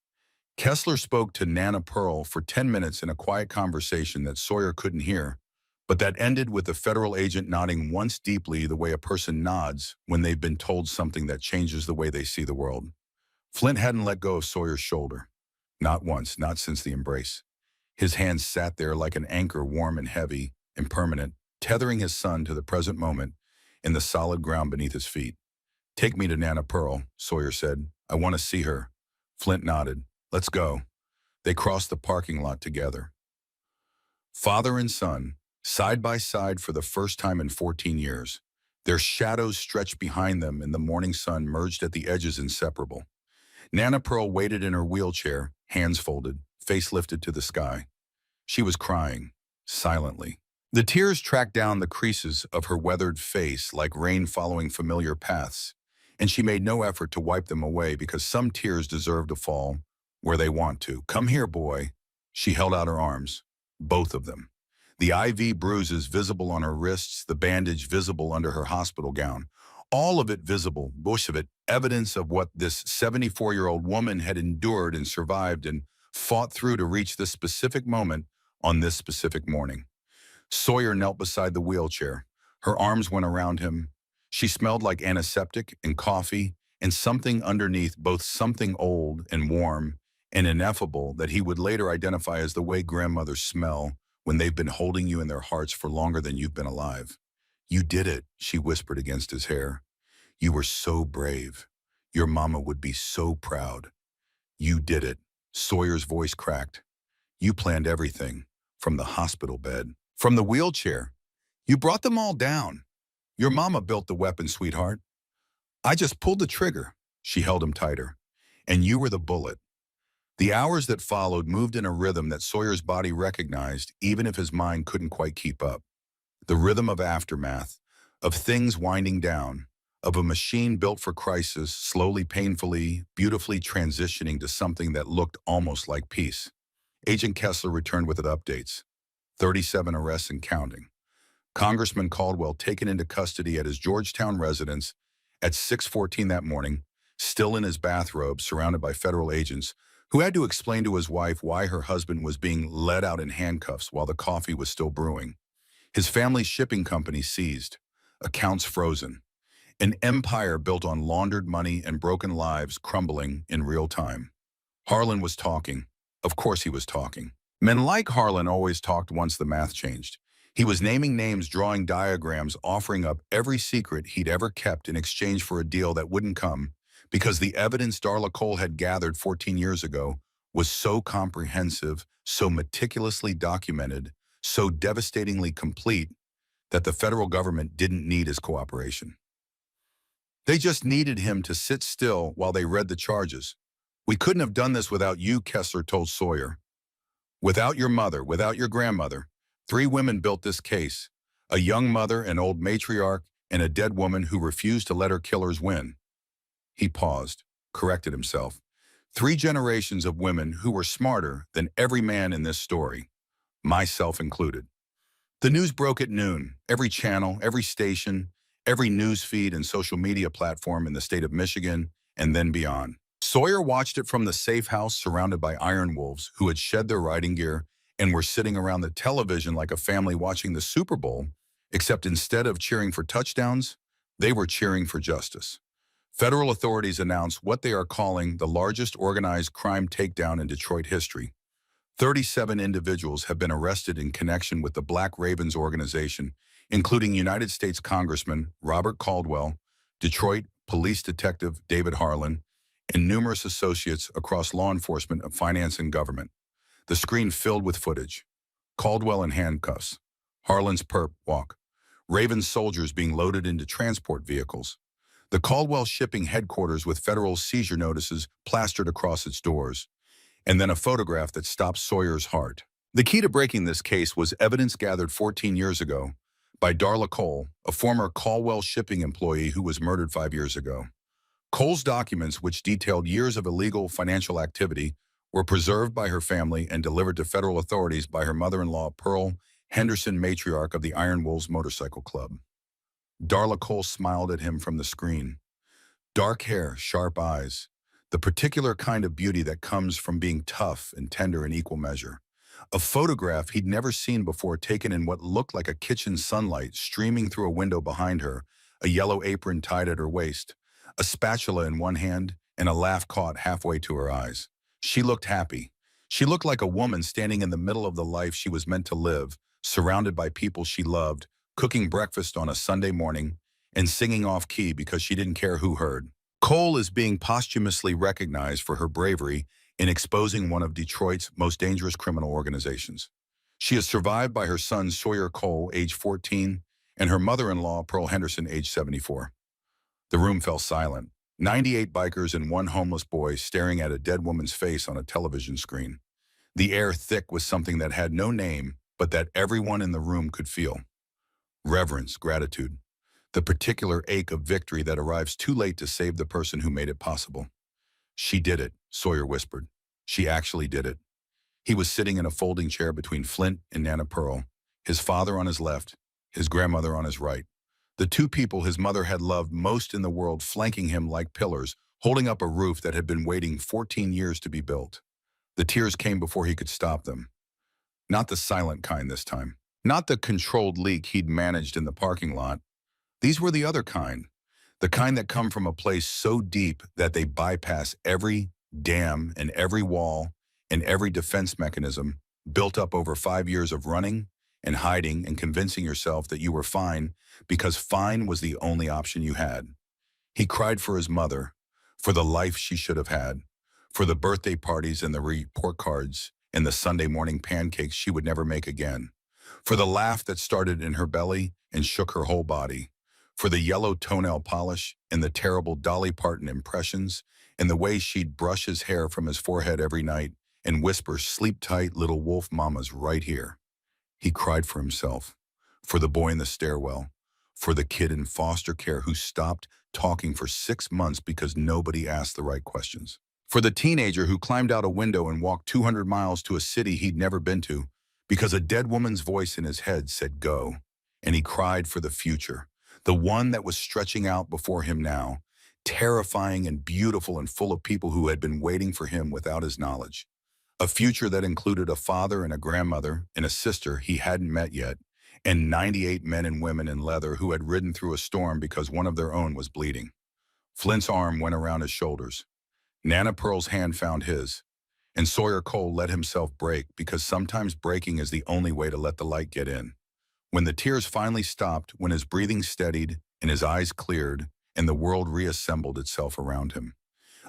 Speaker 1: Kessler spoke to Nana Pearl for 10 minutes in a quiet conversation that Sawyer couldn't hear, but that ended with the federal agent nodding once deeply, the way a person nods when they've been told something that changes the way they see the world. Flint hadn't let go of Sawyer's shoulder. Not once, not since the embrace. His hands sat there like an anchor, warm and heavy and permanent, tethering his son to the present moment in the solid ground beneath his feet. "Take me to Nana Pearl," Sawyer said. "I want to see her." Flint nodded. "Let's go." They crossed the parking lot together. Father and son, side by side for the first time in 14 years. Their shadows stretched behind them and the morning sun merged at the edges, inseparable. Nana Pearl waited in her wheelchair, hands folded, face lifted to the sky. She was crying, silently. The tears tracked down the creases of her weathered face like rain following familiar paths, and she made no effort to wipe them away because some tears deserve to fall where they want to. "Come here, boy." She held out her arms, both of them. The IV bruises visible on her wrists, the bandage visible under her hospital gown. All of it visible, bush of it, evidence of what this 74-year-old woman had endured and survived and fought through to reach this specific moment on this specific morning. Sawyer knelt beside the wheelchair. Her arms went around him. She smelled like antiseptic and coffee and something underneath, both something old and warm and ineffable that he would later identify as the way grandmothers smell when they've been holding you in their hearts for longer than you've been alive. "You did it," she whispered against his hair. "You were so brave. Your mama would be so proud. You did it." Sawyer's voice cracked. "You planned everything, from the hospital bed, from the wheelchair. You brought them all down. Your mama built the weapon, sweetheart. I just pulled the trigger." She held him tighter. "And you were the bullet." The hours that followed moved in a rhythm that Sawyer's body recognized, even if his mind couldn't quite keep up. The rhythm of aftermath, of things winding down, of a machine built for crisis, slowly, painfully, beautifully transitioning to something that looked almost like peace. Agent Kessler returned with updates. 37 arrests and counting. Congressman Caldwell taken into custody at his Georgetown residence at 6:14 that morning, still in his bathrobe, surrounded by federal agents, who had to explain to his wife why her husband was being led out in handcuffs while the coffee was still brewing. His family's shipping company seized, accounts frozen, an empire built on laundered money and broken lives crumbling in real time. Harlan was talking. Of course he was talking. Men like Harlan always talked once the math changed. He was naming names, drawing diagrams, offering up every secret he'd ever kept in exchange for a deal that wouldn't come, because the evidence Darla Cole had gathered 14 years ago was so comprehensive, so meticulously documented, so devastatingly complete that the federal government didn't need his cooperation. They just needed him to sit still while they read the charges. "We couldn't have done this without you," Kessler told Sawyer. "Without your mother, without your grandmother. 3 women built this case. A young mother, an old matriarch, and a dead woman who refused to let her killers win." He paused, corrected himself. 3 generations of women who were smarter than every man in this story. myself included. The news broke at noon. Every channel, every station, every news feed and social media platform in the state of Michigan, and then beyond. Sawyer watched it from the safe house surrounded by iron wolves who had shed their riding gear and were sitting around the television like a family watching the Super Bowl, except instead of cheering for touchdowns, they were cheering for justice. Federal authorities announced what they are calling the largest organized crime takedown in Detroit history. 37 individuals have been arrested in connection with the Black Ravens organization, including United States Congressman Robert Caldwell, Detroit Police Detective David Harlan, and numerous associates across law enforcement of finance and government. The screen filled with footage. Caldwell in handcuffs, Harlan's perp walk, Ravens soldiers being loaded into transport vehicles, the Caldwell shipping headquarters with federal seizure notices plastered across its doors, and then a photograph that stopped Sawyer's heart. The key to breaking this case was evidence gathered 14 years ago by Darla Cole, a former Caldwell shipping employee who was murdered 5 years ago. Cole's documents, which detailed years of illegal financial activity, were preserved by her family and delivered to federal authorities by her mother-in-law, Pearl Henderson, matriarch of the Iron Wolves Motorcycle Club. Darla Cole smiled at him from the screen. Dark hair, sharp eyes, the particular kind of beauty that comes from being tough and tender in equal measure. A photograph he'd never seen before, taken in what looked like a kitchen sunlight streaming through a window behind her, a yellow apron tied at her waist, a spatula in one hand, and a laugh caught halfway to her eyes. She looked happy. She looked like a woman standing in the middle of the life she was meant to live, surrounded by people she loved, cooking breakfast on a Sunday morning, and singing off-key because she didn't care who heard. Cole is being posthumously recognized for her bravery in exposing one of Detroit's most dangerous criminal organizations. She is survived by her son Sawyer Cole, age 14, and her mother-in-law, Pearl Henderson, age 74. The room fell silent. 98 bikers and one homeless boy staring at a dead woman's face on a television screen. The air thick with something that had no name, but that everyone in the room could feel. Reverence, gratitude. The particular ache of victory that arrives too late to save the person who made it possible. She did it, Sawyer whispered. She actually did it. He was sitting in a folding chair between Flint and Nana Pearl, his father on his left, his grandmother on his right. The two people his mother had loved most in the world flanking him like pillars, holding up a roof that had been waiting 14 years to be built. The tears came before he could stop them. Not the silent kind this time. Not the controlled leak he'd managed in the parking lot. These were the other kind. The kind that come from a place so deep that they bypass every dam and every wall and every defense mechanism built up over 5 years of running and hiding and convincing yourself that you were fine because fine was the only option you had. He cried for his mother, for the life she should have had, for the birthday parties and the report cards and the Sunday morning pancakes she would never make again, for the laugh that started in her belly and shook her whole body, for the yellow toenail polish and the terrible Dolly Parton impressions and the way she'd brush his hair from his forehead every night and whisper, "Sleep tight, little wolf, mama's right here." He cried for himself, for the boy in the stairwell, for the kid in foster care who stopped talking for 6 months because nobody asked the right questions, for the teenager who climbed out a window and walked 200 miles to a city he'd never been to because a dead woman's voice in his head said go, and he cried for the future, the one that was stretching out before him now, terrifying and beautiful and full of people who had been waiting for him without his knowledge. A future that included a father and a grandmother and a sister he hadn't met yet, and 98 men and women in leather who had ridden through a storm because one of their own was bleeding. Flint's arm went around his shoulders. Nana Pearl's hand found his, and Sawyer Cole let himself break because sometimes breaking is the only way to let the light get in. When the tears finally stopped, when his breathing steadied and his eyes cleared and the world reassembled itself around him,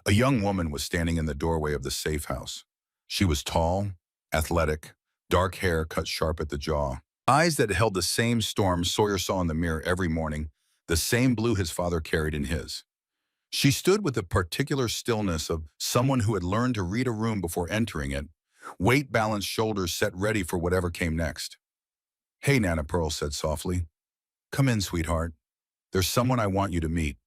Speaker 1: a young woman was standing in the doorway of the safe house. She was tall, athletic, dark hair cut sharp at the jaw, eyes that held the same storm Sawyer saw in the mirror every morning, the same blue his father carried in his. She stood with the particular stillness of someone who had learned to read a room before entering it, weight-balanced shoulders set ready for whatever came next. "Hey," Nana Pearl said softly. "Come in, sweetheart. There's someone I want you to meet."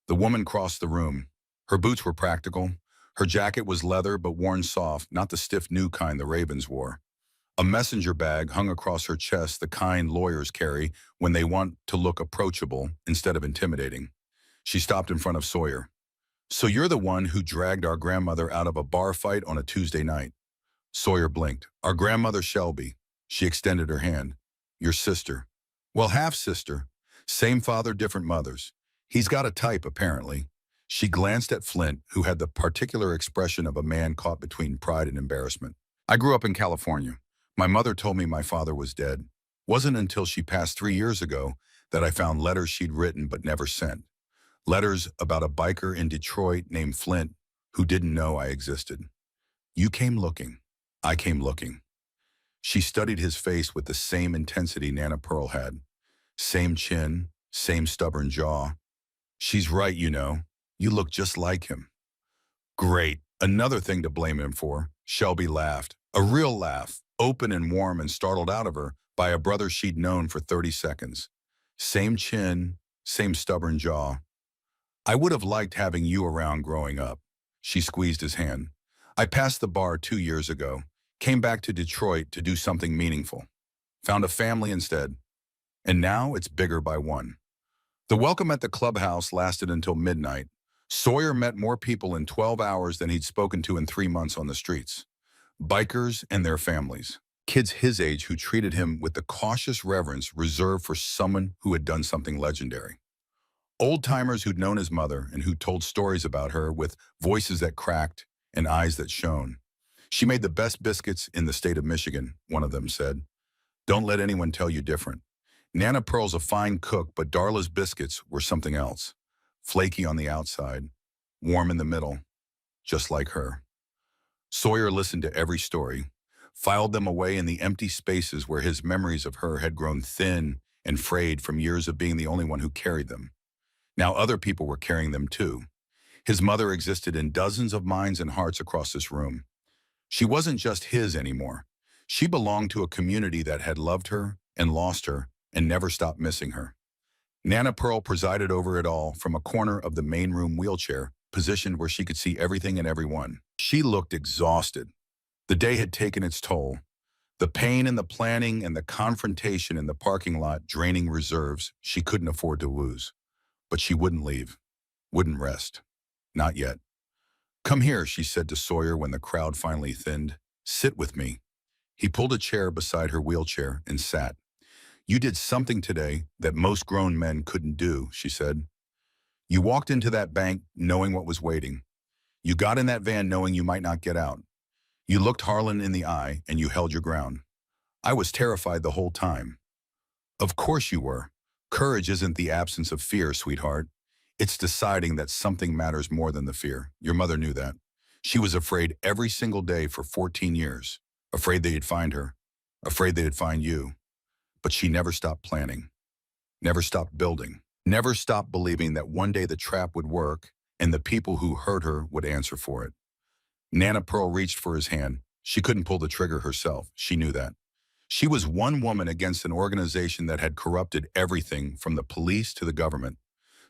Speaker 1: The woman crossed the room. Her boots were practical. Her jacket was leather but worn soft, not the stiff new kind the Ravens wore. A messenger bag hung across her chest, the kind lawyers carry when they want to look approachable instead of intimidating. She stopped in front of Sawyer. "So you're the one who dragged our grandmother out of a bar fight on a Tuesday night?" Sawyer blinked. "Our grandmother Shelby." She extended her hand. "Your sister." "Well, half-sister. Same father, different mothers. He's got a type, apparently." She glanced at Flint, who had the particular expression of a man caught between pride and embarrassment. "I grew up in California. My mother told me my father was dead. Wasn't until she passed 3 years ago that I found letters she'd written but never sent. Letters about a biker in Detroit named Flint who didn't know I existed. You came looking. I came looking." She studied his face with the same intensity Nana Pearl had. Same chin, same stubborn jaw. "She's right, you know. You look just like him." "Great. Another thing to blame him for." Shelby laughed. A real laugh, open and warm and startled out of her by a brother she'd known for 30 seconds. Same chin, same stubborn jaw. "I would have liked having you around growing up." She squeezed his hand. "I passed the bar 2 years ago. Came back to Detroit to do something meaningful. Found a family instead. And now it's bigger by one." The welcome at the clubhouse lasted until midnight. Sawyer met more people in 12 hours than he'd spoken to in 3 months on the streets. Bikers and their families. Kids his age who treated him with the cautious reverence reserved for someone who had done something legendary. Old-timers who'd known his mother and who told stories about her with voices that cracked and eyes that shone. "She made the best biscuits in the state of Michigan," one of them said. "Don't let anyone tell you different. Nana Pearl's a fine cook, but Darla's biscuits were something else. Flaky on the outside, warm in the middle, just like her." Sawyer listened to every story, filed them away in the empty spaces where his memories of her had grown thin and frayed from years of being the only one who carried them. Now other people were carrying them too. His mother existed in dozens of minds and hearts across this room. She wasn't just his anymore. She belonged to a community that had loved her and lost her and never stopped missing her. Nana Pearl presided over it all from a corner of the main room wheelchair, positioned where she could see everything and everyone. She looked exhausted. The day had taken its toll. The pain and the planning and the confrontation in the parking lot draining reserves she couldn't afford to lose. But she wouldn't leave, wouldn't rest. Not yet. "Come here," she said to Sawyer when the crowd finally thinned. "Sit with me." He pulled a chair beside her wheelchair and sat. "You did something today that most grown men couldn't do," she said. "You walked into that bank knowing what was waiting. You got in that van knowing you might not get out. You looked Harlan in the eye and you held your ground. I was terrified the whole time." "Of course you were. Courage isn't the absence of fear, sweetheart. It's deciding that something matters more than the fear. Your mother knew that. She was afraid every single day for 14 years. Afraid they'd find her. Afraid they'd find you. But she never stopped planning. Never stopped building. Never stopped believing that one day the trap would work and the people who hurt her would answer for it." Nana Pearl reached for his hand. She couldn't pull the trigger herself. She knew that. She was one woman against an organization that had corrupted everything from the police to the government.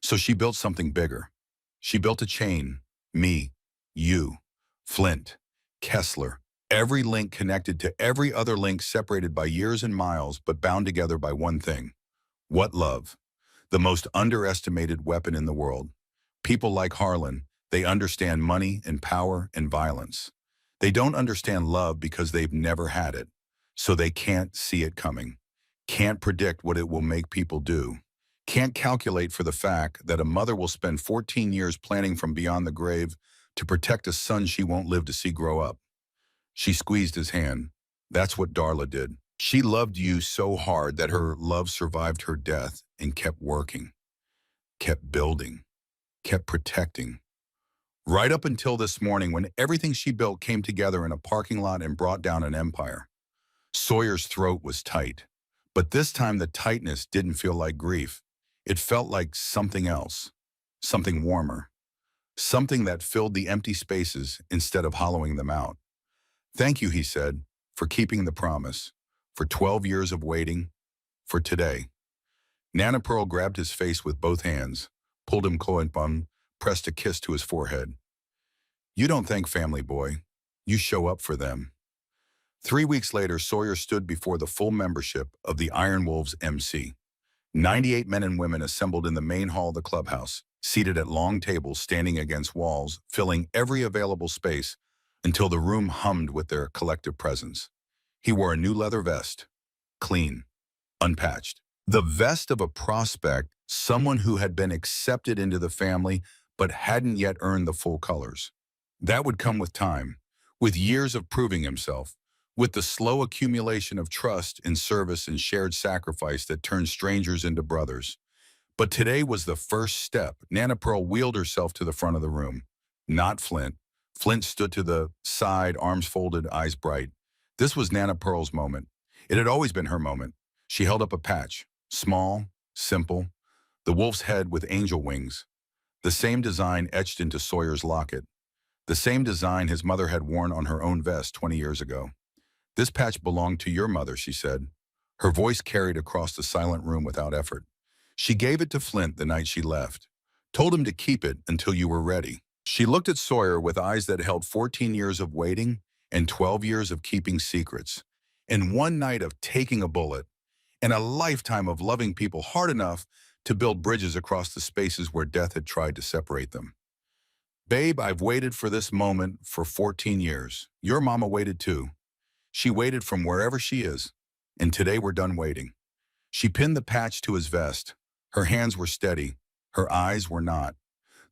Speaker 1: So she built something bigger. She built a chain. Me, you, Flint, Kessler. Every link connected to every other link, separated by years and miles, but bound together by one thing. What? Love. The most underestimated weapon in the world. People like Harlan, they understand money and power and violence. They don't understand love because they've never had it. So they can't see it coming. Can't predict what it will make people do. Can't calculate for the fact that a mother will spend 14 years planning from beyond the grave to protect a son she won't live to see grow up. She squeezed his hand. "That's what Darla did. She loved you so hard that her love survived her death and kept working, kept building, kept protecting. Right up until this morning when everything she built came together in a parking lot and brought down an empire." Sawyer's throat was tight, but this time the tightness didn't feel like grief. It felt like something else, something warmer, something that filled the empty spaces instead of hollowing them out. "Thank you," he said, "for keeping the promise, for 12 years of waiting, for today." Nana Pearl grabbed his face with both hands, pulled him close and pressed a kiss to his forehead. "You don't thank family, boy. You show up for them." 3 weeks later, Sawyer stood before the full membership of the Iron Wolves MC. 98 men and women assembled in the main hall of the clubhouse, seated at long tables standing against walls, filling every available space until the room hummed with their collective presence. He wore a new leather vest, clean, unpatched. The vest of a prospect, someone who had been accepted into the family but hadn't yet earned the full colors. That would come with time, with years of proving himself, with the slow accumulation of trust in service and shared sacrifice that turned strangers into brothers. But today was the first step. Nana Pearl wheeled herself to the front of the room. Not Flint. Flint stood to the side, arms folded, eyes bright. This was Nana Pearl's moment. It had always been her moment. She held up a patch. Small, simple, the wolf's head with angel wings. The same design etched into Sawyer's locket. The same design his mother had worn on her own vest 20 years ago. This patch belonged to your mother, she said. Her voice carried across the silent room without effort. She gave it to Flint the night she left. Told him to keep it until you were ready. She looked at Sawyer with eyes that held 14 years of waiting and 12 years of keeping secrets. And one night of taking a bullet, and a lifetime of loving people hard enough to build bridges across the spaces where death had tried to separate them. Babe, I've waited for this moment for 14 years. Your mama waited too. She waited from wherever she is, and today we're done waiting. She pinned the patch to his vest. Her hands were steady. Her eyes were not.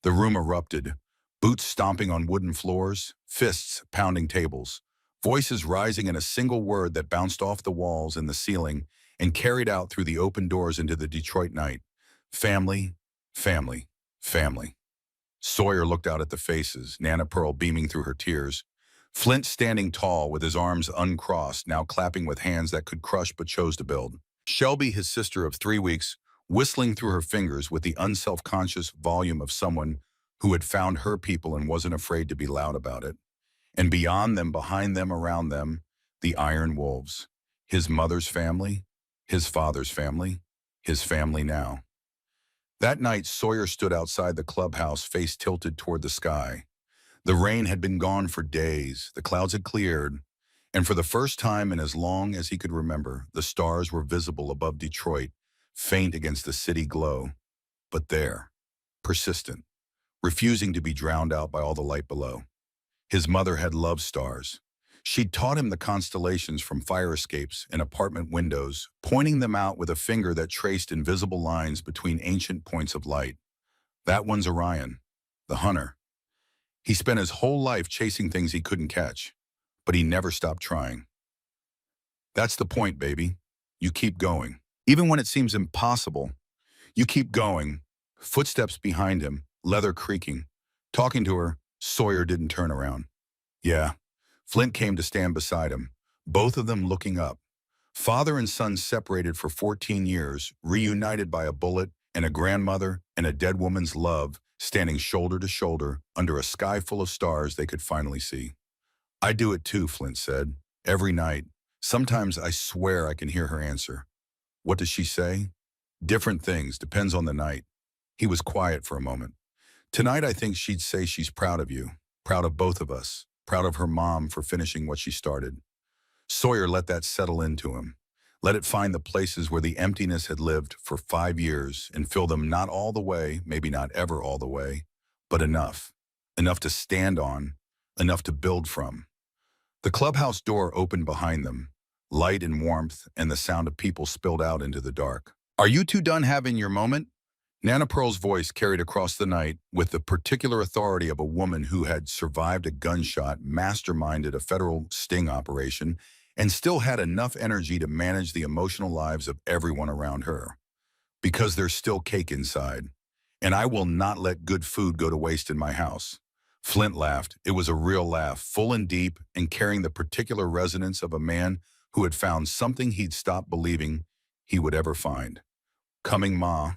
Speaker 1: The room erupted, boots stomping on wooden floors, fists pounding tables, voices rising in a single word that bounced off the walls and the ceiling and carried out through the open doors into the Detroit night. Family, family, family. Sawyer looked out at the faces, Nana Pearl beaming through her tears. Flint standing tall with his arms uncrossed, now clapping with hands that could crush but chose to build. Shelby, his sister of 3 weeks, whistling through her fingers with the unself-conscious volume of someone who had found her people and wasn't afraid to be loud about it. And beyond them, behind them, around them, the Iron Wolves. His mother's family, his father's family, his family now. That night, Sawyer stood outside the clubhouse, face tilted toward the sky. The rain had been gone for days, the clouds had cleared, and for the first time in as long as he could remember, the stars were visible above Detroit, faint against the city glow. But there, persistent, refusing to be drowned out by all the light below. His mother had loved stars. She'd taught him the constellations from fire escapes and apartment windows, pointing them out with a finger that traced invisible lines between ancient points of light. That one's Orion, the hunter. He spent his whole life chasing things he couldn't catch, but he never stopped trying. That's the point, baby. You keep going. Even when it seems impossible, you keep going. Footsteps behind him, leather creaking. Talking to her, Sawyer didn't turn around. Yeah. Flint came to stand beside him, both of them looking up. Father and son separated for 14 years, reunited by a bullet and a grandmother and a dead woman's love, standing shoulder to shoulder under a sky full of stars they could finally see. I do it too, Flint said, every night. Sometimes I swear I can hear her answer. What does she say? Different things, depends on the night. He was quiet for a moment. Tonight I think she'd say she's proud of you, proud of both of us. Proud of her mom for finishing what she started. Sawyer let that settle into him. Let it find the places where the emptiness had lived for 5 years and fill them not all the way, maybe not ever all the way, but enough. Enough to stand on, enough to build from. The clubhouse door opened behind them. Light and warmth and the sound of people spilled out into the dark. Are you two done having your moment? Nana Pearl's voice carried across the night with the particular authority of a woman who had survived a gunshot, masterminded a federal sting operation, and still had enough energy to manage the emotional lives of everyone around her. Because there's still cake inside, and I will not let good food go to waste in my house. Flint laughed. It was a real laugh, full and deep, and carrying the particular resonance of a man who had found something he'd stopped believing he would ever find. Coming, Ma.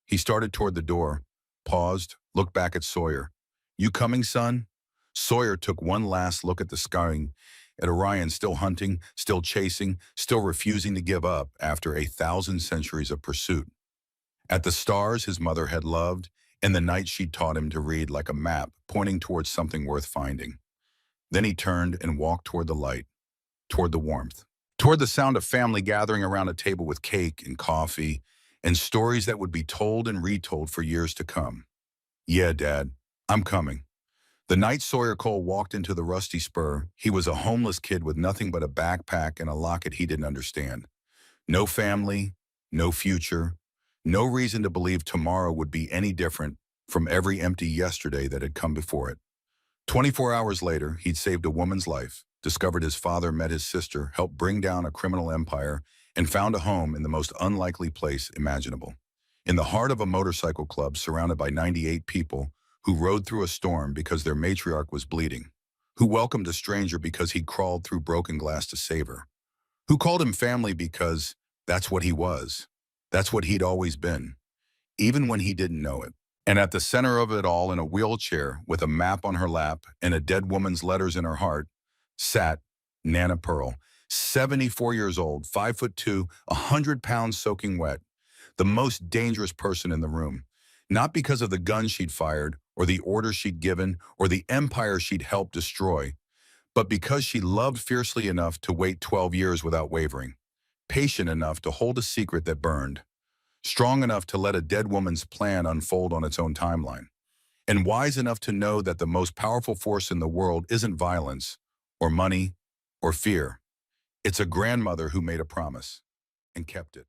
Speaker 1: He started toward the door, paused, looked back at Sawyer. You coming, son? Sawyer took one last look at the sky, at Orion still hunting, still chasing, still refusing to give up after 1,000 centuries of pursuit. At the stars his mother had loved, and the night she'd taught him to read like a map, pointing towards something worth finding. Then he turned and walked toward the light. toward the warmth, toward the sound of family gathering around a table with cake and coffee and stories that would be told and retold for years to come. Yeah, Dad, I'm coming. The night Sawyer Cole walked into the rusty spur, he was a homeless kid with nothing but a backpack and a locket he didn't understand. No family, no future, no reason to believe tomorrow would be any different from every empty yesterday that had come before it. 24 hours later, he'd saved a woman's life, discovered his father met his sister, helped bring down a criminal empire, and found a home in the most unlikely place imaginable. In the heart of a motorcycle club surrounded by 98 people who rode through a storm because their matriarch was bleeding, who welcomed a stranger because he'd crawled through broken glass to save her, who called him family because that's what he was. That's what he'd always been, even when he didn't know it. And at the center of it all, in a wheelchair with a map on her lap and a dead woman's letters in her heart, sat Nana Pearl, 74 years old, 5'2", 100 pounds soaking wet, the most dangerous person in the room. Not because of the gun she'd fired, or the orders she'd given, or the empire she'd helped destroy, but because she loved fiercely enough to wait 12 years without wavering, patient enough to hold a secret that burned, strong enough to let a dead woman's plan unfold on its own timeline, and wise enough to know that the most powerful force in the world isn't violence, or money, or fear. It's a grandmother who made a promise and kept it.